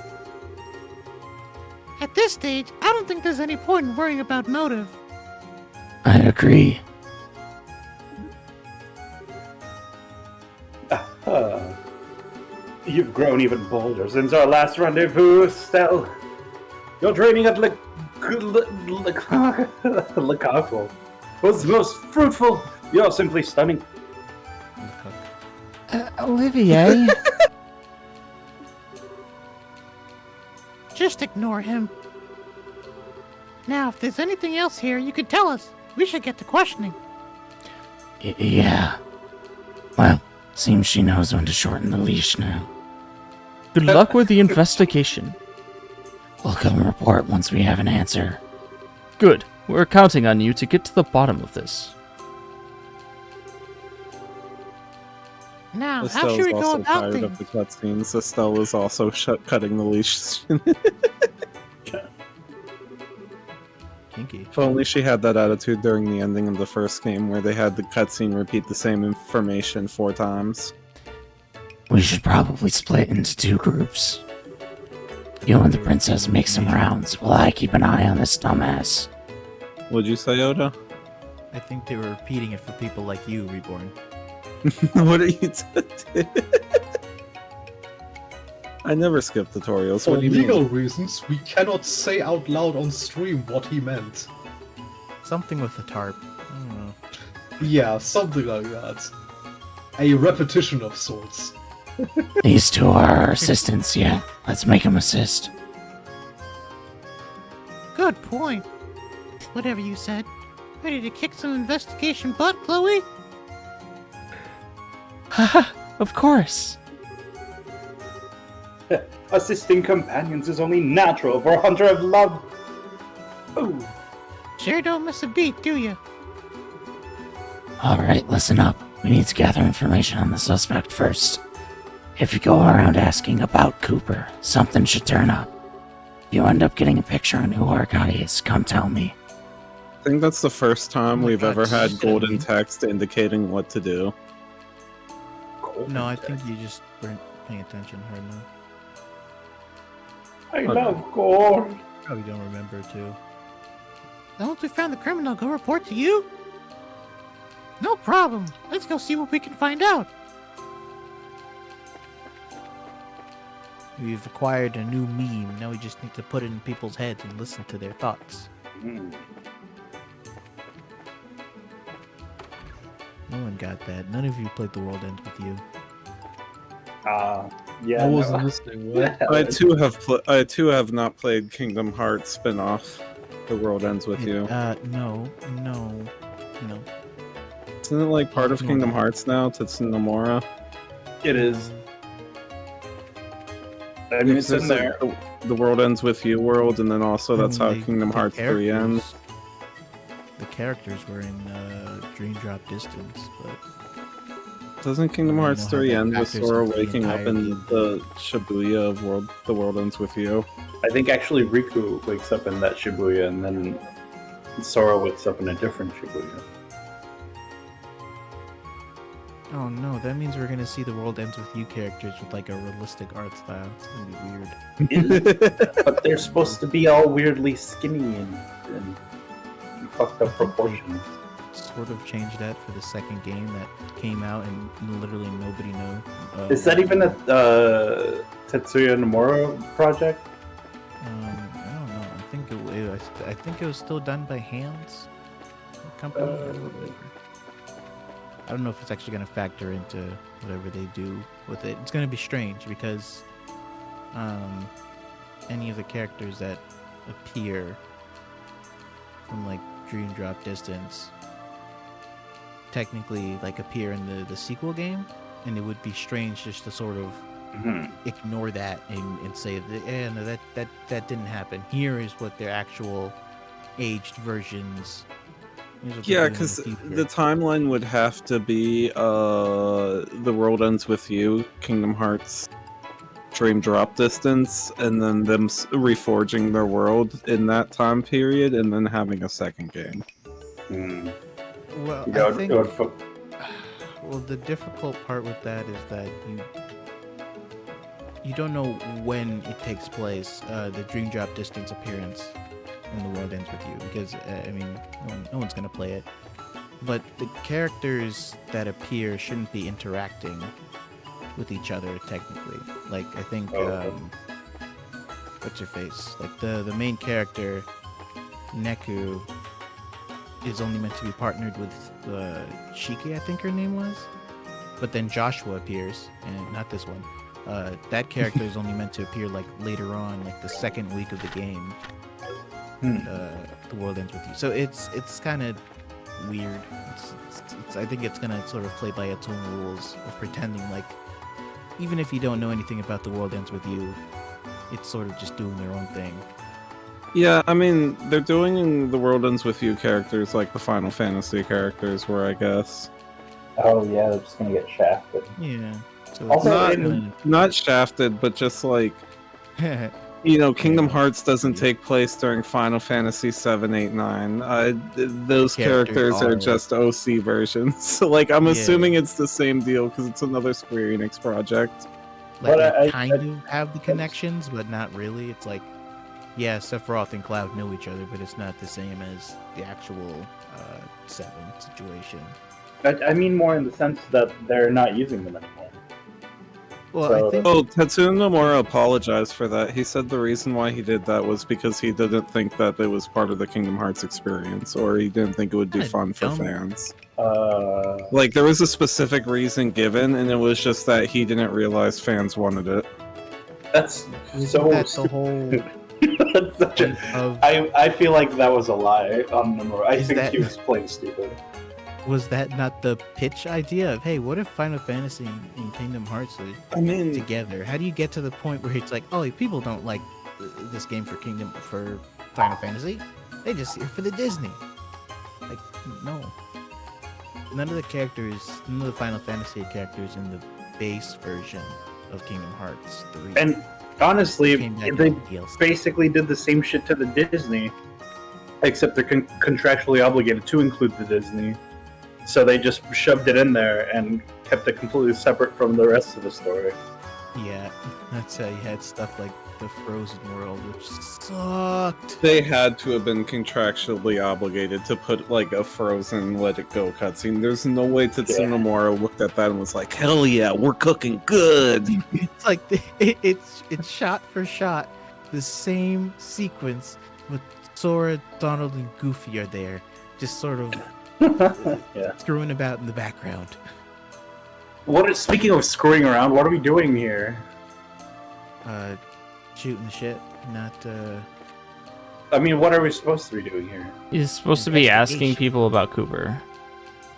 At this stage, I don't think there's any point in worrying about motive. I agree. You've grown even bolder since our last rendezvous, Stell. Your training at Lecoq was most fruitful. You're simply stunning. Olivier? Just ignore him. Now, if there's anything else here, you could tell us. We should get to questioning. Yeah. Well, seems she knows when to shorten the leash now. Good luck with the investigation. We'll come report once we have an answer. Good. We're counting on you to get to the bottom of this. Now, how Estelle's should we go also about tired of things? the cutscenes. Estelle is also cutting the leash. Kinky. If only she had that attitude during the ending of the first game, where they had the cutscene repeat the same information 4 times. We should probably split into 2 groups. You and the princess make some rounds while I keep an eye on this dumbass. What'd you say, Oda? I think they were repeating it for people like you, Reborn. What are you doing? I never skip tutorials. For What do you legal mean? reasons, we cannot say out loud on stream what he meant. Something with the tarp. I don't know. Yeah, something like that. A repetition of sorts. These 2 are our assistants, yeah. Let's make them assist. Good point. Whatever you said. Ready to kick some investigation butt, Chloe? Haha, of course. Assisting companions is only natural for a hunter of love. Ooh. Sure don't miss a beat, do you? Alright, listen up. We need to gather information on the suspect first. If you go around asking about Cooper, something should turn up. If you end up getting a picture on who our guy is, come tell me. I think that's the first time Oh my we've God, ever had just golden kidding. text indicating what to do. No, I think you just weren't paying attention hard enough. I love gore. Probably don't remember, too. Once we found the criminal, go report to you? No problem. Let's go see what we can find out. We've acquired a new meme. Now we just need to put it in people's heads and listen to their thoughts. Mm. No one got that. None of you played The World Ends With You. Yeah, I was no. listening. What? I too have not played Kingdom Hearts spin-off. The World Ends With You. No. Isn't it like part of No, Kingdom that- Hearts now, Tetsunomura? It is. I mean, it's in there. The World Ends With You world, and then also that's how The- Kingdom the Hearts 3 ends. characters- The characters were in Dream Drop Distance, but Doesn't Kingdom I don't Hearts know how 3 that end with factors Sora into the waking up in entirety of the Shibuya of The World Ends With You? I think actually Riku wakes up in that Shibuya, and then Sora wakes up in a different Shibuya. oh no, that means we're gonna see the World Ends With You characters with like a realistic art style. It's gonna be weird. But they're supposed to be all weirdly skinny and fucked up proportions. Sort of changed that for the second game that came out and literally nobody knew. Is that even a Tetsuya Nomura project? I don't know. I think it was still done by hands. The company. or whatever. I don't know if it's actually going to factor into whatever they do with it. It's going to be strange because any of the characters that appear from like Dream Drop Distance technically like appear in the sequel game, and it would be strange just to sort of ignore that and say that no, that didn't happen. Here is what their actual aged versions. here's what they're Yeah, doing in because the future. the timeline would have to be The World Ends With You, Kingdom Hearts, Dream Drop Distance, and then them reforging their world in that time period, and then having a second game. Well, Yeah, I think. it would fu- Well, the difficult part with that is that you don't know when it takes place. The Dream Drop Distance appearance in The World Ends With You, because I mean, no one's gonna play it. But the characters that appear shouldn't be interacting with each other technically. Like I think, what's her face? Like the main character, Neku, is only meant to be partnered with Shiki, I think her name was. But then Joshua appears, and not this one. That character is only meant to appear like later on, like the second week of the game. The World Ends With You. So it's kind of weird. It's I think it's gonna sort of play by its own rules of pretending like, even if you don't know anything about The World Ends With You, it's sort of just doing their own thing. Yeah, I mean, they're doing The World Ends With You characters like the Final Fantasy characters were, I guess. Oh yeah, they're just gonna get shafted. Yeah. So Also, it's Not shafted, but just like, you know, Kingdom Hearts doesn't take place during Final Fantasy 7, 8, 9. Those characters are just OC versions. So, like, I'm assuming it's the same deal because it's another Square Enix project. like But they I- kind of have the connections, but not really. It's like, yeah, Sephiroth and Cloud know each other, but it's not the same as the actual 7 situation. I mean more in the sense that they're not using them anymore. Well, So- I think Oh, Tetsuya Nomura apologized for that. He said the reason why he did that was because he didn't think that it was part of the Kingdom Hearts experience, or he didn't think it would be Kinda fun for dumb. fans. Like, There was a specific reason given, and it was just that he didn't realize fans wanted it. that's isn't so that the stupid. whole That's such a, point of I feel like that was a lie on Nomura. I Is think that- he was playing stupid. was that not the pitch idea of, hey, what if Final Fantasy and Kingdom Hearts are I mean, together? How do you get to the point where it's like, oh, people don't like this game for Final Fantasy, they just here for the Disney? Like, no. None of the Final Fantasy characters in the base version of Kingdom Hearts 3 And honestly, came back they in DLC. basically did the same shit to the Disney, except they're contractually obligated to include the Disney. So they just shoved it in there and kept it completely separate from the rest of the story. Yeah, that's how you had stuff like the Frozen World, which sucked. they had to have been contractually obligated to put like a Frozen Let It Go cutscene. There's no way Tetsuya Nomura looked at that and was like, "Hell yeah, we're cooking good." It's like it's shot for shot the same sequence with Sora, Donald, and Goofy are there, just sort of Yeah. screwing about in the background. Speaking of screwing around, what are we doing here? shooting the shit, not I mean, what are we supposed to be doing here? You're supposed to be asking Investigation. people about Cooper.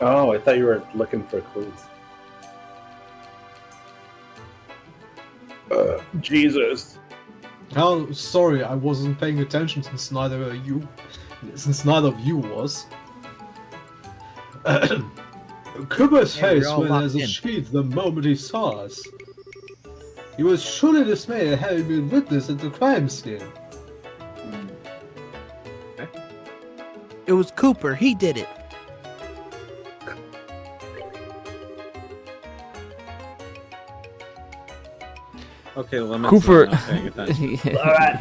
Oh, I thought you were looking for clues. Jesus. Oh, sorry, I wasn't paying attention since neither of you was. Cooper's Yeah, we're face all went locked as a in. sheet the moment he saw us. He was surely dismayed at having been witness at the crime scene. It was Cooper. He did it. Okay, limits. Cooper. I'm not paying attention.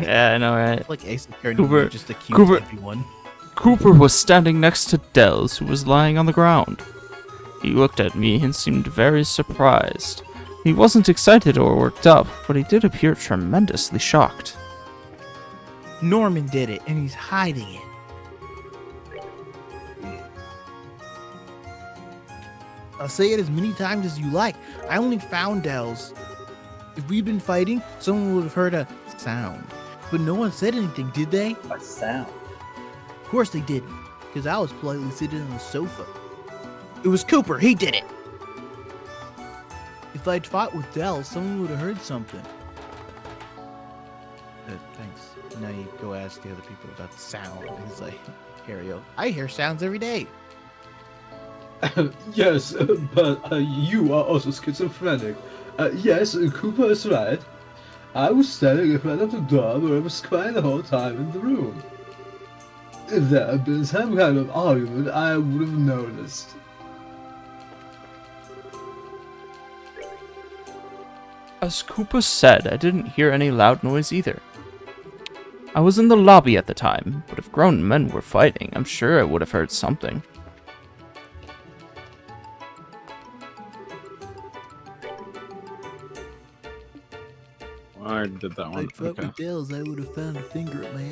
Yeah, I know, right? It's like Ace Attorney. Cooper- Just accused Cooper- everyone. Cooper was standing next to Dells, who was lying on the ground. He looked at me and seemed very surprised. He wasn't excited or worked up, but he did appear tremendously shocked. Norman did it, and he's hiding it. I'll say it as many times as you like. I only found Dells. If we'd been fighting, someone would have heard a sound. But no one said anything, did they? A sound. Of course they didn't, because I was politely sitting on the sofa. It was Cooper. He did it. If I'd fought with Dells, someone would have heard something. Thanks. Now you go ask the other people about the sound. And he's like, Harry, I hear sounds every day. Yes, but you are also schizophrenic. Yes, Cooper is right. I was standing in front of the door where I was crying the whole time in the room. If there had been some kind of argument, I would have noticed. As Cooper said, I didn't hear any loud noise either. I was in the lobby at the time, but if grown men were fighting, I'm sure I would have heard something. I already did that one. Okay. Dells, I would have found a finger at my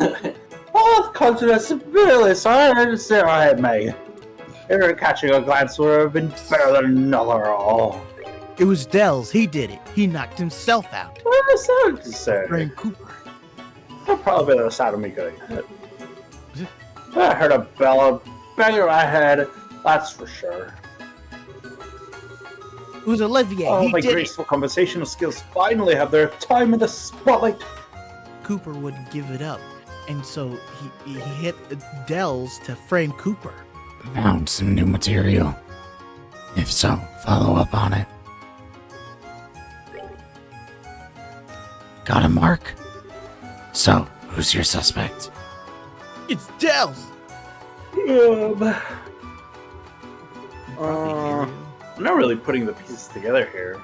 ass. Oh, confidence really sorry. I understand. All right, mate. You're catching a glance would have been better than another all. It was Dells. He did it. He knocked himself out. What is that to say? Frank Cooper. That'll probably be the sound of me getting hit. I heard a bell bang in my head. That's for sure. It was Olivier. Oh, he my did graceful conversational skills finally have their time in the spotlight. it. Cooper wouldn't give it up, and so he hit Dells to frame Cooper. Found some new material. If so, follow up on it. Got a mark? So, who's your suspect? It's Dells. I'm not really putting the pieces together here.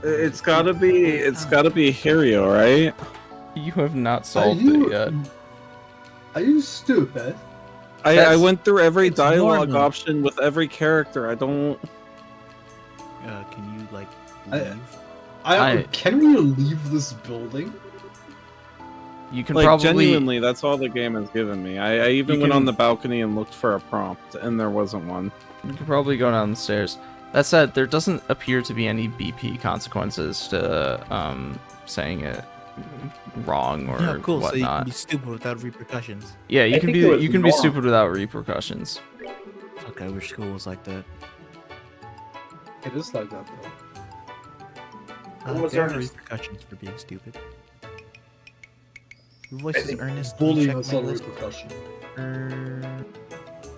It's gotta be Hirio, right? You have not Are solved you, it yet. Are you stupid? I That's- went through every it's dialogue Norman. option with every character. I don't. Can you like I- leave? Can we leave this building? You can Like, probably genuinely, that's all the game has given me. I even You went on can- the balcony and looked for a prompt, and there wasn't one. You could probably go down the stairs. That said, there doesn't appear to be any BP consequences to saying it wrong or Yeah, cool. So you can whatnot. be stupid without repercussions. Yeah, you I can think it was be normal. stupid without repercussions. Okay, I wish school was like that. It is like that though. What was There are Ernest? repercussions for being stupid. Your I voice is think earnest. Bullying Check is my not a list. repercussion.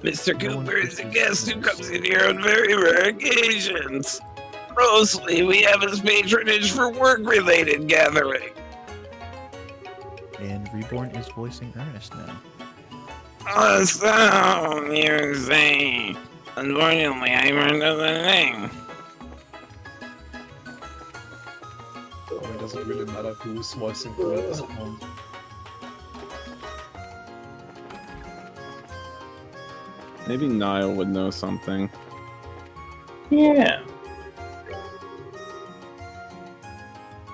Mr. No one Cooper is a pushes guest who others. comes in here on very rare occasions. Mostly, we have his patronage for work-related gathering. And Reborn is voicing Ernest now. Oh, so, you say. Unfortunately, I learned another thing. It doesn't really matter who's voicing who at this point. Maybe Niall would know something. Yeah.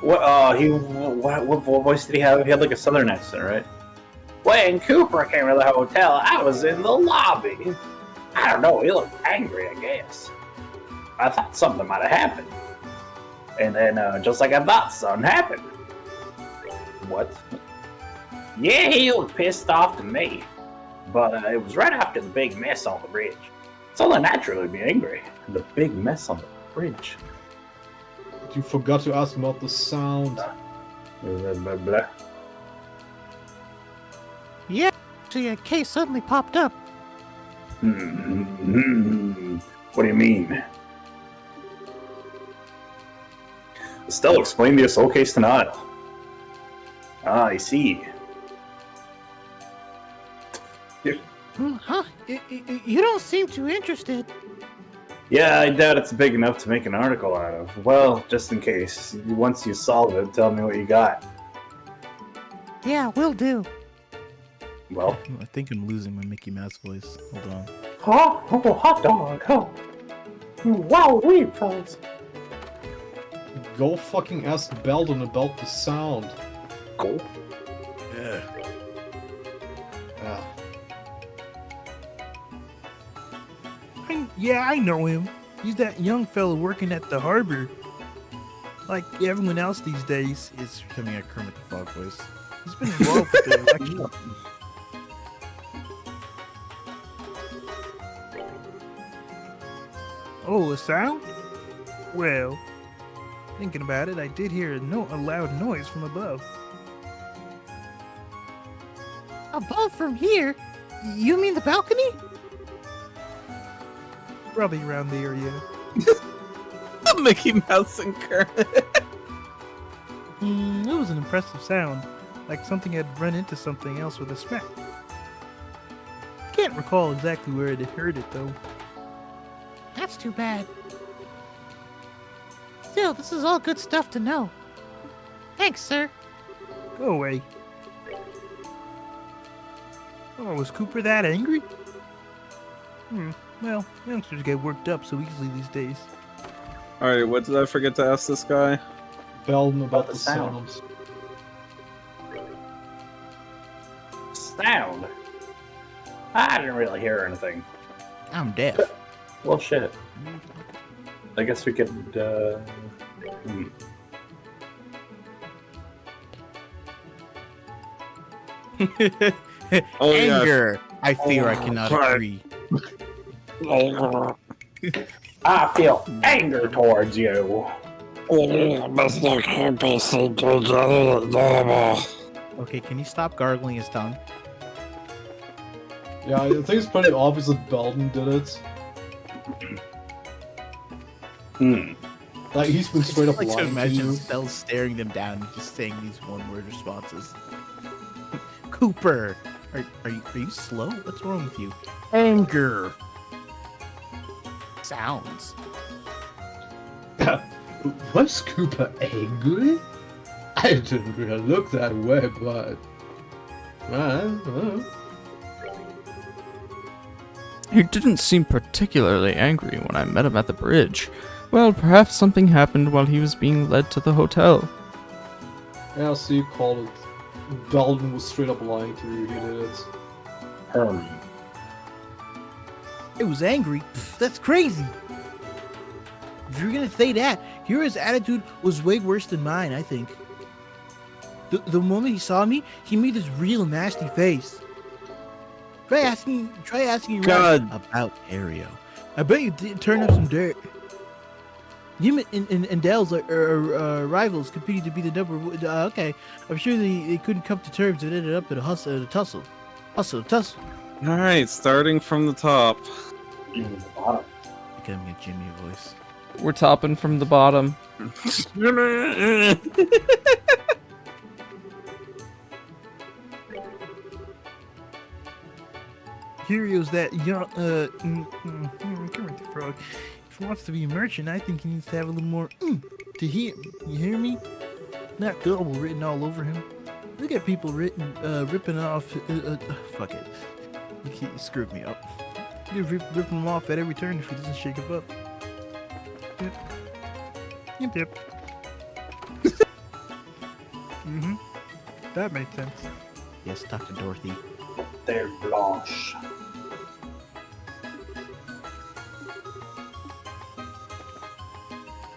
What? What voice did he have? He had like a southern accent, right? When Cooper came to the hotel, I was in the lobby. I don't know. He looked angry, I guess. I thought something might have happened. And then, just like I thought, something happened. What? Yeah, he looked pissed off to me. But it was right after the big mess on the bridge. It's only natural to be angry. The big mess on the bridge. You forgot to ask about the sound. Blah, blah, blah. Yeah, actually, a case suddenly popped up. What do you mean? Estelle explained the assault case to Niall. Ah, I see. Huh? You don't seem too interested. Yeah, I doubt it's big enough to make an article out of. Well, just in case. Once you solve it, tell me what you got. Yeah, will do. Well, I think I'm losing my Mickey Mouse voice. Hold on. oh, hot dog, oh. Wow, weird fellas. Go fucking ask Belden about the sound. Cool. Yeah. Ah. Yeah, I know him. He's that young fella working at the harbor. Like everyone else these days. It's becoming a Kermit the Frog voice. He's been involved with the election. Oh, a sound? Well, thinking about it, I did hear a loud noise from above. Above from here? You mean the balcony? Probably around the area. Mickey Mouse and Kermit. It was an impressive sound, like something had run into something else with a smack. Can't recall exactly where it had heard it though. That's too bad. Still, this is all good stuff to know. Thanks, sir. Go away. Oh, was Cooper that angry? Well, youngsters get worked up so easily these days. Alright, what did I forget to ask this guy? Belden about the the sound. sounds. Sound? I didn't really hear anything. I'm deaf. Well, shit. I guess we could, Oh, yeah. Anger. I fear I cannot agree. I feel anger towards you. Okay, can you stop gargling his tongue? Yeah, I think it's pretty obvious that Belden did it. Like, he's been straight up I like to lying to imagine you. Stella staring them down and just saying these one-word responses. Cooper, are you slow? What's wrong with you? Anger. Sounds. Was Cooper angry? I didn't really look that way, but... He didn't seem particularly angry when I met him at the bridge. Well, perhaps something happened while he was being led to the hotel. Yeah, so you call it. Belden was straight up lying to you, he did it. It was angry? Pfft, that's crazy. If you're gonna say that, Hira's attitude was way worse than mine, I think. The moment he saw me, he made this real nasty face. Try asking God. around about Ario. I bet you did turn up some dirt. Him and Dell's are rivals, competing to be the number. Okay, I'm sure they couldn't come to terms and ended up in a tussle. Alright, starting from the top. Becoming a Jimmy voice. We're topping from the bottom. Kirio's that young, Kermit the Frog. If he wants to be a merchant, I think he needs to have a little more to hear. You hear me? Not gullible written all over him. Look at people ripping off. Fuck it. You screwed me up. You're ripping him off at every turn if he doesn't shake him up. Yep. That makes sense. Yes, Dr. Dorothy. They're Blanche.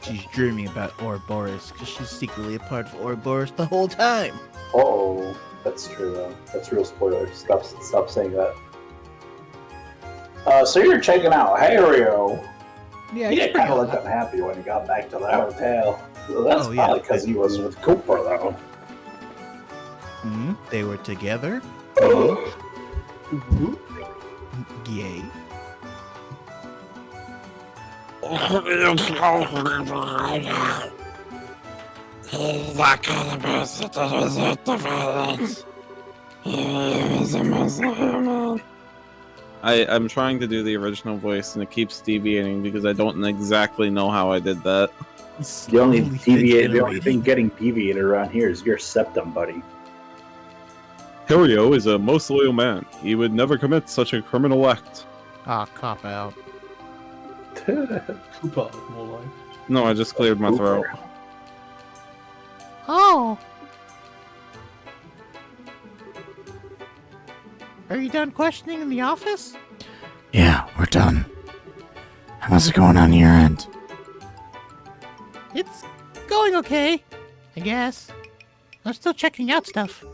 she's dreaming about Ouroboros because she's secretly a part of Ouroboros the whole time. Uh-oh. That's true, though. That's real spoiler. Stop saying that. So you're checking out Hario. Yeah, He he's didn't kind of pretty look unhappy when he got back to the hotel. Well, that's Oh, yeah. probably because he was with Cooper, though. They were together. Yay. He's that kind of person to resort to violence. He is a Muslim. I'm trying to do the original voice and it keeps deviating because I don't exactly know how I did that. The only thing getting deviated around here is your septum, buddy. Hario is a most loyal man. He would never commit such a criminal act. Ah, cop out. Koopa, more like. No, I just cleared my throat. Oh. Are you done questioning in the office? Yeah, we're done. How's it going on your end? It's going okay, I guess. I'm still checking out stuff.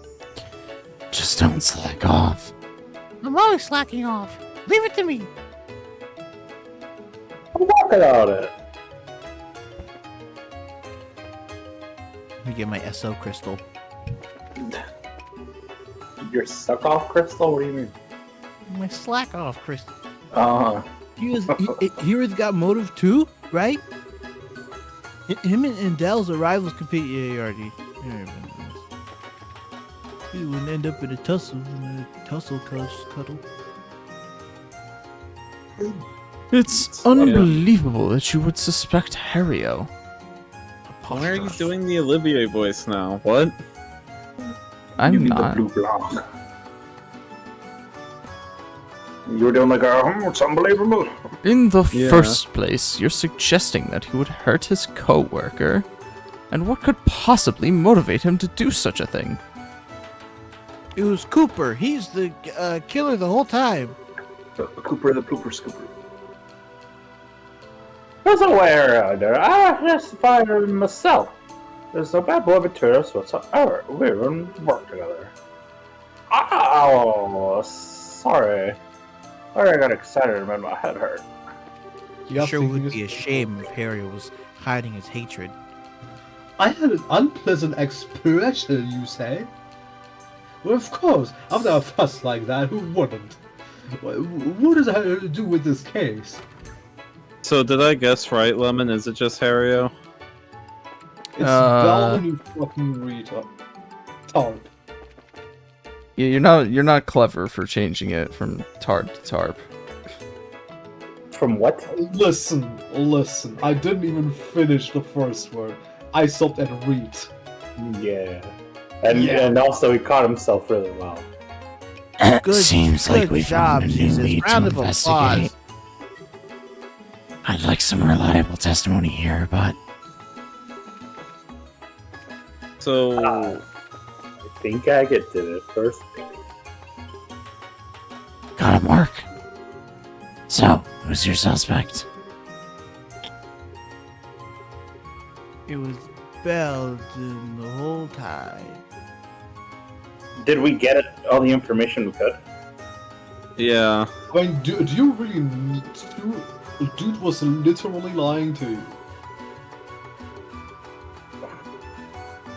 Just don't slack off. I'm always slacking off. Leave it to me. I'm working on it. Let me get my SO crystal. Your suck off crystal? What do you mean? My slack off crystal. Uh-huh. Hero's got motive too, right? Him and Dell's rivals compete. Yeah, you already. He wouldn't end up in a tussle cuddle. It's unbelievable that you would suspect Hario. Why are you doing the Olivier voice now? What? I'm You need not. the blue block. You were doing like it's unbelievable. In the Yeah. first place, you're suggesting that he would hurt his co-worker. And what could possibly motivate him to do such a thing? It was Cooper. He's the killer the whole time. Cooper the pooper scooper. There's a way around there. I justified it myself. There's no bad blood between us whatsoever. We're in work together. Oh, sorry. Sorry I got excited and made my head hurt. Yeah, Sure thinking would is- be a shame if Harry was hiding his hatred. I had an unpleasant expression, you say? Well, of course. After a fuss like that, who wouldn't? What does that have to do with this case? So did I guess right, Lemon? Is it just Hario? It's Bellman, you fucking retard. Tarp. Yeah, you're not clever for changing it from tarp to tarp. From what? Listen. I didn't even finish the first word. I stopped at read. Yeah. And also he caught himself really well. Good- Seems like good we job, found a new Jesus. lead to Round of investigate. applause. I'd like some reliable testimony here, but So I think I get to it first. got him work. So, who's your suspect? It was Belden the whole time. Did we get it, all the information we could? yeah, I mean, do you really need to? The dude was literally lying to you.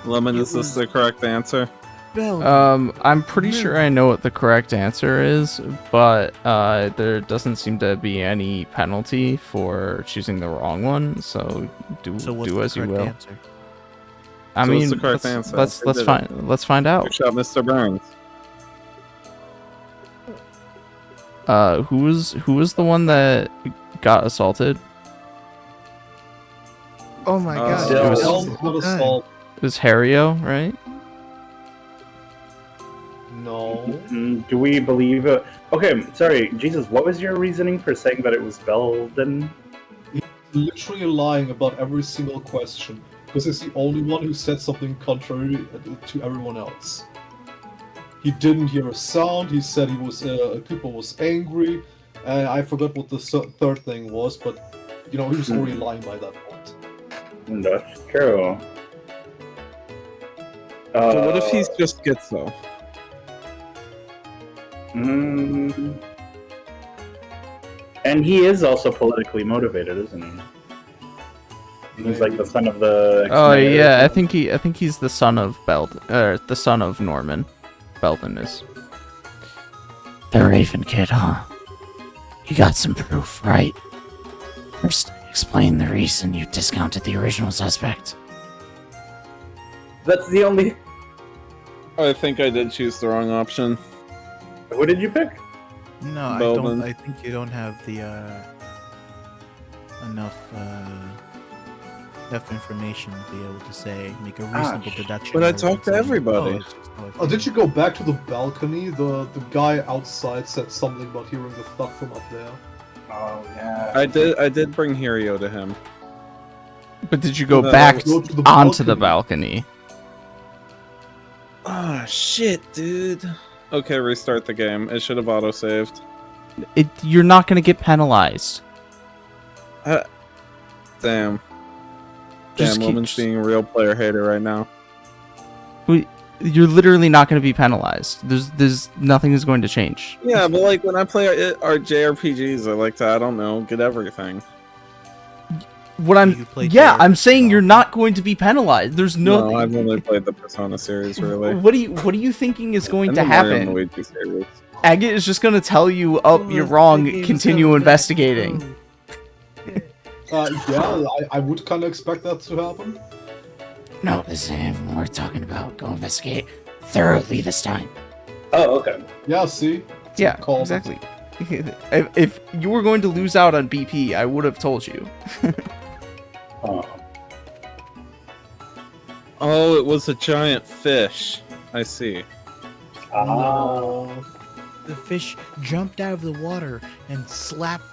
Lemon, It is this was- the correct answer? Belden. I'm pretty sure I know what the correct answer is, but there doesn't seem to be any penalty for choosing the wrong one. So so what's do the as you correct will. answer? I So what's mean, the correct let's answer? let's Who let's did find let's find out. Good job, Mr. Burns. Who was the one that got assaulted? Oh my god. Still- it was Bell the not whole time. assault. It was Hario, right? No. Do we believe it? Okay, sorry, Jesus, what was your reasoning for saying that it was Belden? Literally lying about every single question because he's the only one who said something contrary to everyone else. He didn't hear a sound. He said he was Cooper was angry. I forgot what the third thing was, but you know he was already lying by that point. That's true. But what if he's just schizo? And he is also politically motivated, isn't he? He's like the son of the. Oh ex-mayor or yeah, I something. think he's the son of the son of Norman. Belden is. The Raven Kid, huh? You got some proof, right? First, explain the reason you discounted the original suspect. That's the only. I think I did choose the wrong option. Who did you pick? No, I Belden. don't. I think you don't have the enough information to be able to say make a reasonable deduction. But I or talked to say, everybody. it's just how I Oh, did feel. you go back to the balcony? The guy outside said something about hearing the thud from up there. Oh yeah. I did bring Hirio to him. But did you go No, back go to the onto the balcony. balcony? Ah, shit, dude. Okay, restart the game. It should have auto-saved. You're not gonna get penalized. Damn. Just Damn, woman's being a real player hater right now. You're literally not gonna be penalized. There's nothing is going to change. Yeah, but like when I play our JRPGs, I like to, I don't know, get everything. What You I'm play I'm JRPG. saying you're not going to be penalized. There's No, no. I've only played the Persona series, really. What are you thinking is going And to the Mario and happen? Luigi series. Agate is just gonna tell you, "Oh, you're wrong. Continue investigating." Yeah, I would kind of expect that to happen. No, this ain't even worth talking about. Go investigate thoroughly this time. Oh, okay. Yeah, see? Yeah, Called. exactly. If you were going to lose out on BP, I would have told you. Oh. Oh, it was a giant fish. I see. Ah. The fish jumped out of the water and slapped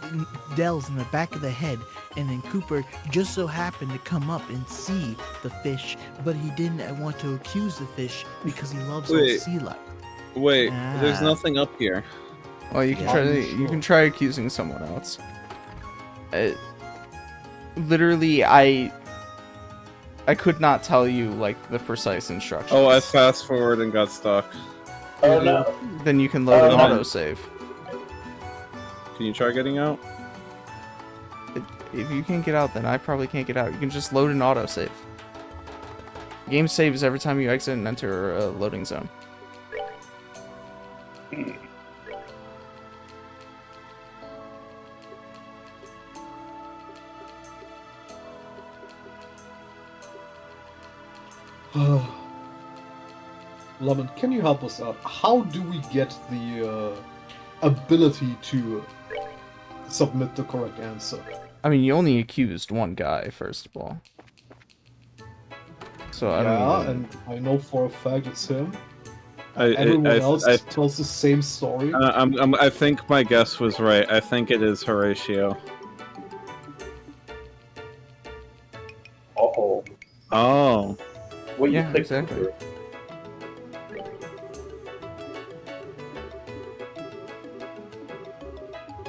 Dells in the back of the head, and then Cooper just so happened to come up and see the fish, but he didn't want to accuse the fish because he loves all Wait. sea life. Wait, there's Ah. nothing up here. Well, you can Yeah, try. I'm You can try accusing someone else. Literally, I could not tell you like the precise instructions. Oh, I fast forward and got stuck. Oh no. Then you can load an Oh, no. autosave. Can you try getting out? If you can't get out, then I probably can't get out. You can just load an autosave. Game saves every time you exit and enter a loading zone. Lemon, can you help us out? How do we get the ability to submit the correct answer? I mean, you only accused one guy, first of all. So I don't Yeah, even... and I know for a fact it's him. I Everyone else tells the same story. I think my guess was right. I think it is Horatio. Uh-oh. Oh. What Yeah, you picked exactly. Cooper?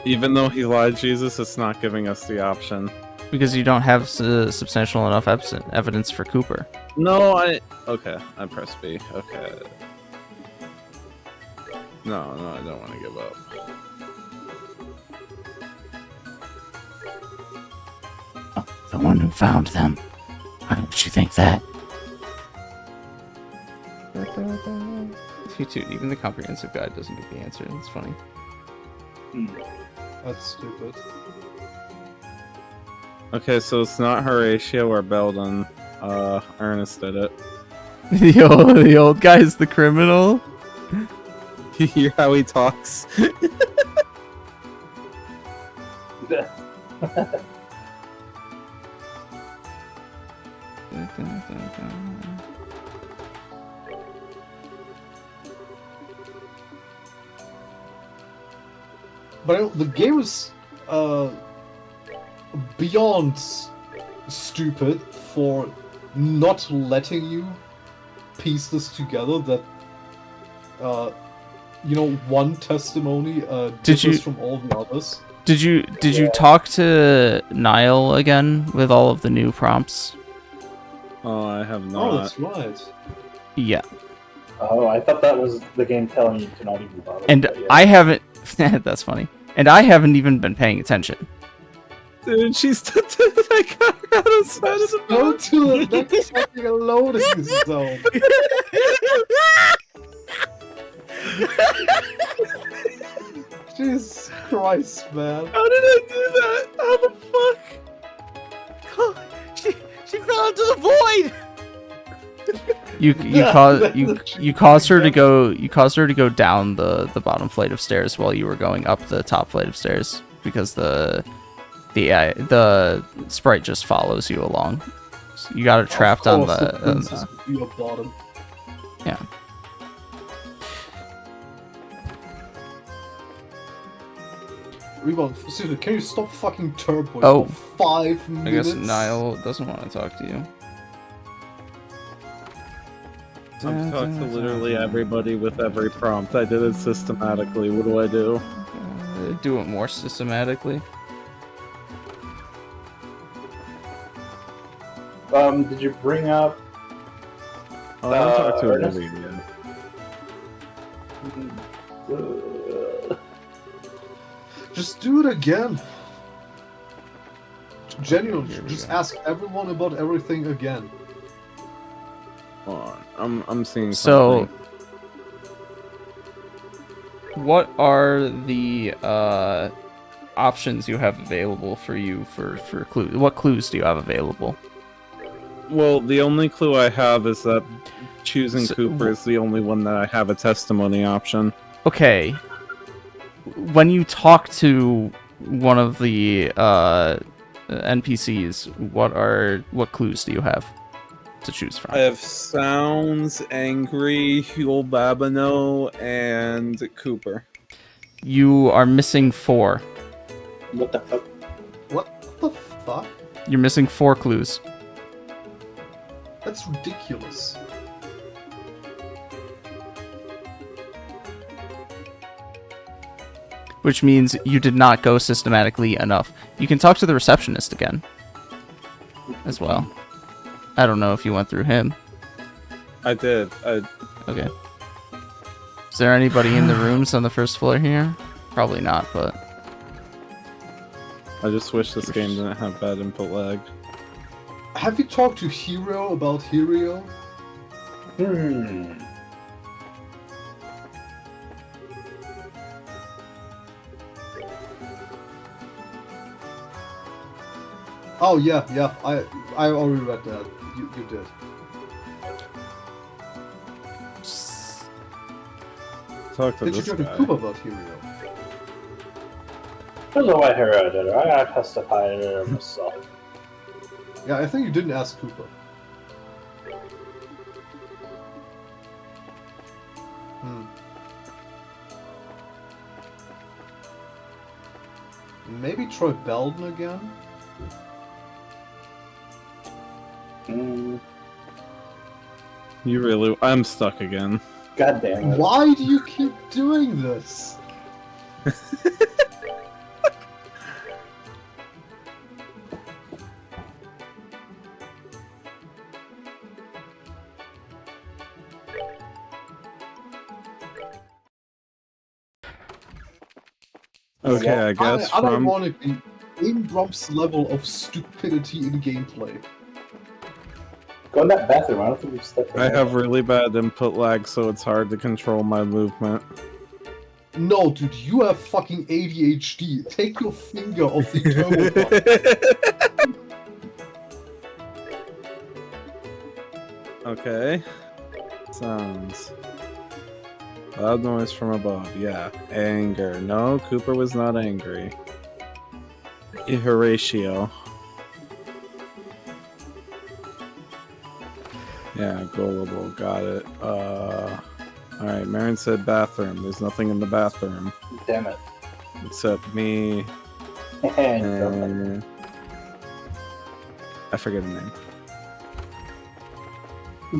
Even though he lied, Jesus, it's not giving us the option. Because you don't have substantial enough evidence for Cooper. No, okay, I pressed B. Okay. No, I don't want to give up. Oh, the one who found them. Why would you think that? Dude, even the comprehensive guide doesn't give the answer. It's funny. That's stupid. Okay, so it's not Horatio or Belden. Ernest did it. The old guy is the criminal. You hear how he talks? But the game is beyond stupid for not letting you piece this together. That one testimony Did you- differs from all the others. Did you talk to Niall again with all of the new prompts? Oh, I have Oh, not. that's right. Yeah. Oh, I thought that was the game telling you to not even bother. And but yeah. I haven't. That's funny. And I haven't even been paying attention. Dude, she's that got her outside of the Go boat. to the next fucking loading zone. Jesus Christ, man. How did I do that? How the fuck? She fell into the void. You caused her to go down the bottom flight of stairs while you were going up the top flight of stairs because the sprite just follows you along. So you got it trapped on the princess would be a bottom. yeah. Reborn, seriously, can you stop fucking turboing Oh. for 5 I minutes? guess Niall doesn't want to talk to you. I've talked to literally everybody with every prompt. I did it systematically. What do I do? Do it more systematically. Did you bring up? Oh, I haven't talked to Ernest? everybody yet. Just do it again. Genuinely, just ask everyone about everything again. Hold on. I'm seeing So, something. what are the options you have available for you for clues? What clues do you have available? Well, the only clue I have is that choosing So- Cooper is the only one that I have a testimony option. Okay. When you talk to one of the NPCs, what clues do you have to choose from? I have Sounds, Angry, Huel Babino, and Cooper. You are missing 4. What the fuck? What the fuck? You're missing 4 clues. That's ridiculous. Which means you did not go systematically enough. You can talk to the receptionist again. As well. I don't know if you went through him. I did. Okay. Is there anybody in the rooms on the first floor here? Probably not, but... I just wish this game didn't have bad input lag. Have you talked to Hero about Hero? Oh yeah, I already read that. You did. Talk to Did you this talk to guy. Kuba about Hero? There's a white hair did it. I gotta testify to it myself. Yeah, I think you didn't ask Kuba. Maybe try Belden again? You really... I'm stuck again. God damn it. Why do you keep doing this? Okay, I guess from... Unironically, Aimdrop's level of stupidity in gameplay. Go in that bathroom. I don't think you've stepped in I there. have really bad input lag, so it's hard to control my movement. No, dude, you have fucking ADHD. Take your finger off the turbo button. Okay. Sounds. Loud noise from above. Yeah. Anger. No, Cooper was not angry. Horatio. Yeah, gullible. Got it. Alright, Marin said bathroom. There's nothing in the bathroom. Damn it. Except me and... I forget the name.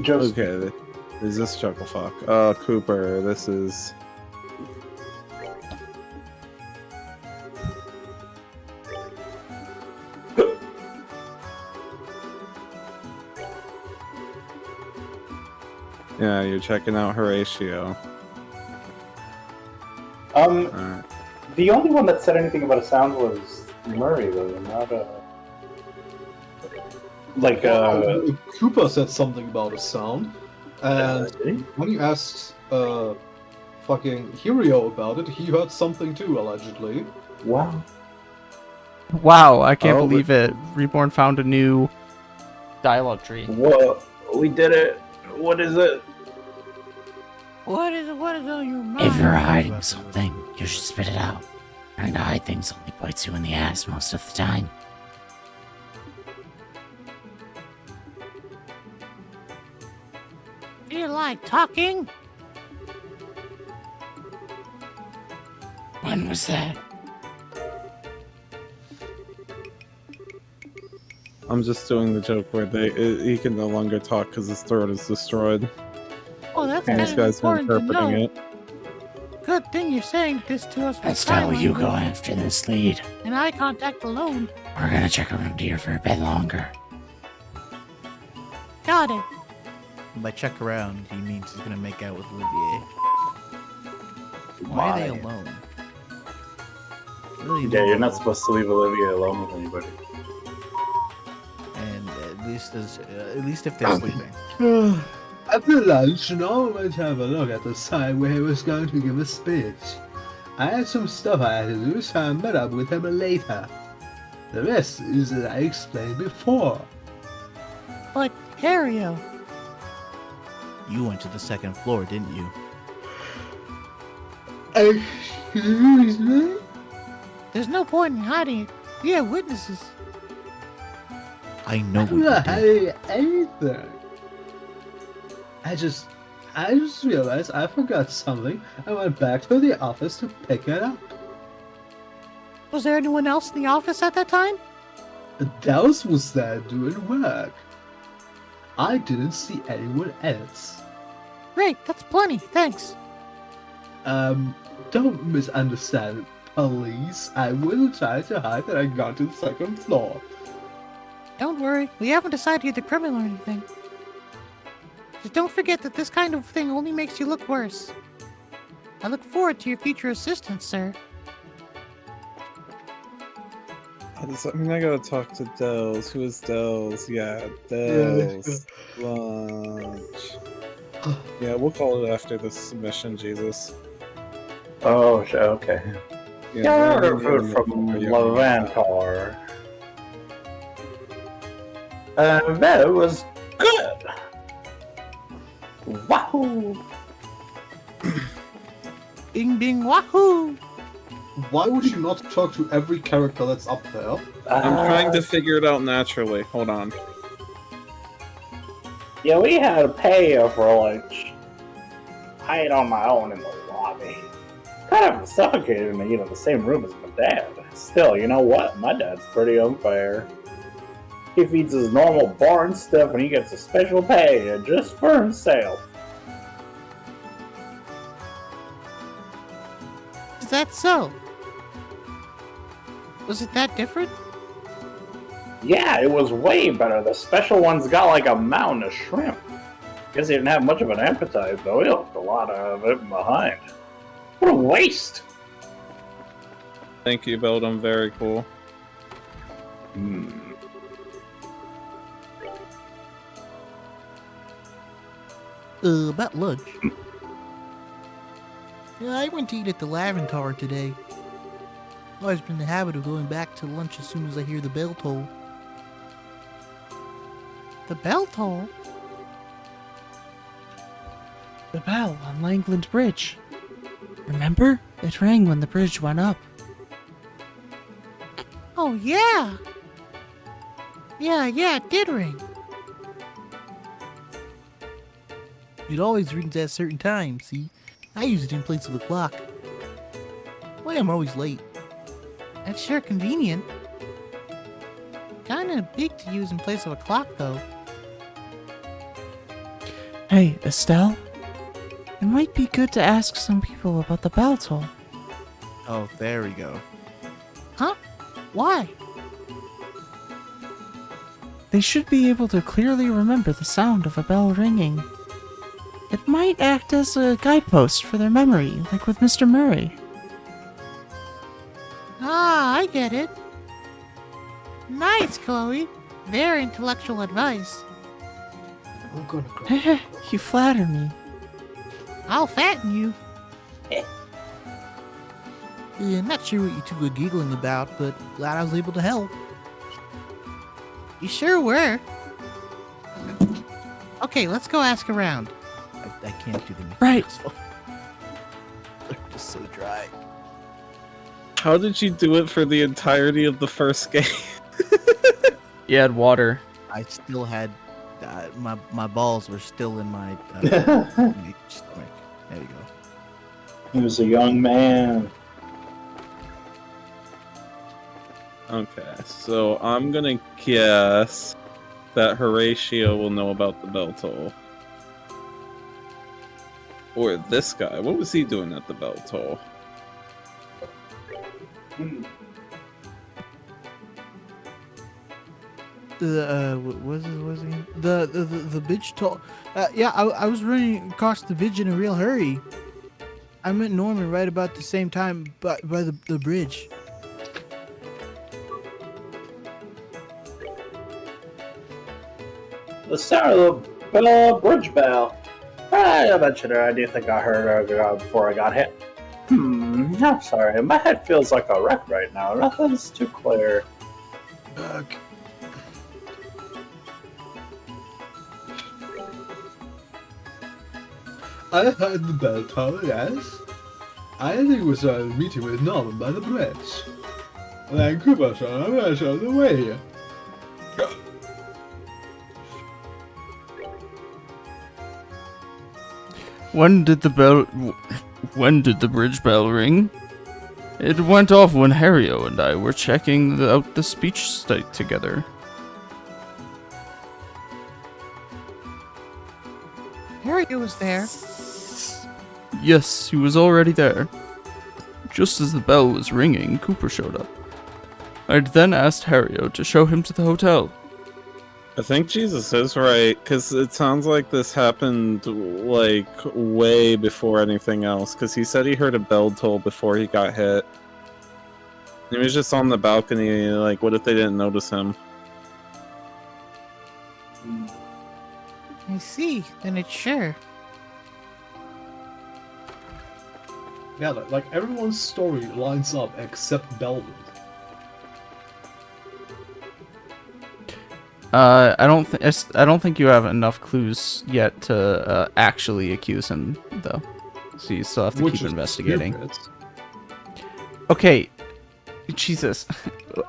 Joseph. Okay, is this Chucklefuck? Cooper, this is... Yeah, you're checking out Horatio. Alright. The only one that said anything about a sound was Murray, though, not Cooper said something about a sound, and did he? when you asked fucking Hirio about it, he heard something too, allegedly. Wow. Wow, I can't Oh, believe it. Reborn found a new dialogue tree. Whoa, we did it. What is it? What is on your mind? If you're hiding something, you should spit it out. Trying to hide things only bites you in the ass most of the time. Do you like talking? When was that? I'm just doing the joke where he can no longer talk because his throat is destroyed. Oh, that's And kind these of guys are important to know. interpreting it. Good thing you're saying this to us with Let's tell sign you go language after this lead. and eye contact alone. We're gonna check around here for a bit longer. Got it. By check around, he means he's gonna make out with Olivier. Why are they alone? Really Yeah, you're not low. supposed to leave Olivia alone with anybody. And at least if they're sleeping. After lunch, Noel went to have a look at the site where he was going to give a speech. I had some stuff I had to do, so I met up with him later. The rest is as I explained before. But Hario, You went to the second floor, didn't you? Excuse me? there's no point in hiding it. We have witnesses. I know I'm what you not did. hiding anything. I just realized I forgot something. I went back to the office to pick it up. Was there anyone else in the office at that time? Dallas was there doing work. I didn't see anyone else. Great, that's plenty. Thanks. Don't misunderstand, please. I wasn't trying to hide that I got to the second floor. Don't worry, we haven't decided you're the criminal or anything. Just don't forget that this kind of thing only makes you look worse. I look forward to your future assistance, sir. I mean, I gotta talk to Dells. Who is Dells? Yeah, Dells. Lunch. Yeah, we'll call it after this submission, Jesus. Oh, okay. Yeah, I ordered food from Yeah. Levantar. That was good. Wahoo! Bing bing wahoo! Why would you not talk to every character that's up there? I'm trying to figure it out naturally. Hold on. Yeah, we had to pay for lunch. I ate on my own in the lobby. Kind of suffocated me, in the same room as my dad. Still, you know what? My dad's pretty unfair. He feeds his normal barn stuff and he gets a special pay just for himself. Is that so? Was it that different? Yeah, it was way better. The special ones got like a mountain of shrimp. Guess he didn't have much of an appetite, though. He left a lot of it behind. What a waste! Thank you, Beldum. Very cool. About lunch. Yeah, I went to eat at the Laventar today. Always been in the habit of going back to lunch as soon as I hear the bell toll. The bell toll? The bell on Langland Bridge. Remember? It rang when the bridge went up. Oh, yeah! Yeah, it did ring. It always rings at certain times, see? I use it in place of a clock. Why I'm always late. That's sure convenient. Kinda big to use in place of a clock, though. Hey, Estelle? It might be good to ask some people about the bell toll. Oh, there we go. Huh? Why? They should be able to clearly remember the sound of a bell ringing. It might act as a guidepost for their memory, like with Mr. Murray. Ah, I get it. Nice, Chloe. Very intellectual advice. I'm gonna go. You flatter me. I'll fatten you. Yeah, not sure what you two were giggling about, but glad I was able to help. You sure were. Okay, let's go ask around. I can't do the Right. They're just so dry. How did you do it for the entirety of the first game? You had water. I still had my balls were still in my my stomach. There you go. He was a young man. Okay, so I'm gonna guess that Horatio will know about the bell toll. Or this guy. What was he doing at the bell toll? What was it? The bitch told. Yeah, I was running across the bitch in a real hurry. I met Norman right about the same time by the bridge. The sound of the bridge bell. I mentioned it. I do think I heard her before I got hit. I'm sorry. My head feels like a wreck right now. Nothing's too clear. I heard the bell toll, yes. I think it was a meeting with Norman by the bridge. Then Cooper showed the way. When did the bridge bell ring? It went off when Harrio and I were checking out the speech site together. Harry was there. Yes, he was already there. Just as the bell was ringing, Cooper showed up. I'd then asked Harrio to show him to the hotel. I think Jesus is right, because it sounds like this happened, like, way before anything else, because he said he heard a bell toll before he got hit. He was just on the balcony, like, what if they didn't notice him? I see. Then it's sure. Yeah, like everyone's story lines up except Belmont. I don't think you have enough clues yet to actually accuse him, though. So you still have to keep investigating. Stupid. Okay, Jesus.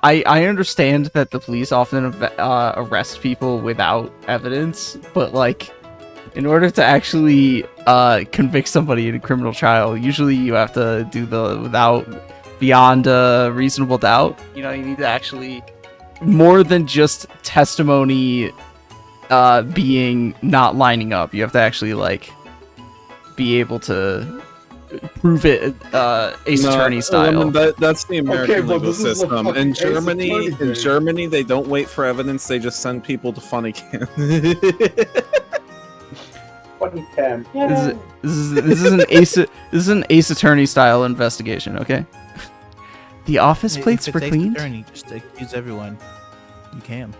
I understand that the police often arrest people without evidence, but like, in order to actually convict somebody in a criminal trial, usually you have to do the beyond a reasonable doubt. You know, you need to actually more than just testimony being not lining up. You have to actually like be able to prove it Ace Attorney style. That's the American but legal this is a system. fucking In Ace Attorney Germany, game. they don't wait for evidence. They just send people to funny camp. Funny cam. This is an Ace Attorney style investigation. Okay. The office plates If were it's Ace cleaned. Attorney, just accuse everyone. You can.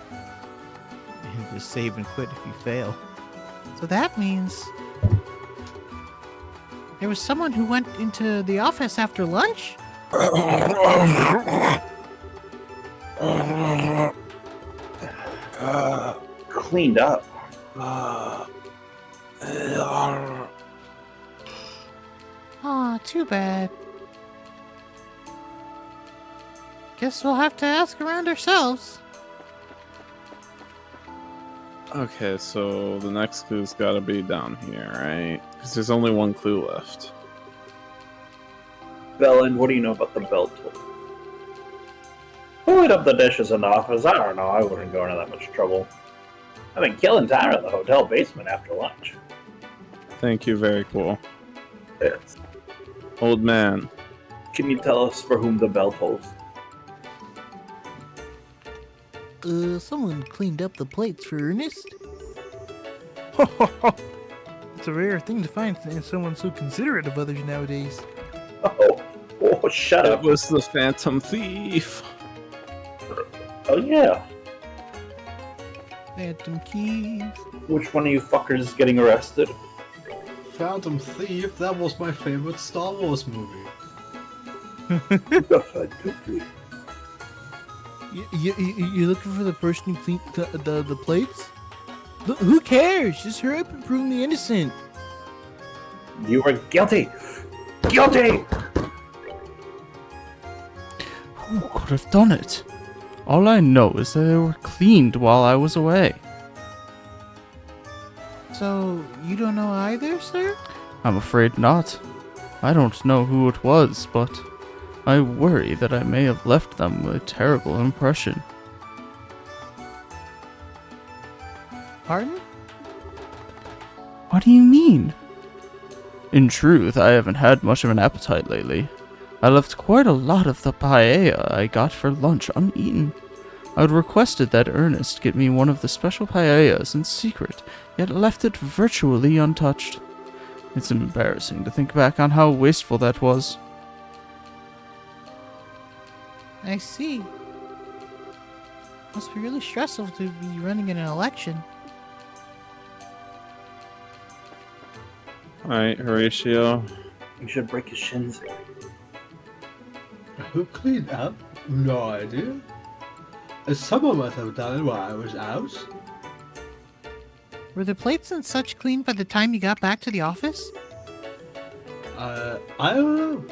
You just save and quit if you fail. So that means there was someone who went into the office after lunch? Cleaned up. Aw, too bad. Guess we'll have to ask around ourselves. Okay, so the next clue's gotta be down here, right? Because there's only one clue left. Bellin, what do you know about the bell tool? Who ate up the dishes in the office? I don't know. I wouldn't go into that much trouble. I've been killing time in the hotel basement after lunch. Thank you, very cool. Yes. Old man. Can you tell us for whom the bell tolls? Someone cleaned up the plates for Ernest? it's a rare thing to find someone so considerate of others nowadays. Oh, shut It up. was the Phantom Thief. Oh, yeah. Phantom keys. Which one of you fuckers is getting arrested? Phantom Thief, that was my favorite Star Wars movie. You looking for the person who cleaned the plates? Look, who cares? Just hurry up and prove me innocent. You are guilty! Guilty! Who could have done it? All I know is that they were cleaned while I was away. So, you don't know either, sir? I'm afraid not. I don't know who it was, but I worry that I may have left them with a terrible impression. Pardon? What do you mean? In truth, I haven't had much of an appetite lately. I left quite a lot of the paella I got for lunch uneaten. I'd requested that Ernest get me one of the special paellas in secret, yet left it virtually untouched. It's embarrassing to think back on how wasteful that was. I see. Must be really stressful to be running in an election. Alright, Horatio. You should break his shins. Who cleaned up? No idea. Someone must have done it while I was out. Were the plates and such clean by the time you got back to the office? I don't know.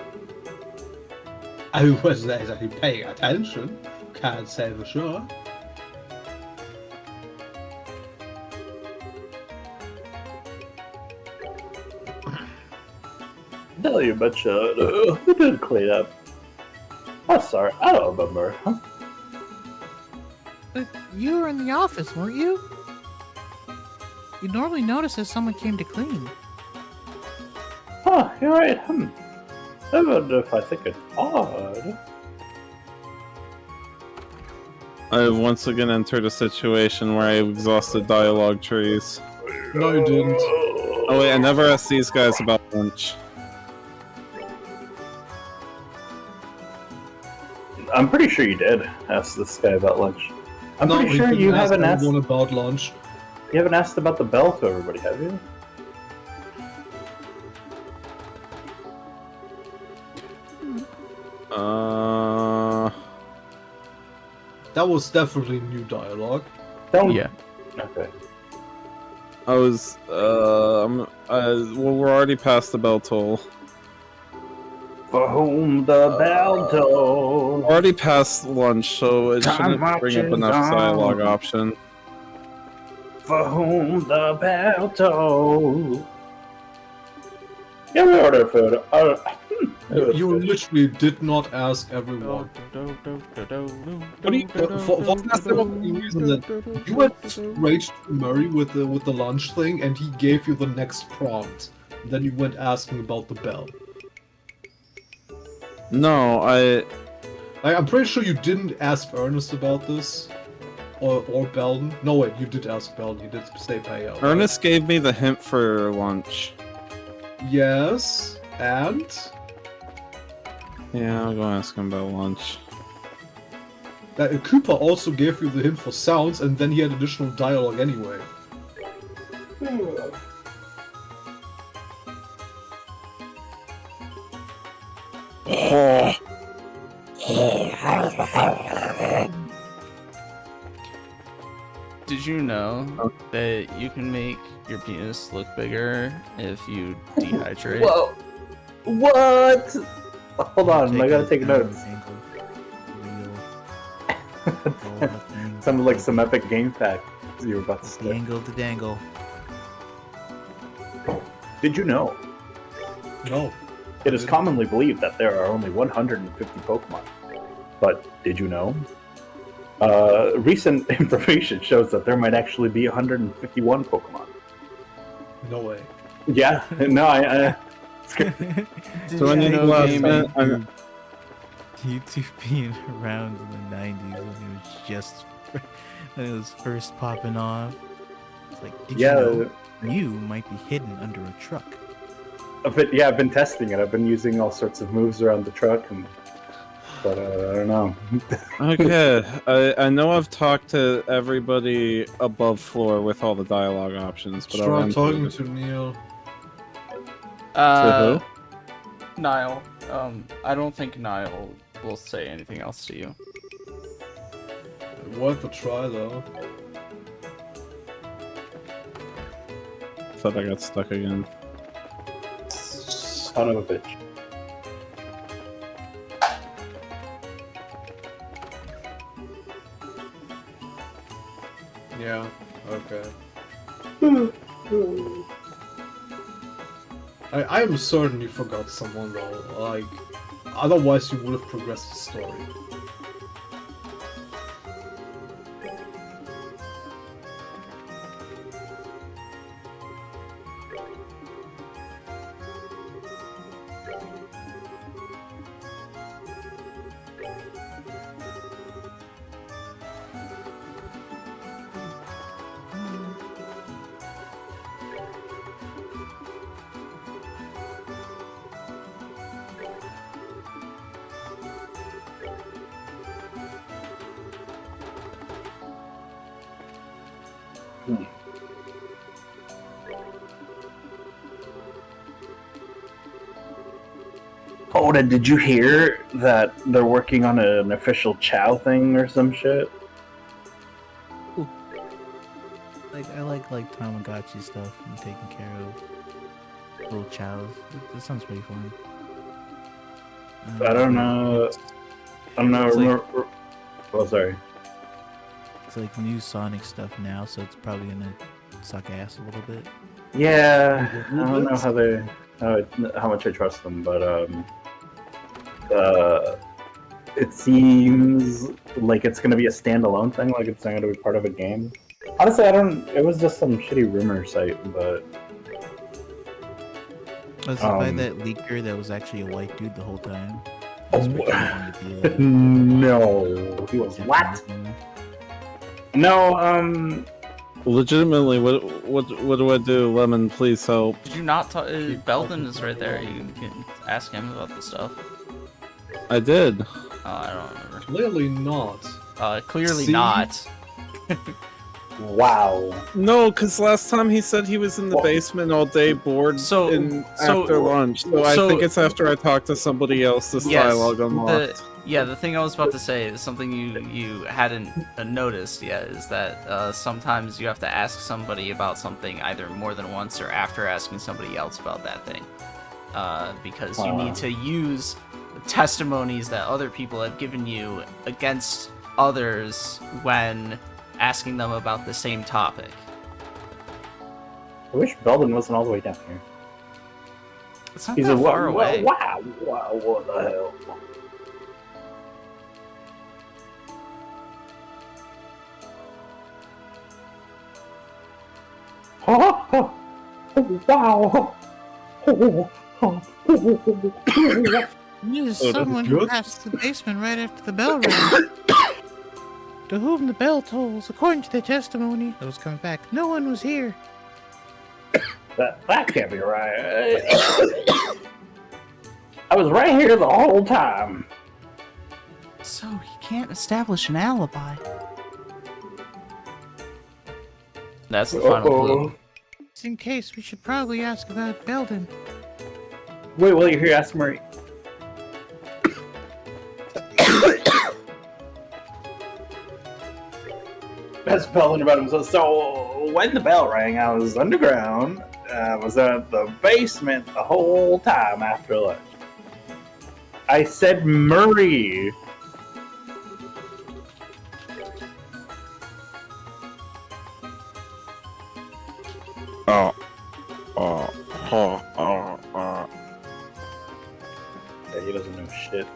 I wasn't exactly paying attention. Can't say for sure. Tell you, but who did clean up? Oh, sorry, I don't remember. Huh? But you were in the office, weren't you? You'd normally notice if someone came to clean. Huh, you're right. I wonder if I think it's odd. I have once again entered a situation where I exhausted dialogue trees. No, you didn't. Oh wait, I never asked these guys about lunch. I'm pretty sure you did ask this guy about lunch. I'm No, pretty we sure didn't you ask haven't asked. anyone about lunch. You haven't asked about the bell to everybody, have you? That was definitely new dialogue. Don't. Yeah. Okay. I was, well, we're already past the bell toll. For whom the bell tolls. Already past lunch, so it Time shouldn't bring up marches enough on. dialogue option. For whom the bell tolls. Yeah, we ordered food. You literally did not ask everyone. What do you? For the simple reason that you went straight to Murray with the lunch thing, and he gave you the next prompt. Then you went asking about the bell. No, I'm pretty sure you didn't ask Ernest about this, or Belden. No wait, you did ask Belden. You did say paella. right? Ernest gave me the hint for lunch. Yes, and Yeah, I'll go ask him about lunch. Cooper also gave you the hint for sounds, and then he had additional dialogue anyway. Did you know that you can make your penis look bigger if you dehydrate? Whoa. What? Hold on, I gotta take notes. Sounded like some epic game fact you were about to The say. angle of the dangle. Did you know? No. It is commonly believed that there are only 150 Pokemon. But did you know? Recent information shows that there might actually be 151 Pokemon. No way. Yeah, no, I So when you last met, YouTube being around in the 90s when it was just when it was first popping off. It's like, did you yeah, know? new might be hidden under a truck. Yeah, I've been testing it. I've been using all sorts of moves around the truck, but I don't know. Okay, I know I've talked to everybody above floor with all the dialogue options, but I'll Try run talking through to Neil. To Niall. I don't think Niall will say anything else to you. Worth a try though. Thought I got stuck again. Son of a bitch. Yeah, okay. I am certain you forgot someone though, like, otherwise you would have progressed the story. Oda, did you hear that they're working on an official Chow thing or some shit? Like I like Tamagotchi stuff and taking care of little chows. That sounds pretty fun. I don't know. I don't know. It's like- Oh, sorry. It's like new Sonic stuff now, so it's probably gonna suck ass a little bit. Yeah, I don't know how much I trust them, but it seems like it's gonna be a standalone thing, like it's not gonna be part of a game. Honestly, I don't. It was just some shitty rumor site, but Was it by that leaker that was actually a white dude the whole time? Oh, no, he was what? No, Legitimately, what do I do? Lemon, please help. Did you not talk? Belden is right there. You can ask him about the stuff. I did. I don't remember. Clearly not. Clearly See? not. wow. No, because last time he said he was in the basement all day, bored after lunch. So I think it's after I talked to somebody else. This dialogue unlocked. The thing I was about to say is something you hadn't noticed yet, is that sometimes you have to ask somebody about something either more than once or after asking somebody else about that thing. Because you need to use testimonies that other people have given you against others when asking them about the same topic. I wish Belden wasn't all the way down here. It's not that far away. Wow, what the hell? Oh, wow. There's someone who passed the basement right after the bell rang. To whom the bell tolls, according to their testimony that was coming back, no one was here. That can't be right. I was right here the whole time. So he can't establish an alibi. That's the final clue. Just in case, we should probably ask about Belden. Wait, will you hear ask Murray? That's Belden about himself. So when the bell rang, I was underground. I was at the basement the whole time after lunch. I said Murray. Yeah, he doesn't know shit.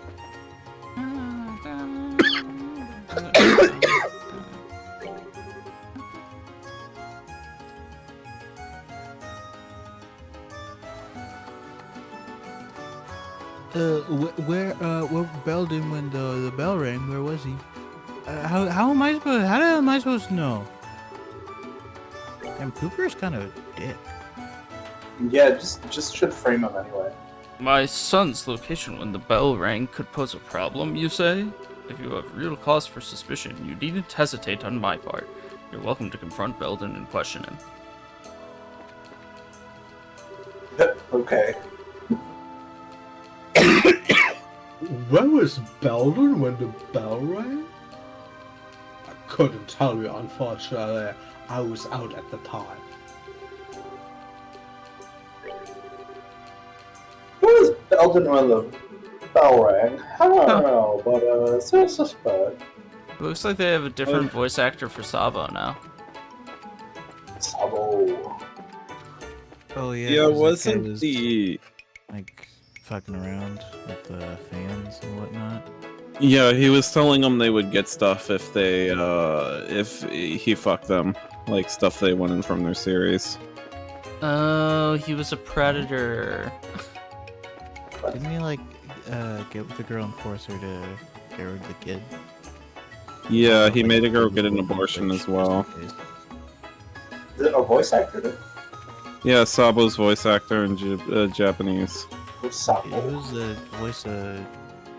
Where Belden when the bell rang? Where was he? How am I supposed? How am I supposed to know? Damn, Cooper's kind of dick. Yeah, just should frame him anyway. My son's location when the bell rang could pose a problem, you say? If you have real cause for suspicion, you needn't hesitate on my part. You're welcome to confront Belden and question him. Okay. Where was Belden when the bell rang? I couldn't tell you, unfortunately. I was out at the time. Who was Belden when the bell rang? I don't know, but it's a suspect. It looks like they have a different voice actor for Sabo now. Sabo. Oh yeah. Yeah, 'cause that guy wasn't was, the like fucking around with the fans and whatnot? yeah, he was telling them they would get stuff if they if he fucked them, like stuff they wanted from their series. Oh, he was a predator. Didn't he like get with the girl and force her to get rid of the kid? Yeah, he Like, made a girl he get was an like, abortion like, as well. Is it a voice actor? Yeah, Sabo's voice actor in Japanese. Who's It Sabo? was the voice of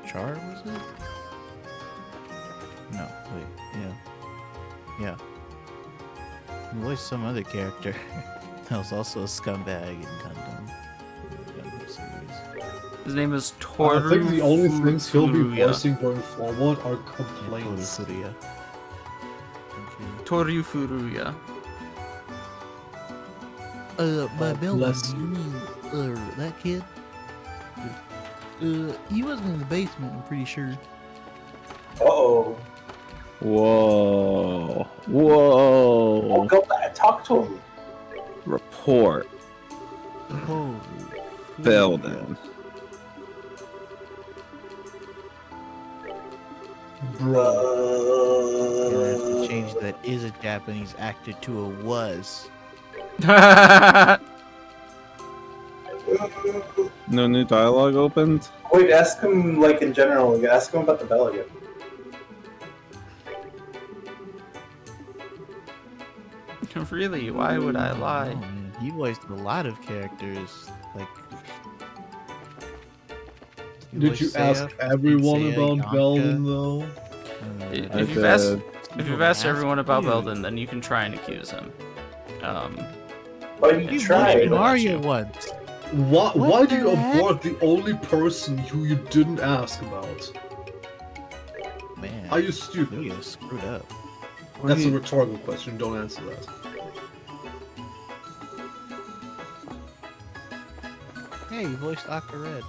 Char, was it? No, wait, yeah. He voiced some other character that was also a scumbag in Gundam. Gundam series. His name is Toru. I think the only things he'll be Furuya. voicing going forward are complaints. Furuya. Toru Furuya. By Belden, bless do you mean that kid? He wasn't in the basement, I'm pretty sure. Uh-oh. Whoa. Oh, Whoa. go back and talk to him. Report. Oh, Belden. You're gonna have to Uh, change that is a Japanese actor to a was. No new dialogue opened? wait, ask him, like, in general. Ask him about the bell again. Really? Why would I lie? Oh, man. He voiced a lot of characters. Like, he Did you voiced ask Seiya, everyone Seiya, about Yonka, Belden though? If I you've asked, did. if you've asked everyone about you. Belden, then you can try and accuse him. But you You tried. voiced Mario once. Why do you the heck? avoid the only person who you didn't ask about? Man, Are you stupid? you screwed up. That's a rhetorical question, don't answer that. Hey, you voiced Aqua Red.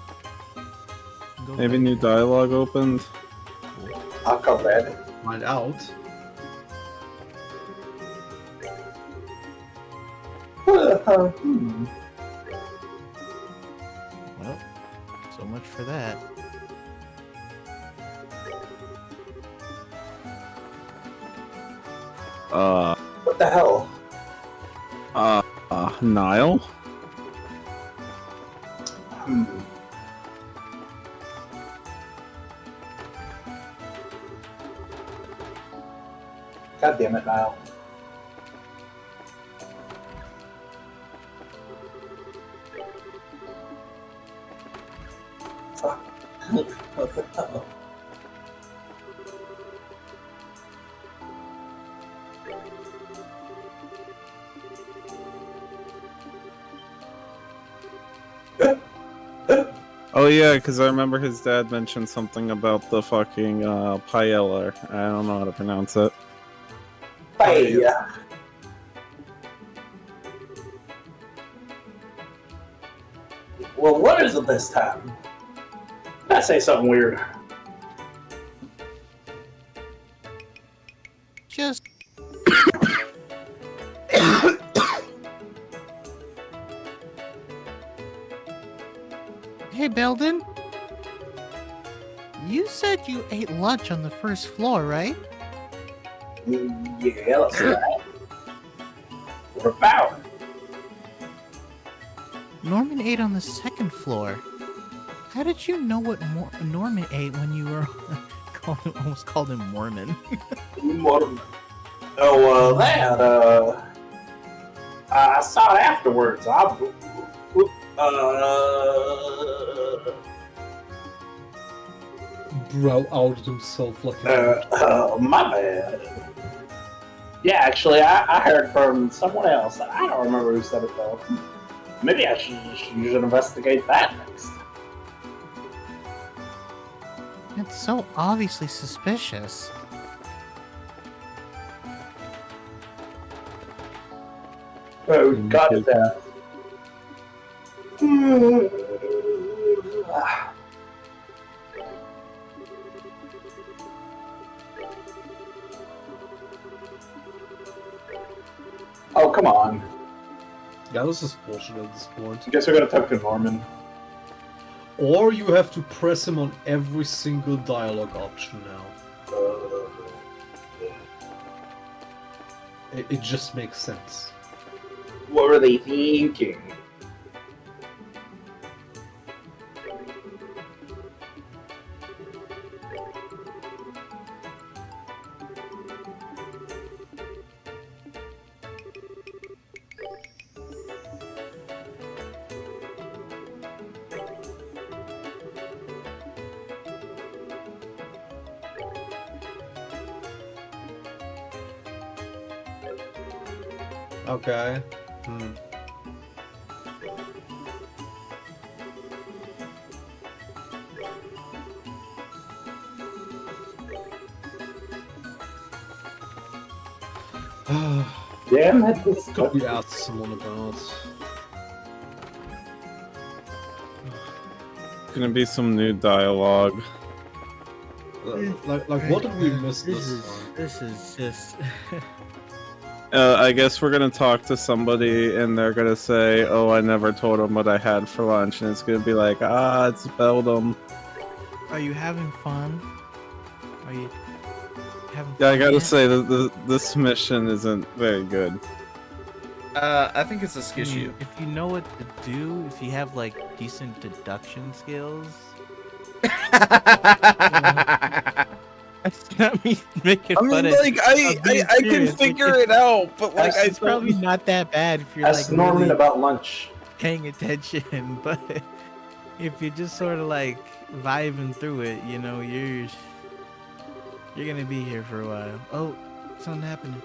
Go Maybe back. new dialogue opened? Aka Red. Find out. Hmm. Well, so much for that. What the hell? Nile? Hmm. God damn it, Niall. Fuck. What the hell? Oh yeah, because I remember his dad mentioned something about the fucking paella. I don't know how to pronounce it. Hey. Well, what is it this time? Did I say something weird? Just Hey, Belden. You said you ate lunch on the first floor, right? Yeah, let's do that. We're about. Norman ate on the second floor. How did you know what Norman ate when you were almost called him Mormon? Oh, that, I saw it afterwards. Brow outed himself like My bad. Yeah, actually, I heard from someone else. I don't remember who said it though. Maybe I should investigate that next. It's so obviously suspicious. Oh, got it there. Oh, come on. yeah, this is bullshit at this point. I guess we gotta talk to Norman. Or you have to press him on every single dialogue option now. It just makes sense. What were they thinking? Okay. Damn it, this Could we ask someone about? Gonna be some new dialogue. Like what did we miss this time? This is just. I guess we're gonna talk to somebody and they're gonna say, "Oh, I never told them what I had for lunch," and it's gonna be like, "Ah, it's Beldum." Are you having fun? Are you having fun? Yeah, I gotta yet? say this mission isn't very good. I think it's a I skishu. mean, if you know what to do, if you have like decent deduction skills. That's not me making I fun mean, of. like, I being can serious, figure like, it out, but like, I It's probably not that bad if you're Ask like Norman really about lunch. paying attention, but if you're just sort of like vibing through it, you know, you're gonna be here for a while. Oh, something happening.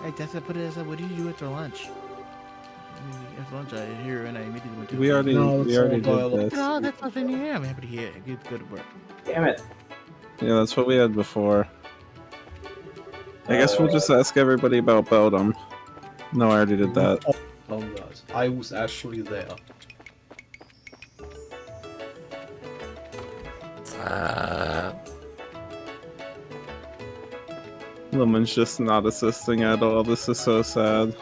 Hey, that's put it as a, what did you do after lunch? After lunch, I hear and I immediately went to. we already No, it's all did dialogue. this. Oh, that's nothing here. I'm happy to hear. Good, good work. Damn it. Yeah, that's what we had before. I guess we'll just ask everybody about Beldum. No, I already did that. That. I was actually there. Lemon's just not assisting at all. This is so sad.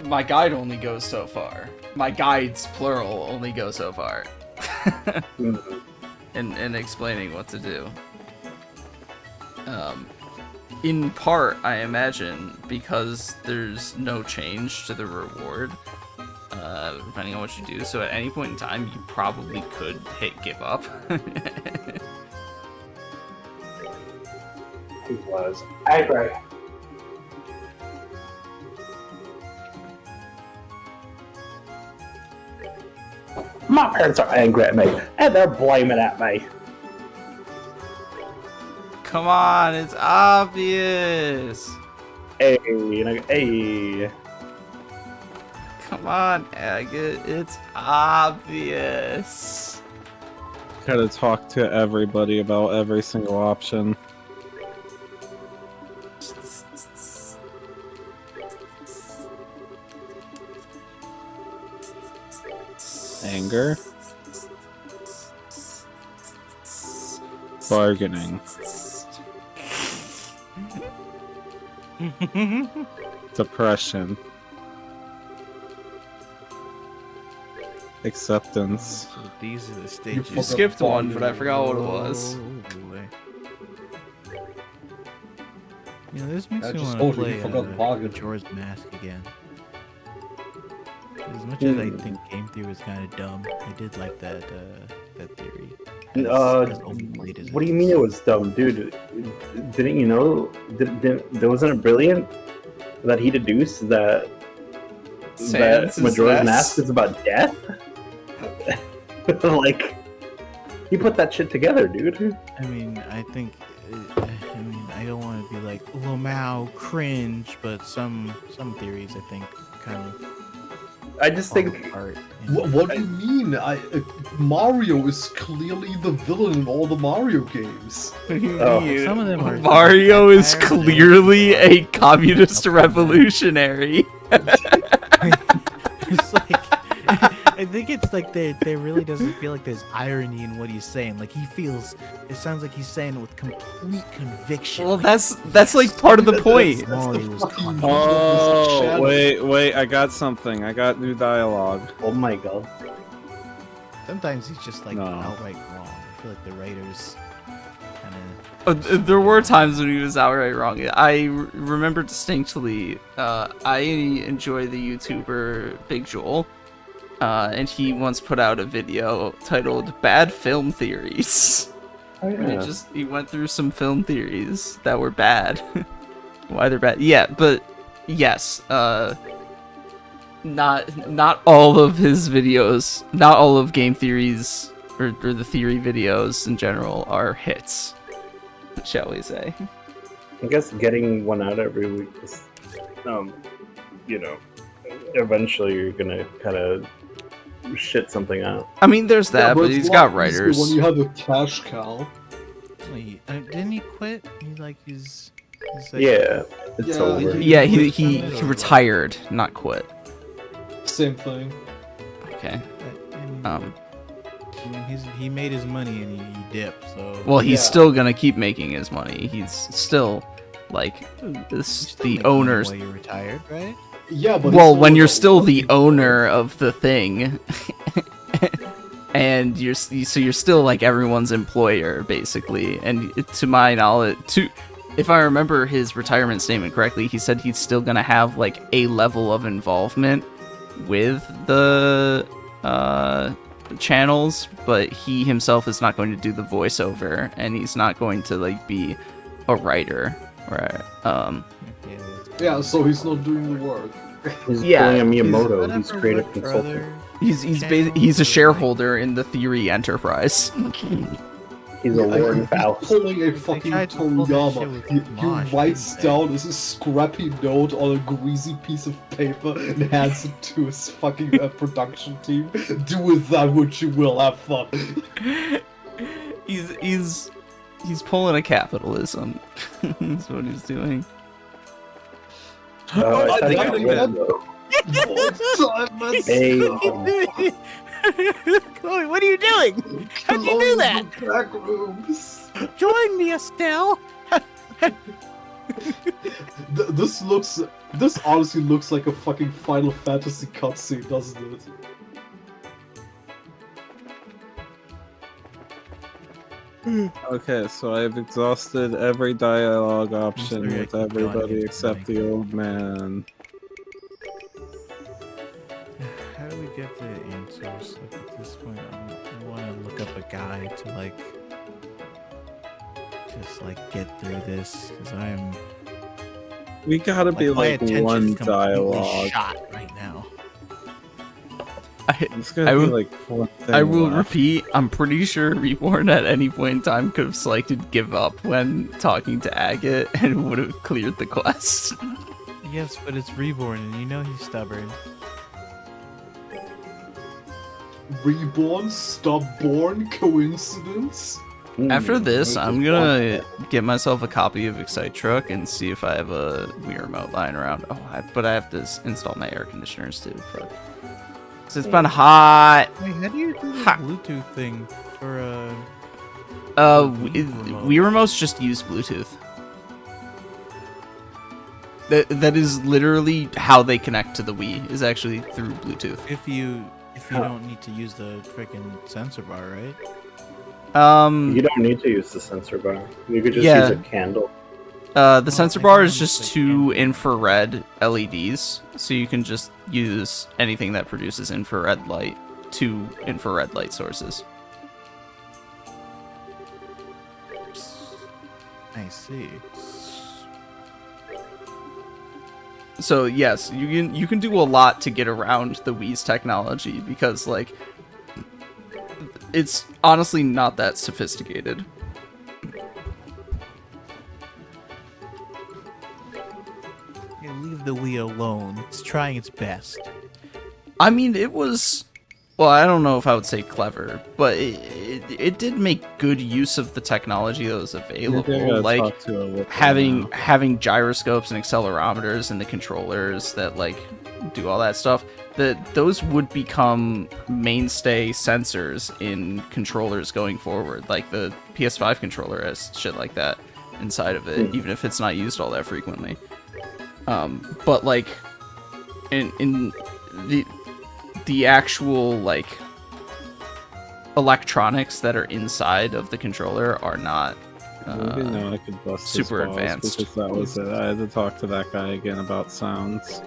My guide only goes so far. My guides, plural, only go so far. in explaining what to do. In part, I imagine, because there's no change to the reward, depending on what you do. So at any point in time, you probably could hit give up. He was angry. My parents are angry at me, and they're blaming at me. Come on, it's obvious. Hey, hey. Come on, Agate, it's obvious. Gotta talk to everybody about every single option. Anger. Bargaining. Depression. Acceptance. So these are the stages. You skipped one, but I forgot what it was. Oh, boy. You know, this makes I me just want told to you, you play forgot bargain. Majora's Mask again. As much as I think game theory was kind of dumb, I did like that that theory. As overplayed as What do you mean it was dumb, dude? Didn't you know? There wasn't it brilliant that he deduced that Sans is Majora's Ness. Mask is about death? Like, he put that shit together, dude. I mean, I think. I don't want to be like Lamau cringe, but some theories I think kind of. I just think apart. What do you mean? Mario is clearly the villain in all the Mario games. Some of them are. Mario is clearly a communist revolutionary. It's like I think it's like there really doesn't feel like there's irony in what he's saying. Like he feels, it sounds like he's saying it with complete conviction. Well, like, that's like part of the point. Mario was con- Oh, wait, I got something. I got new dialogue. oh my god. Sometimes he's just like No. outright wrong. I feel like the writers kind of. There were times when he was outright wrong. I remember distinctly. I enjoy the YouTuber Big Joel, and he once put out a video titled "Bad Film Theories." Oh, yeah. He went through some film theories that were bad. Why they're bad? Yeah, but yes. Not all of his videos, not all of game theories or the theory videos in general are hits, shall we say. I guess getting one out every week is, eventually you're gonna kind of shit something out. I mean, there's that, but it's he's a got lot easier writers. When you have a cash cow. Didn't he quit? He like he's like, Yeah, it's Yeah, over. Yeah, he retired, not quit. Same thing. Okay. I mean, he made his money and he dipped. So Well, he's Yeah. still gonna keep making his money. He's still like You're still the making owners. while you're retired, right? Yeah, but Well, it's when all you're about still the working. owner of the thing, and you're still like everyone's employer basically. And to my knowledge, if I remember his retirement statement correctly, he said he's still gonna have like a level of involvement with the channels, but he himself is not going to do the voiceover, and he's not going to like be a writer, right? Yeah, so he's not doing the work. He's Yeah, pulling a He's Miyamoto. He's whatever creative worked for consultant. other He's a shareholder in the Theory Enterprise. He's a Lord Faust. Pulling a fucking tried to pull that shit Toriyama. with He Mosh, writes didn't they? down a scrappy note on a greasy piece of paper and hands it to his fucking production team. Do with that what you will, have fun. He's pulling a capitalism. That's what he's doing. I thought he got think rid that- of though. Hey, Chloe, what are you doing? How'd you do that? Back rooms. Join me, Estelle. This honestly looks like a fucking Final Fantasy cutscene, doesn't it? Okay, so I've exhausted every dialogue option sorry, I with keep going everybody into except the old man. How do we get the answers? Like at this point, I want to look up a guide to like just like get through this because I'm We gotta be my like attention's one completely dialogue. shot right now. It's gonna I be will- like one thing I will left. repeat, I'm pretty sure Reborn at any point in time could have selected give up when talking to Agate and would have cleared the quest. Yes, but it's Reborn, and you know he's stubborn. Reborn, stubborn, coincidence? After this, I'm gonna get myself a copy of Excite Truck and see if I have a Wii Remote lying around. But I have to install my air conditioners too. Fuck. 'Cause it's been hot. Wait, how do you do the Ha. Bluetooth thing for Wii Remotes just use Bluetooth. That is literally how they connect to the Wii. Is actually through Bluetooth. if you don't need to use the freaking sensor bar, right? You don't need to use the sensor bar. You could just Yeah. use a candle. The sensor I bar thought is it just was like two infrared LEDs, so you can just use anything that produces infrared light, two infrared light sources. I see. So yes, you can do a lot to get around the Wii's technology because like it's honestly not that sophisticated. Yeah, leave the Wii alone. It's trying its best. I mean, it was, well, I don't know if I would say clever, but it did make good use of the technology that was available, like having gyroscopes and accelerometers in the controllers that like do all that stuff. That those would become mainstay sensors in controllers going forward, like the PS5 controller has shit like that inside of it, even if it's not used all that frequently. But like in the actual like electronics that are inside of the controller are not I could bust super his balls advanced. because that was it. I had to talk to that guy again about sounds.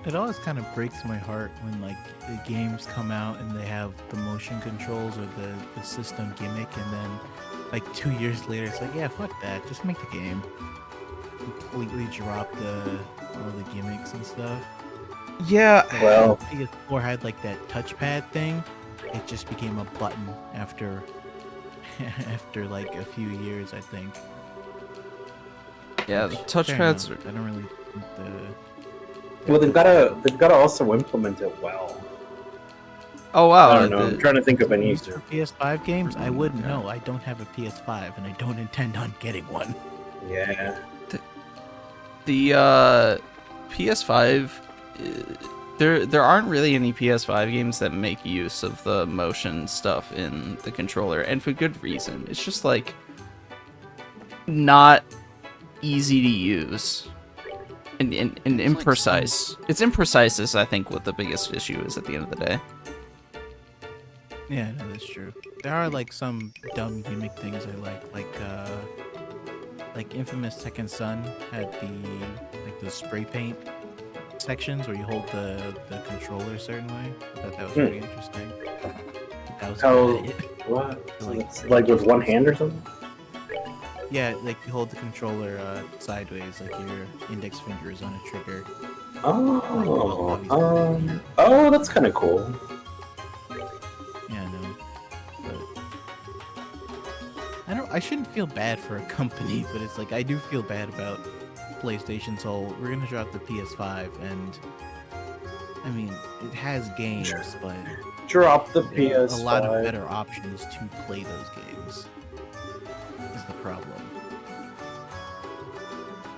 It always kind of breaks my heart when like the games come out and they have the motion controls or the system gimmick, and then like 2 years later it's like, yeah, fuck that, just make the game. Completely drop all the gimmicks and stuff. Yeah, Well, PS4 had like that touchpad thing. It just became a button after after like a few years, I think. yeah, the Fair touchpads enough. are... I don't really think well, they've gotta also implement it well. Oh wow, I don't know. I'm trying to think of any. for PS5 games, I wouldn't know. I don't have a PS5 and I don't intend on getting one. Yeah. The PS5, there aren't really any PS5 games that make use of the motion stuff in the controller, and for good reason. It's just like not easy to use and imprecise. It's imprecise is I think what the biggest issue is at the end of the day. Yeah, no, that's true. There are like some dumb gimmick things I like Infamous Second Son had the spray paint sections where you hold the controller a certain way. I thought that was pretty interesting. That was about it. What? Like- It's like with one hand or something? Yeah, like you hold the controller sideways, like your index finger is on a trigger. Oh, that's kind of cool. Yeah, no. But I shouldn't feel bad for a company, but it's like I do feel bad about PlayStation's whole, we're gonna drop the PS5, and I mean it has games, but Drop the there are PS5. a lot of better options to play those games. Is the problem.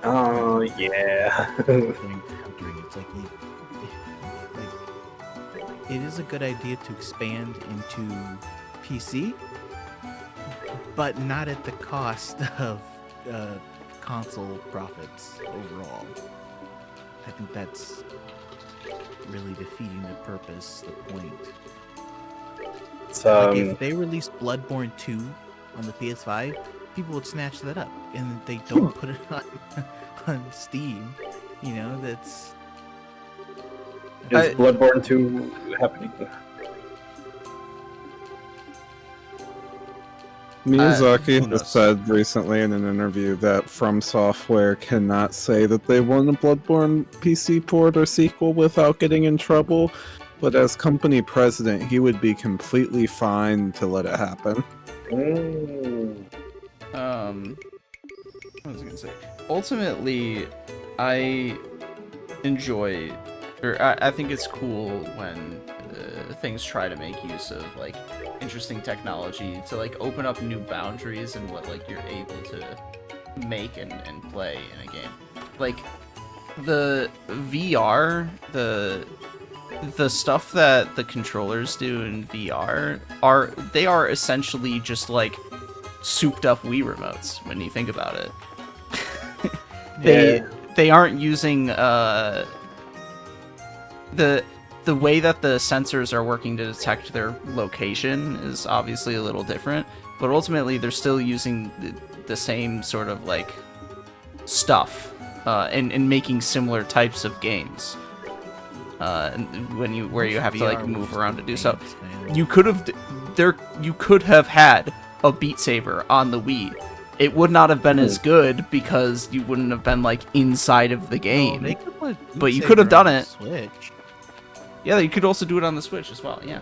Oh yeah. It's like it is a good idea to expand into PC, but not at the cost of console profits overall. I think that's really defeating the purpose, the point. Like if they released Bloodborne 2 on the PS5, people would snatch that up, and they don't put it on Steam. You know, that's Is Bloodborne 2 happening? Miyazaki has said recently in an interview that From Software cannot say that they want a Bloodborne PC port or sequel without getting in trouble, but as company president, he would be completely fine to let it happen. What was I gonna say? Ultimately, I enjoy, or I think it's cool when things try to make use of like interesting technology to like open up new boundaries in what like you're able to make and play in a game. Like the VR, the stuff that the controllers do in VR are essentially just like souped up Wii remotes when you think about it. They aren't using the way that the sensors are working to detect their location is obviously a little different, but ultimately they're still using the same sort of like stuff and making similar types of games. Where you have to like move around to do so. You could have had a Beat Saber on the Wii. It would not have been as good because you wouldn't have been like inside of the game. They could But you could have done it. Switch. Yeah, you could also do it on the Switch as well. Yeah.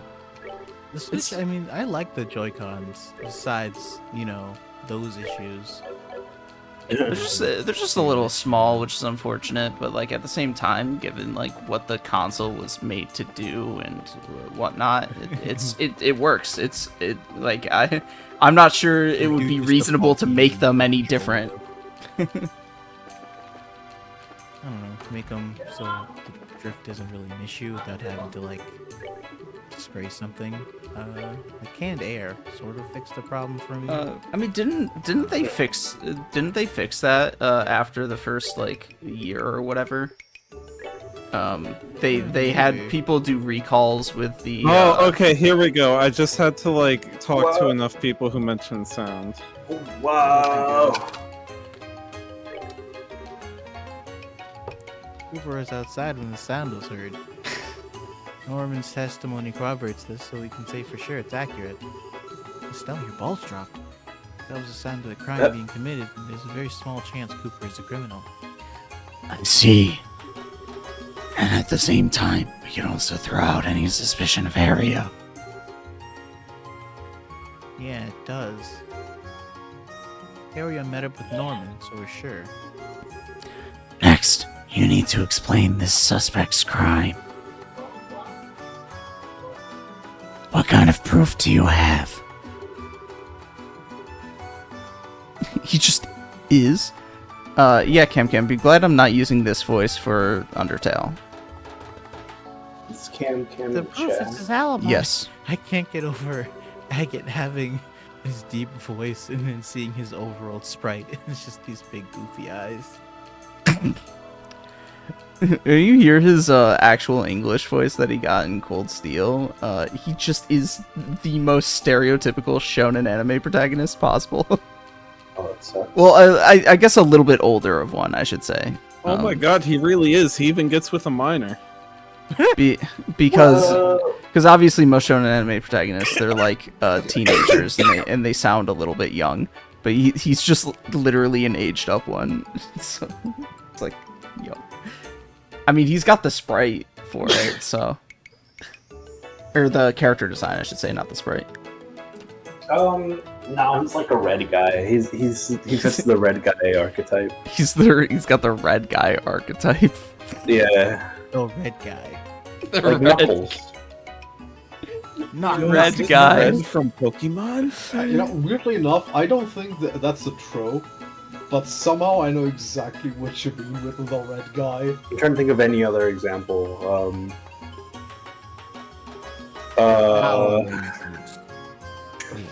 The Switch. I mean, I like the Joy-Cons. Besides, those issues. They're just a little small, which is unfortunate. But like at the same time, given like what the console was made to do and whatnot, it works. I'm not sure it would be reasonable to make them any different. I don't know. Make them so the drift isn't really an issue without having to like spray something. Canned air sort of fixed the problem for me. I mean, didn't they fix that after the first like year or whatever? They had people do recalls with the. Oh, okay. Here we go. I just had to like talk to enough people who mentioned sound. Wow. Cooper was outside when the sound was heard. Norman's testimony corroborates this, so we can say for sure it's accurate. Estelle, your balls dropped. That was a sign of a crime being committed, and there's a very small chance Cooper is a criminal. I see. And at the same time, we can also throw out any suspicion of Aria. Yeah, it does. Aria met up with Norman, so we're sure. Next, you need to explain this suspect's crime. What kind of proof do you have? He just is. Yeah, Cam, be glad I'm not using this voice for Undertale. It's Cam The proof is his alibi. Yes. I can't get over Agate having his deep voice and then seeing his overall sprite. It's just these big goofy eyes. You hear his actual English voice that he got in Cold Steel. He just is the most stereotypical shonen anime protagonist possible. Oh, it sucks. Well, I guess a little bit older of one, I should say. Oh my god, he really is. He even gets with a minor. Because obviously most shonen anime protagonists, they're like teenagers and they sound a little bit young. But he's just literally an aged up one. So it's like, yo. I mean, he's got the sprite for it, so. Or the character design, I should say, not the sprite. No, he's like a red guy. He fits the red guy archetype. He's got the red guy archetype. Yeah. The red guy. The Like Knuckles. Not red guy. Red from Pokemon? Weirdly enough, I don't think that's a trope, but somehow I know exactly what you mean with the red guy. I'm trying to think of any other example.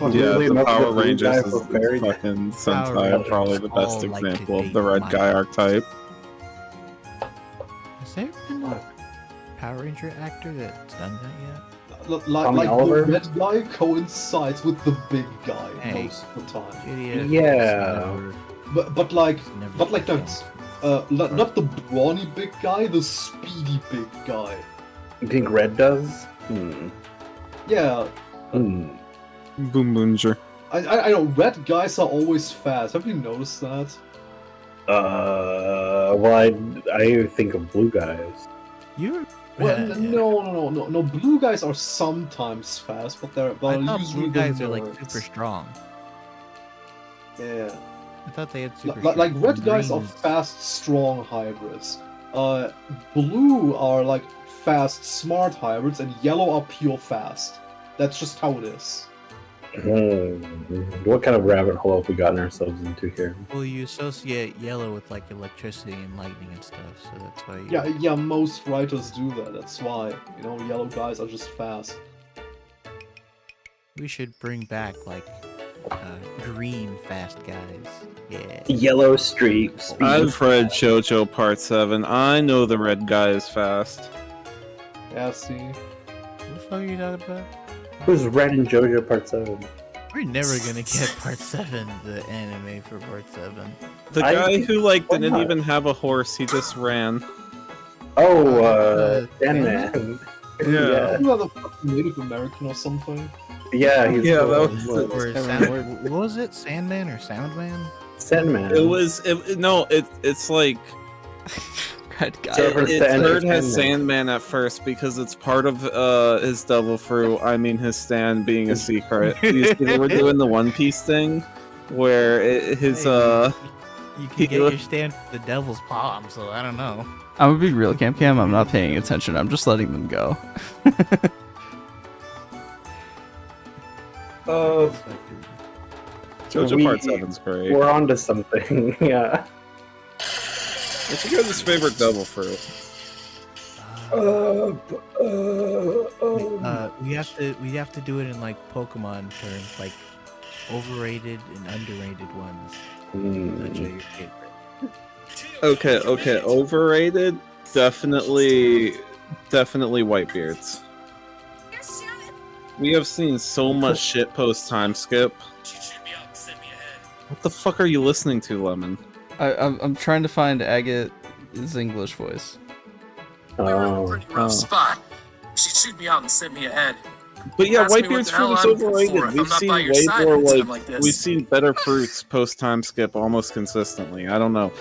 Yeah, Weirdly the enough, Power blue Rangers guy is for fairy- fucking Power Sentai, Rangers probably the best all like to example of date the red Mike. guy archetype. Has there been a Power Ranger actor that's done that yet? Like Oliver? the red guy coincides with the big guy Hey. most of the time. Idiot. Yeah. But like Never that. Not the brawny big guy, the speedy big guy. You think Red does? Yeah, Hmm. Boom Boonger. I know red guys are always fast. Have you noticed that? Well, I think of blue guys. You're. Well, Yeah. no. Blue guys are sometimes fast, but they're I thought usually blue guys are like nerds. super strong. Yeah. I thought they had super. Like strong red guys are greens. fast, strong hybrids. Blue are like fast, smart hybrids, and yellow are pure fast. That's just how it is. What kind of rabbit hole have we gotten ourselves into here? Well, you associate yellow with like electricity and lightning and stuff, so that's why. You... Yeah, most writers do that. That's why, yellow guys are just fast. We should bring back like green fast guys. Yeah. Yellow Street. Speed. I've read JoJo Part 7. I know the red guy is fast. Yeah, see. What the fuck are you talking about? Who's Red in JoJo Part 7? We're never gonna get Part 7, the anime for Part 7. The I guy think- who like why didn't not? even have a horse, he just ran. Oh, Sandman? Sandman. Yeah. Isn't that a fucking Native American or something? Yeah, he's Yeah, cool. that was- Or what was it? Sandman or Soundman? Sandman. It's like red guy. So- Servers to It's heard entertain has them. Sandman at first because it's part of his devil fruit. I mean, his stand being a secret. You see, we're doing the One Piece thing, where his You can he get look- your stand for the devil's palm, so I don't know. I'm gonna be real, Cam. I'm not paying attention. I'm just letting them go. JoJo Part 7's great. We're on to something. Yeah. What's your guys' favorite devil fruit? We have to do it in like Pokemon terms, like overrated and underrated ones. Which are your favorite? Okay. Overrated? Definitely Whitebeards. We have seen so much shit post time skip. What the fuck are you listening to, Lemon? I'm trying to find Agate's English voice. Pretty rough spot. She'd shoot me out and send me ahead. But yeah, Ask me what Whitebeard's the hell fruit is I'm overrated. for if We've I'm not seen by your way side more in a time like like this. we've seen better fruits post time skip almost consistently. I don't know.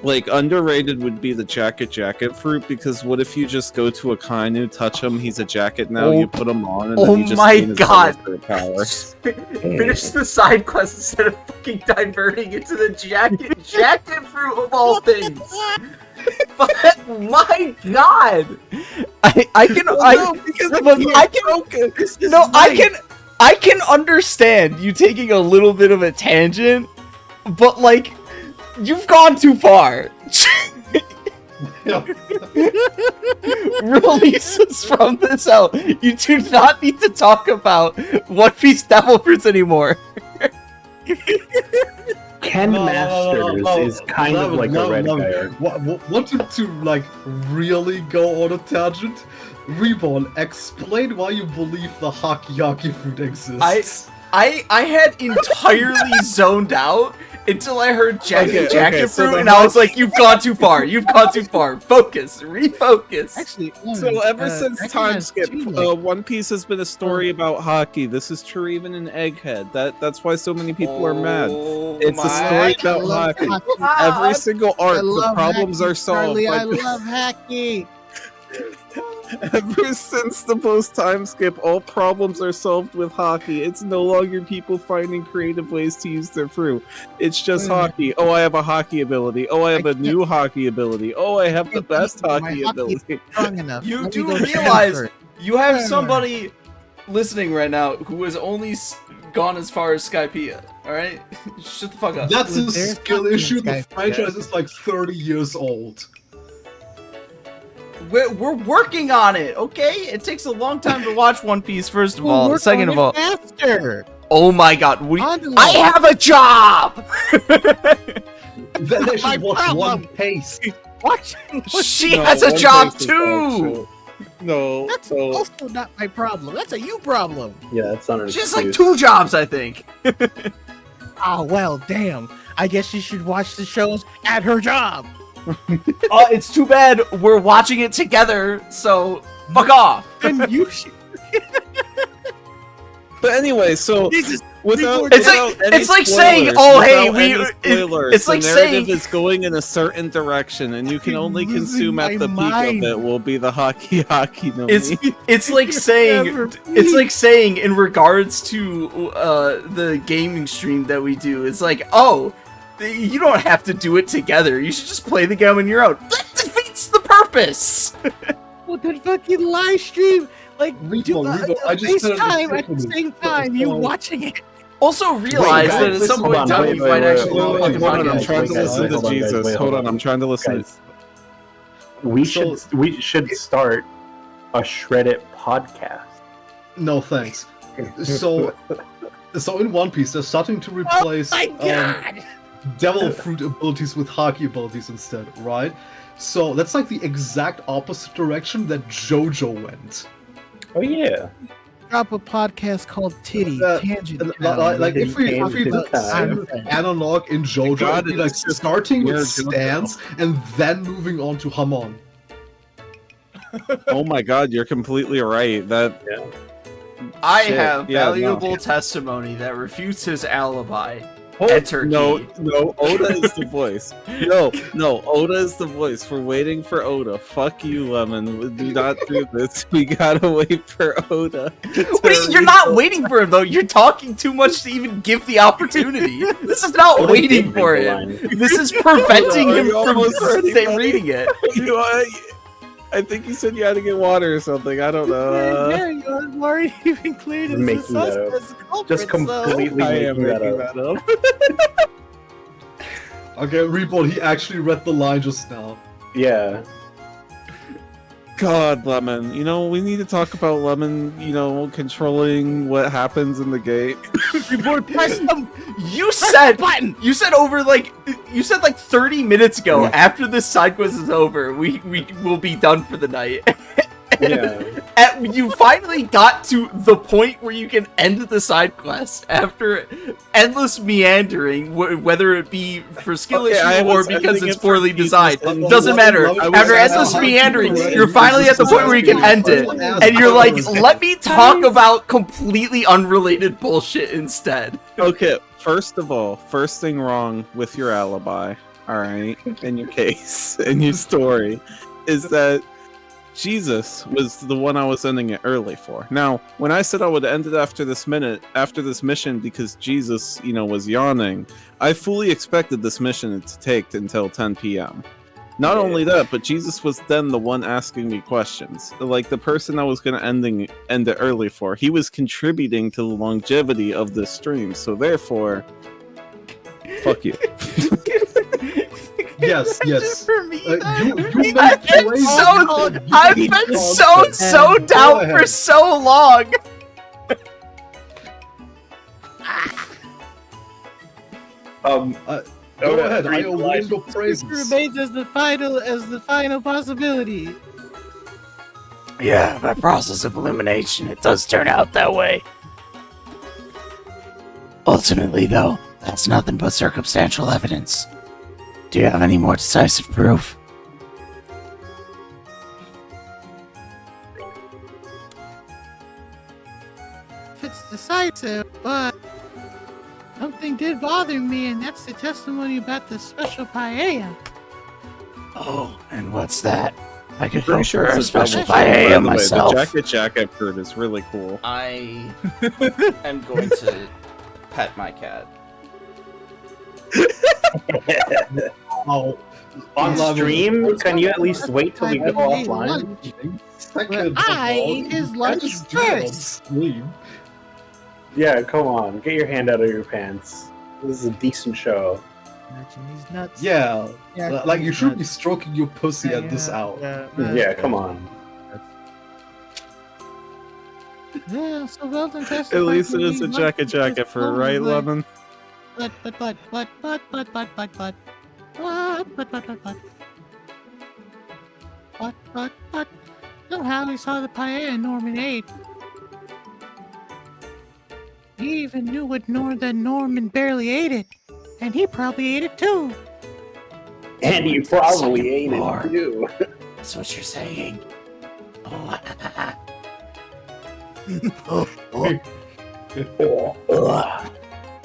Like underrated would be the jacket fruit because what if you just go to a Kainu, touch him, he's a jacket now, you put him on, and then you just gain his devil fruit power. Finish the side quest instead of fucking diverting into the jacket fruit of all things. But my god, I can understand you taking a little bit of a tangent, but like you've gone too far. Release us from this out. You do not need to talk about One Piece devil fruits anymore. Ken Masters is kind of like a red guy. Wanted to like really go on a tangent? Reborn, explain why you believe the Haki fruit exists. I had entirely zoned out until I heard jacket so fruit, the and I was like, "You've gone too far. You've gone too far. Focus, refocus." Actually, So ever since Egghead time has skip, two, like- One Piece has been a story about hockey. This is true even in Egghead. That's why so many people are mad. It's a story about hockey. Every single arc, the problems are solved. Charlie, by I love Hacky. Ever since the post time skip, all problems are solved with hockey. It's no longer people finding creative ways to use their fruit. It's just hockey. Oh, I have a hockey ability. Oh, I have a new hockey ability. Oh, I have the best hockey ability. Strong enough. You Let me do go realize transfer. you have somebody listening right now who has only gone as far as Skypiea. All right, shut the fuck up. That's a There's skill nothing issue. The Skype, franchise is like 30 years old. We're working on it, okay? It takes a long time to watch One Piece, first of all. Work Second on of it all, faster. oh my god, Envelope. I have a job! Then they My should watch problem. One Piece. Watch. She No, has a One job Piece is too! No, That's no. also not my problem. That's a you problem. Yeah, that's not an She has like excuse. 2 jobs, I think. Oh well, damn. I guess you should watch the shows at her job. It's too bad we're watching it together, so fuck off. And you should. But anyway, so Jesus. without It's like- without any it's like saying, spoilers, oh, hey, without we- any spoilers, it's like the narrative saying- is going in a certain direction, and you can I'm only losing consume at my the peak mind. of it. Will be the hockey no It's like saying Never it's like saying in regards to the gaming stream that we do, it's like, oh, you don't have to do it together. You should just play the game on your own. That defeats the purpose. Well, then fucking live stream. Like, do I just said it FaceTime at the differently. same time. You watching it. Also realize guys, that at some hold point in on, time wait, you wait, might wait, actually wait, want wait, to wait, Hold on, I'm guys, trying to wait, listen guys, to hold on, guys, Jesus. wait, Hold hold on, on. I'm trying to listen. Guys, we should start a shredded podcast. No thanks. So in One Piece, they're starting to replace devil fruit abilities with Haki abilities instead, right? So that's like the exact opposite direction that JoJo went. Oh yeah. Drop a podcast called Titty Tangent. And, Town. like if we Tangent look time. at analog in JoJo, God, it'd be like it's just starting with weird JoJo. stance and then moving on to Hamon. Oh my god, you're completely right. That I Shit, have yeah, no. valuable testimony that refutes his alibi. Enter No, key. no, Oda is the voice. No, Oda is the voice. We're waiting for Oda. Fuck you, Lemon. We do not do this. We gotta wait for Oda. You're not waiting for him though. You're talking too much to even give the opportunity. This is not Oda waiting did for read the him. line. This is preventing Are him you from almost ready, buddy? reading it. You know, I think you said you had to get water or something. I don't know. There you go. I've already even cleared it Making that up. as a culprit, Just completely I am making making that up. that up. Okay, Reborn, he actually read the line just now. Yeah. God, Lemon. You know, we need to talk about Lemon, controlling what happens in the gate. You said over like 30 minutes ago, after this side quest is over, we will be done for the night. Yeah. You finally got to the point where you can end the side quest after endless meandering, whether it be for skill Okay, I issue or was because ending it's it for poorly Jesus. designed. Well, Doesn't matter. I was After asking endless how meandering, people you're are finally at the using point where you can end it. And you're like, let me talk about completely unrelated bullshit instead. Okay, first of all, first thing wrong with your alibi, alright, in your case, in your story, is that Jesus was the one I was ending it early for. Now, when I said I would end it after this mission, because Jesus, was yawning, I fully expected this mission to take until 10 p.m. Not only that, but Jesus was then the one asking me questions. Like, the person I was going to end it early for, he was contributing to the longevity of this stream, so therefore, fuck you. Yes. For me, You I've been so down for so long. Go ahead, I await your It praises. remains as the final possibility. Yeah, by process of elimination, it does turn out that way. Ultimately, though, that's nothing but circumstantial evidence. Do you have any more decisive proof? If it's decisive, but something did bother me, and that's the testimony about the special paella. Oh, and what's that? I could Pretty go sure for a it's a special double shot, by paella the way. myself. The Jacket Jack I've heard is really cool. I am going to pet my cat. Oh, On Lemon, stream, can you at least wait till we go I ate offline? second Well, I of all, ate his you lunch can't just do it on first. stream. Yeah, come on. Get your hand out of your pants. This is a decent show. He's nuts. Yeah, like you he's should be nuts. stroking your pussy at this hour. Yeah, come on. Yeah, so Weldon testified. At least to it is me a what Jacket was Jacket for told, right, but- Lemon? But. Somehow he saw the paella Norman ate. He even knew that Norman barely ate it. And he probably ate it too. And you probably ate More. it too. That's what you're saying. Oh,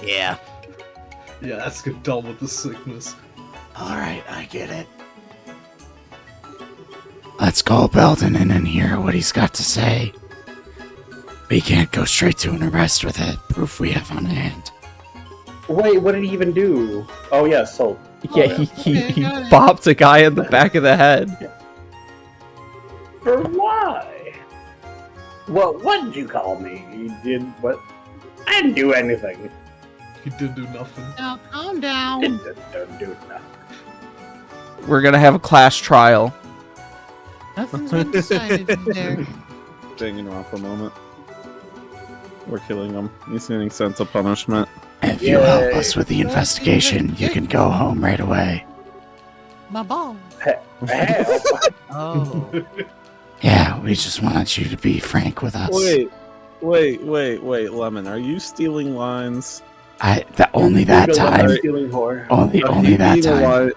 Yeah. Yeah, let's get done with the sickness. alright, I get it. Let's call Belden in and hear what he's got to say. We can't go straight to an arrest with the proof we have on hand. Wait, what did he even do? Oh, yeah, salt. Yeah, Oh, he got it. bopped a guy in the back of the head. For why? What did you call me? You did what? I didn't do anything. He did do nothing. Now calm down. Didn't do nothing. We're gonna have a class trial. Nothing's been decided there. Hanging off a moment. We're killing him. He's getting sent to punishment. If you help Yay. us with the investigation, you can go home right away. My ball. Hell. Oh. Yeah, we just want you to be frank with us. Wait, Lemon, are you stealing lines? Only that Google time. the stealing whore. Only that time.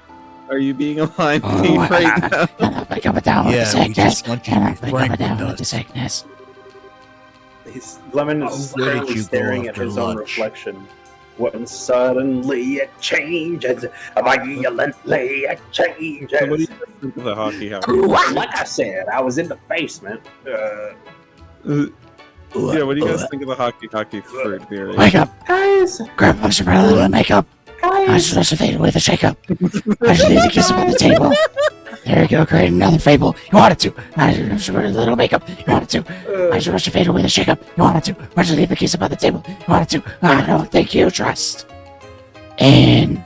Are you being a line Oh, thief right now? Cannot be coming down with the Yeah, we sickness. just want you to Cannot be coming frank down with with the us. sickness. Lemon is Where did currently you go staring at after his own lunch? reflection. When suddenly it changes, violently it So what do changes. you guys think of the hockey house? Like I said, I was in the basement. Yeah, what do you guys think of the hockey fruit theory? Wake up! Guys, Grab a umbrella and make up! I should have faded with a shake up. I should leave the kiss up on the table. There you go, create another fable. You wanted to. I should put a little makeup. You wanted to. I should rush a fade with a shake up. You wanted to. I should leave the kiss up on the table. You wanted to. I don't think you trust in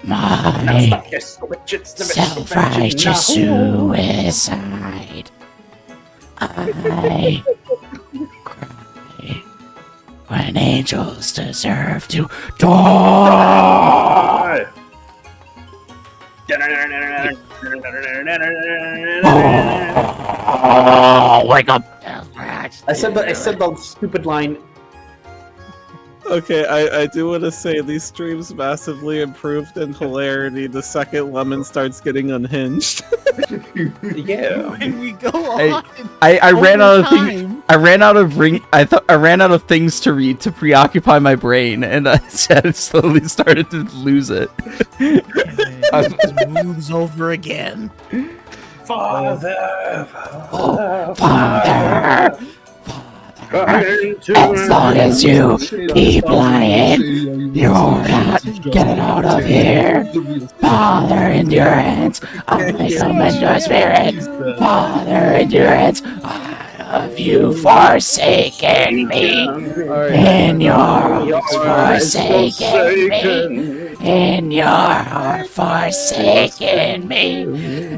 my self-righteous suicide. I cry when angels deserve to die. Oh, wake up! I said the stupid line. Okay, I do want to say these streams massively improved in hilarity the second Lemon starts getting unhinged. Yeah. When we go Hey, on. I ran out of things. time. I ran out of I ran out of things to read to preoccupy my brain, and I slowly started to lose it. It moves over again. Father. Father! As long as you keep lying, you're not getting out of here. Father, endurance, I summon your spirit. Father, endurance, have you forsaken me? In your heart, forsaken me. In your heart, forsaken me.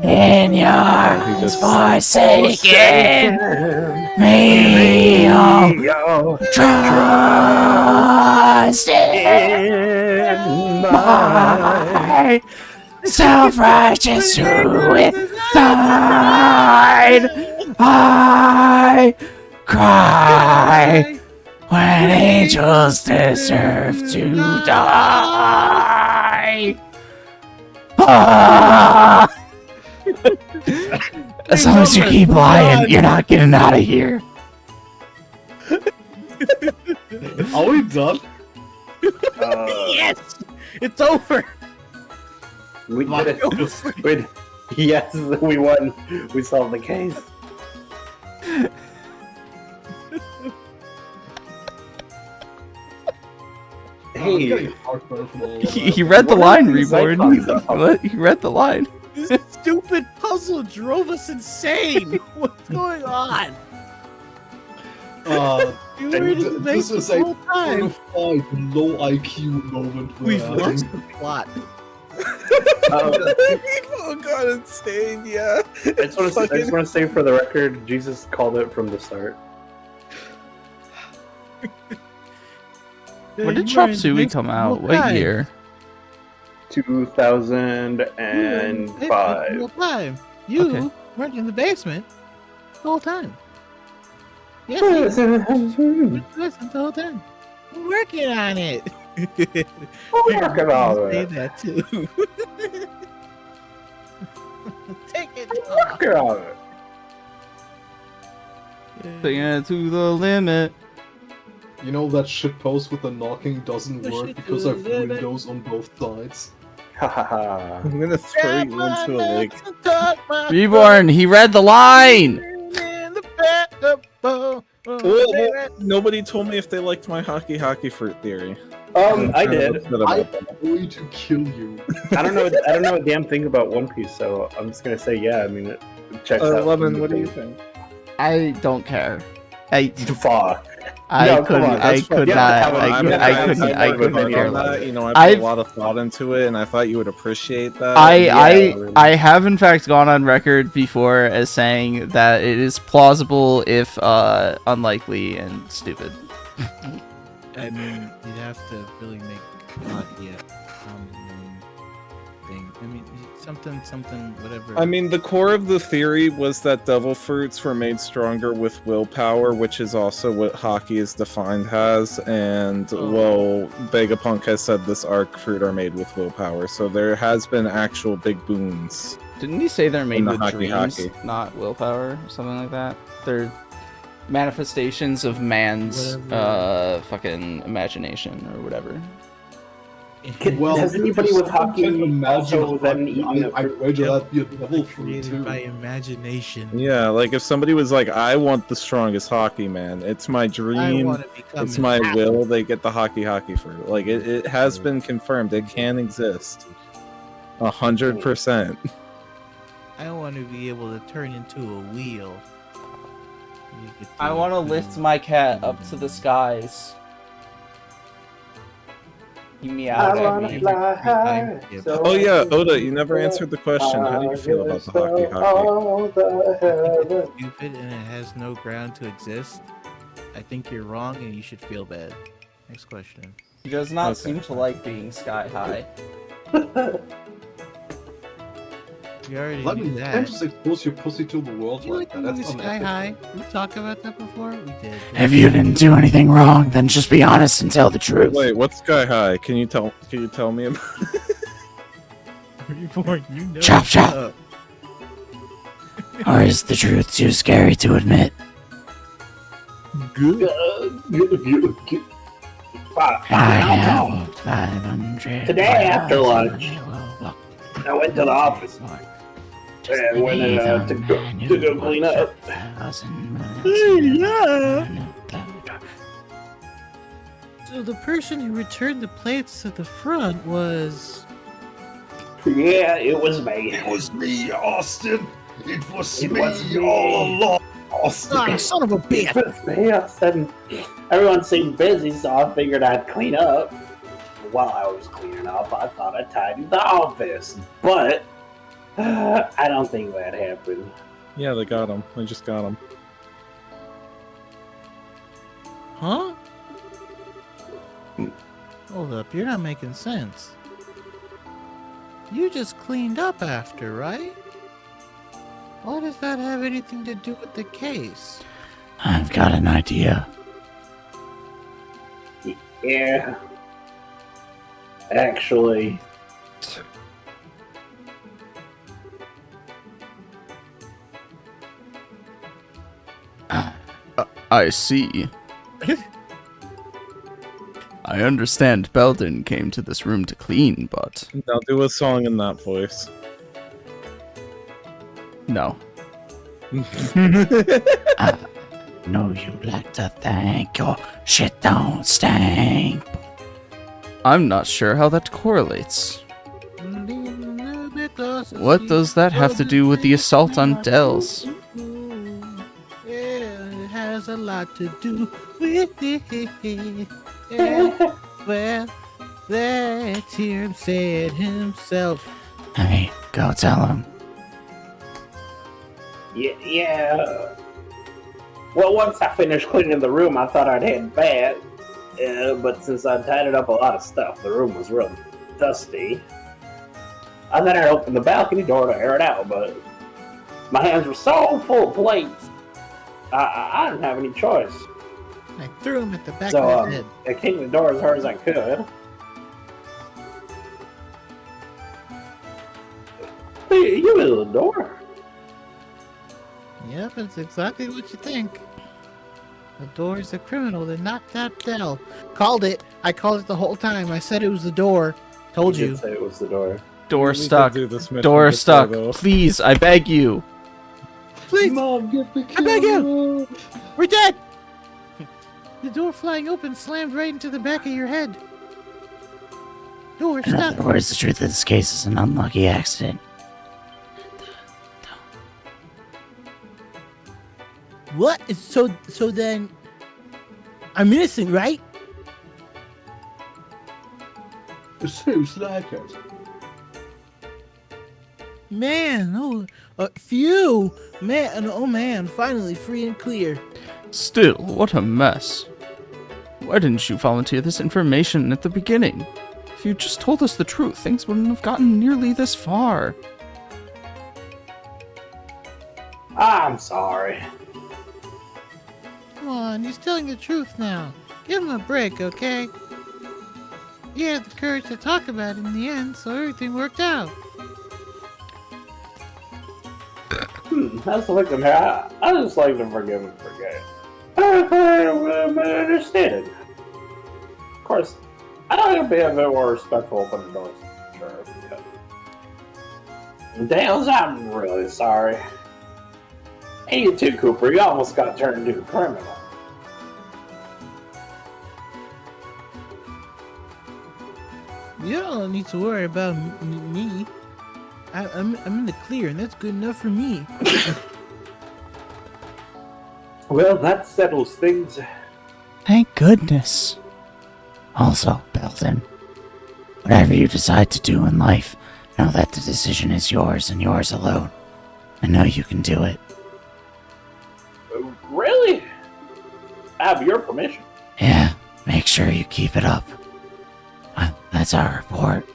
In your heart, forsaken me. Oh, trust in my self-righteous suicide. I cry when angels deserve to die. Ah! As long as you keep lying, you're not getting out of here. Are we done? Yes! It's over! We did it. Yes, we won. We solved the case. Hey, He read the What line, are these Reborn. icons? What? He read the line. This stupid puzzle drove us insane! What's going on? You were in the This basement is the a whole time! certified low IQ moment. We've where- lost the plot. People got insane, yeah. I just want to say for the record, Jesus called it from the start. When did Chop Suey come out? What year? 2005. You Okay. weren't in the basement the whole time. Yes, you were in the basement the whole time. I'm working on it. Working on Say it. that too. Take it. Working on it. Taking it to the limit. You know that shit post with the knocking doesn't Push work it because to I have the limit. windows on both sides. Ha ha ha. I'm gonna throw you into a lake. Reborn, he read the line! Nobody told me if they liked my hockey fruit theory. I did. I'm going to kill you. I don't know a damn thing about One Piece, so I'm just gonna say yeah. I mean, it checks out. Lemon, what do you think? I don't care. I Fuck. I No, come couldn't. on, I that's could fine. not. Yeah, I couldn't care less. You know, I put I've- a lot of thought into it, and I thought you would appreciate that. I have in fact gone on record before as saying that it is plausible if unlikely and stupid. I mean, you'd have to really make hockey a thing. I mean, something, whatever. I mean, the core of the theory was that devil fruits were made stronger with willpower, which is also what hockey is defined as. And, well, Vegapunk has said this arc fruit are made with willpower, so there has been actual big boons. Didn't he say they're made In the with hockey dreams, hockey. not willpower, or something like that? They're manifestations of man's Whatever. fucking imagination or whatever. Has anybody with hockey can imagine also then eaten a I fruit? wager Yep. that'd be a devil fruit Created too. by imagination. Yeah, like if somebody was like, I want the strongest hockey man. It's my I dream. want to become It's an my apple. will. They get the hockey fruit. Like it has been confirmed. It can exist. 100%. I want to be able to turn into a wheel. You could I do- want to lift my cat up to the skies. He meowed I at wanna me. fly high. Yep. so Oh yeah, I can Oda, you never answered the question. How do you feel about the hockey? all the heaven. Stupid and it has no ground to exist. I think you're wrong and you should feel bad. Next question. He does not Okay. seem to like being sky high. You already Let knew me that. can't just expose your pussy to the world You like like that. the That's movie Sky unethical. High? We talked about that before? We did. If you didn't do anything wrong, then just be honest and tell the truth. Wait, what's Sky High? Can you tell me about Reborn, you know Chop, what's chop. up. Or is the truth too scary to admit? Good. I have 500. Today after lunch, I went to the office and went to go clean up. So the person who returned the plates to the front was... Yeah, it was me. It was me, Austin. It was It me was me. all along, Austin. Ah, son of a bitch! It was me. I said, everyone seemed busy, so I figured I'd clean up. While I was cleaning up, I thought I tidied the office, but I don't think that happened. Yeah, they got him. They just got him. Huh? Hold up, you're not making sense. You just cleaned up after, right? Why does that have anything to do with the case? I've got an idea. Yeah. Actually, I see. I understand Belden came to this room to clean, but Now do a song in that voice. no. No, you'd like to thank your shit don't stink. I'm not sure how that correlates. What does that have to do with the assault on Dells? Yeah, it has a lot to do with it. Yeah, well, let's hear him say it himself. Hey, go tell him. yeah. Well, once I finished cleaning the room, I thought I'd head back. But since I tidied up a lot of stuff, the room was real dusty. I thought I'd open the balcony door to air it out, but my hands were so full of plates, I didn't have any choice. I threw him at the back So of his head. I came to the door as hard as I could. Hey, you in the door? Yep, it's exactly what you think. The door is the criminal that knocked out Dell. Called it. I called it the whole time. I said it was the door. Told You you. did say it was the door. Door We could stuck. do this mission Door before, stuck. though. Please, I beg you. Please, Mom, get the I beg camera. we're dead. The door flying open slammed right into the back of your head. Door In stuck. other words, the truth of this case is an unlucky accident. What? So then, I'm innocent, right? It seems like it. Man, phew. Man, oh man, finally free and clear. Still, what a mess. Why didn't you volunteer this information at the beginning? If you just told us the truth, things wouldn't have gotten nearly this far. I'm sorry. Come on, he's telling the truth now. Give him a break, okay? You had the courage to talk about it in the end, so everything worked out. That's the victim here. I just like to forgive and forget. Understated. Of course, I don't be a bit more respectful opening doors. Sure, if we could. Dales, I'm really sorry. And you too, Cooper. You almost got turned into a criminal. You don't need to worry about me. I'm in the clear, and that's good enough for me. Well, that settles things. Thank goodness. Also, Belton, whatever you decide to do in life, know that the decision is yours and yours alone. I know you can do it. Really? I have your permission. Yeah, make sure you keep it up. Well, that's our report.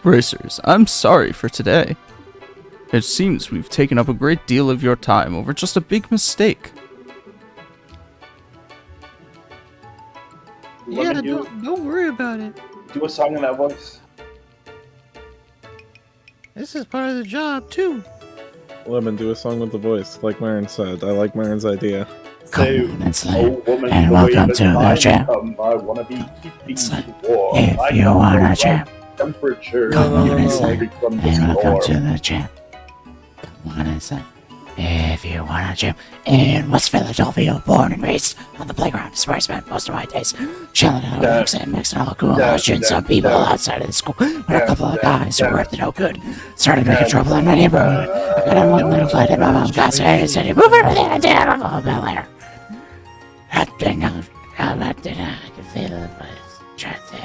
Racers, I'm sorry for today. It seems we've taken up a great deal of your time over just a big mistake. Yeah, don't worry about it. Do a song in that voice. This is part of the job, too. Lemon, do a song with the voice, like Myron said. I like Myron's idea. Say, Come on, oh woman, and the welcome way to that the I jam. come, I wanna be keeping Say, you warm. if I you come wanna from jam. temperature. Come on, you and know, say, from the and welcome storm. to the jam. Come on inside. If you wanna jam in West Philadelphia, born and raised on the playground, is where I spent most of my days. Chilling out, mixing all cool, shooting some people outside of the school. When a couple of guys who were up to no good started making trouble in my neighborhood. I got in one little fight and my mom got scared and said, "Move everything I did, I'm a bit later." That thing, I could feel it, but it's trying to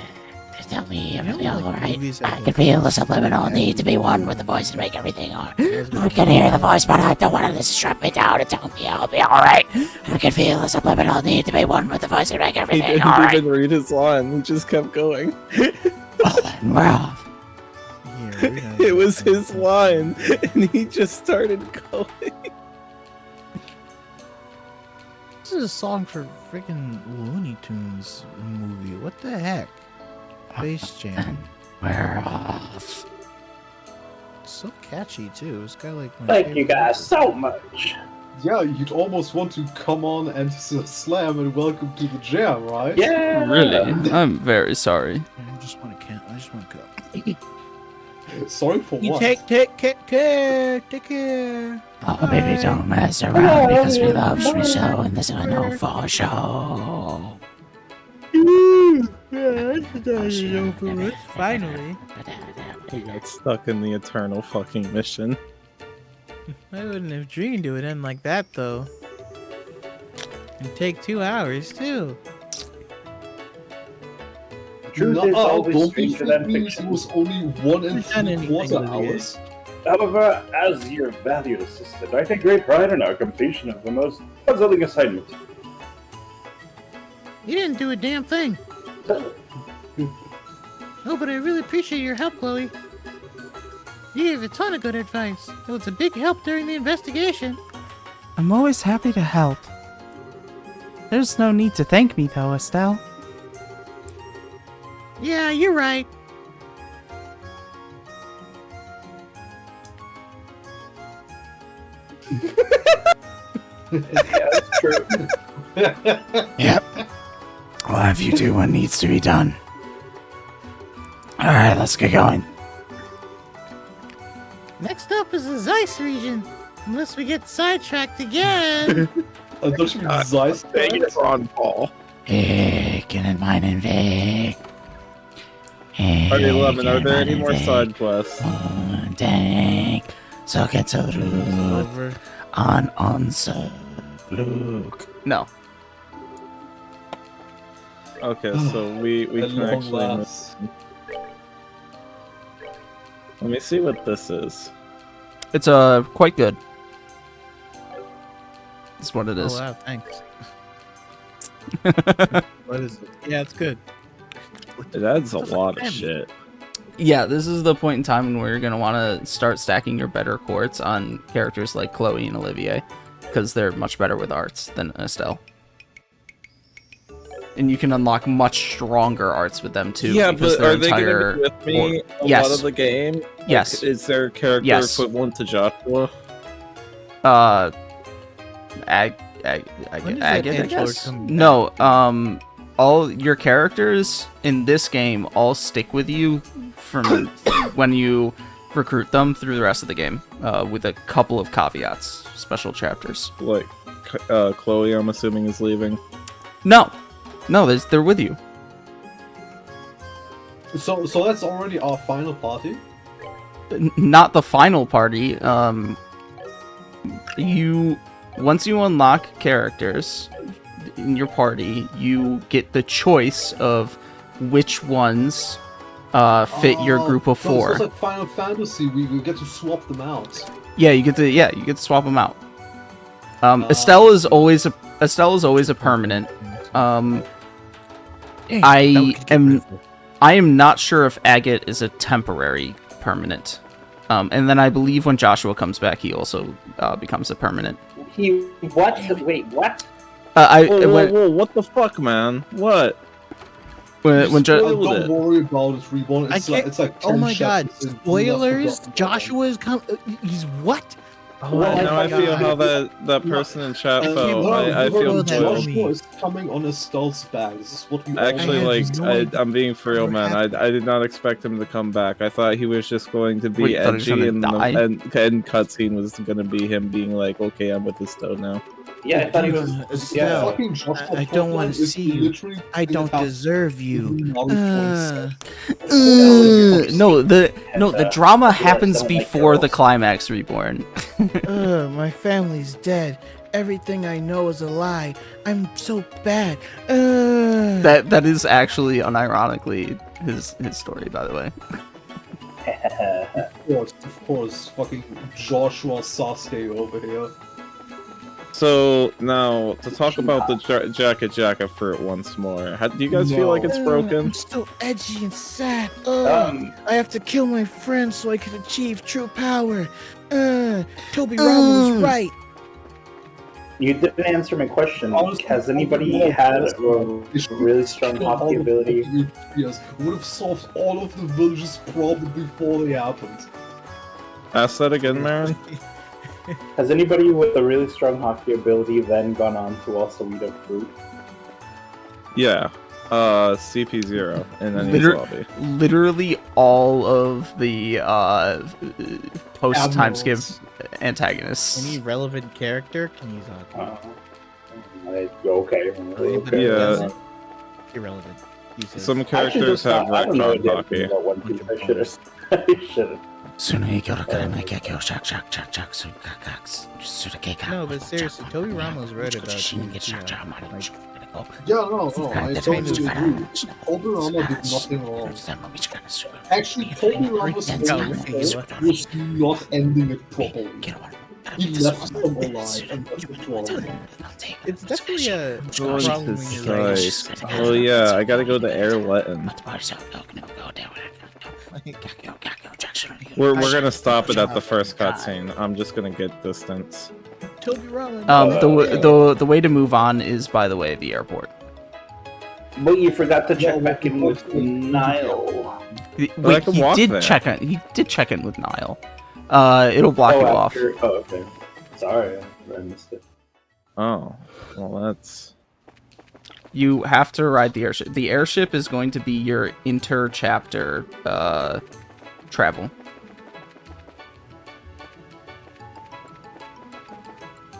tell me I'm gonna be alright. I can feel the subliminal need to be one with the voice and make everything alright. I can hear the voice, but I don't want it to strap me down and tell me I'll be alright. I can feel the subliminal need to be one with the voice and make He everything didn't alright. even read his line. He just kept going. Well then, we're off. It was his line, and he just started going. This is a song for freaking Looney Tunes movie. What the heck? Space Jam. Then we're off. It's so catchy too. It's got like. my Thank you favorite guys so much. Yeah, you'd almost want to come on and slam and welcome to the jam, right? Yeah. Really? I'm very sorry. I just want to count. I just want to go. Sorry for You what? take care. Oh, baby, don't mess around because we love me so, and this I know for sure. Finally. He got stuck in the eternal fucking mission. I wouldn't have dreamed it would end like that, though. And take 2 hours, too. Truth is always don't stranger think than it fiction. was only 1 and We've done 3/4 anything, hours. However, as your valued assistant, I take great pride in our completion of the most puzzling assignment. You didn't do a damn thing. Oh, but I really appreciate your help, Chloe. You gave a ton of good advice. It was a big help during the investigation. I'm always happy to help. There's no need to thank me though, Estelle. Yeah, you're right. Yeah, that's true. Yep. Well, if you do what needs to be done. Alright, let's get going. Next up is the Zeiss region. Unless we get sidetracked again. Don't you mean Zeiss? Dang it, Ron Paul. Ich in meinen Weg. Okay, Lemon, are there any more side quests? Denk, so get to Over. on unser Luke. No. Okay, so we At can long actually move. last. Let me see what this is. It's quite good. That's what it Oh, is. wow, thanks. What is it? Yeah, it's good. It adds a What the lot fuck of am I? shit. Yeah, this is the point in time where you're gonna want to start stacking your better quartz on characters like Chloe and Olivier, because they're much better with arts than Estelle. and you can unlock much stronger arts with them too. Yeah, because but their are they going to entire be with me a Yes. lot of the game? Like, Yes. Is their character Yes. equivalent to Joshua? When does that Agate, I edgelord guess? come back? No, all your characters in this game all stick with you from when you recruit them through the rest of the game, with a couple of caveats, special chapters. Like, Chloe, I'm assuming, is leaving. No, they're with you. So that's already our final party. Not the final party. Once you unlock characters in your party, you get the choice of which ones fit your group of So it's 4. like Final Fantasy. We get to swap them out. Yeah, you get to swap them out. Estelle is always a permanent. Dang, I that we could get am- rid of her. I am not sure if Agate is a temporary permanent. And then I believe when Joshua comes back, he also becomes a permanent. He what? Wait, what? Whoa, what the fuck, man? What? When spoiled Don't it. worry about it, Reborn. I can't. It's like Oh 10 my god! chapters in, Spoilers. forgotten. Joshua is coming. He's what? Oh, Well, now I I feel forgot. how that person in chat And felt. no, I no, feel that spoiled. was me. Joshua is coming on Estelle's bag. This is what we Actually, I like, had no idea I'm being for real, what man. I did not expect him to come back. I thought he was just going to be Wait, you thought he was edgy, gonna and die? end cutscene was going to be him being like, "Okay, I'm with this stone now." Yeah, I thought he was. Estelle, Fucking Joshua I don't Tottenham wanna is see you. literally I don't how deserve you. Naruto no, the drama Yeah, happens someone like before the girls. climax, Reborn. My family's dead. Everything I know is a lie. I'm so bad. That is actually unironically his story, by the way. Of course, fucking Joshua Sasuke over here. So now to talk about the jacket fruit once more. Do you guys feel like it's broken? I'm so edgy and sad. I have to kill my friends so I can achieve true power. Toby Rama was right. You didn't answer my question. Honestly, Has anybody had a really strong hockey ability? Yes, would have solved all of the villages' problems before they happened. Ask that again, Marin. Has anybody with a really strong hockey ability then gone on to also eat a fruit? Yeah. CP0 in any lobby. Literally all of the post time skip Admirals. antagonists. Any relevant character can use hockey. Okay. Anybody Yeah. doesn't? Irrelevant. Useless. Some characters have I don't know retcon hockey. about One Piece. I should have. I should have. No, but seriously, Toby Ramos wrote about Yeah, no, I That's totally kind agree. Toby Rama did nothing wrong. Actually, Toby Rama's fault was not ending it properly. He left them alive, and that's what's wrong. It's definitely a problem when Jesus you're writing. Christ. Oh yeah, I gotta go to Air Letton. We're gonna stop it at the first cutscene. I'm just gonna get distance. Toby Rama. The way to move on is by the way the airport. But you forgot to check back in with Niall. Well, I can walk there. He did check in with Niall. It'll block you off. Oh, okay. Sorry, I missed it. Oh, well that's. You have to ride the airship. The airship is going to be your inter-chapter travel.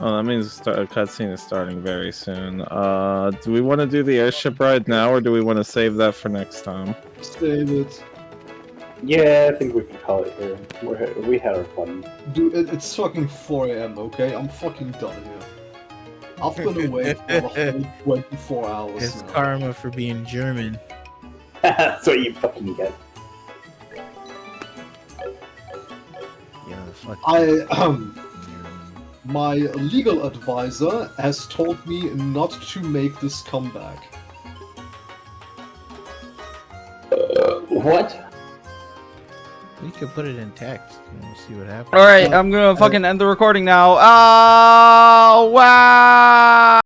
Oh, that means a cutscene is starting very soon. Do we want to do the airship ride now, or do we want to save that for next time? Save it. Yeah, I think we can call it here. We had our fun. Dude, it's fucking 4 AM, okay? I'm fucking done here. I've been away for a whole 24 hours It's now. karma for being German. That's what you fucking get. Yeah, fuck. My legal advisor has told me not to make this comeback. What? We could put it in text and we'll see what happens. All right, I'm gonna fucking end the recording now. Oh wow!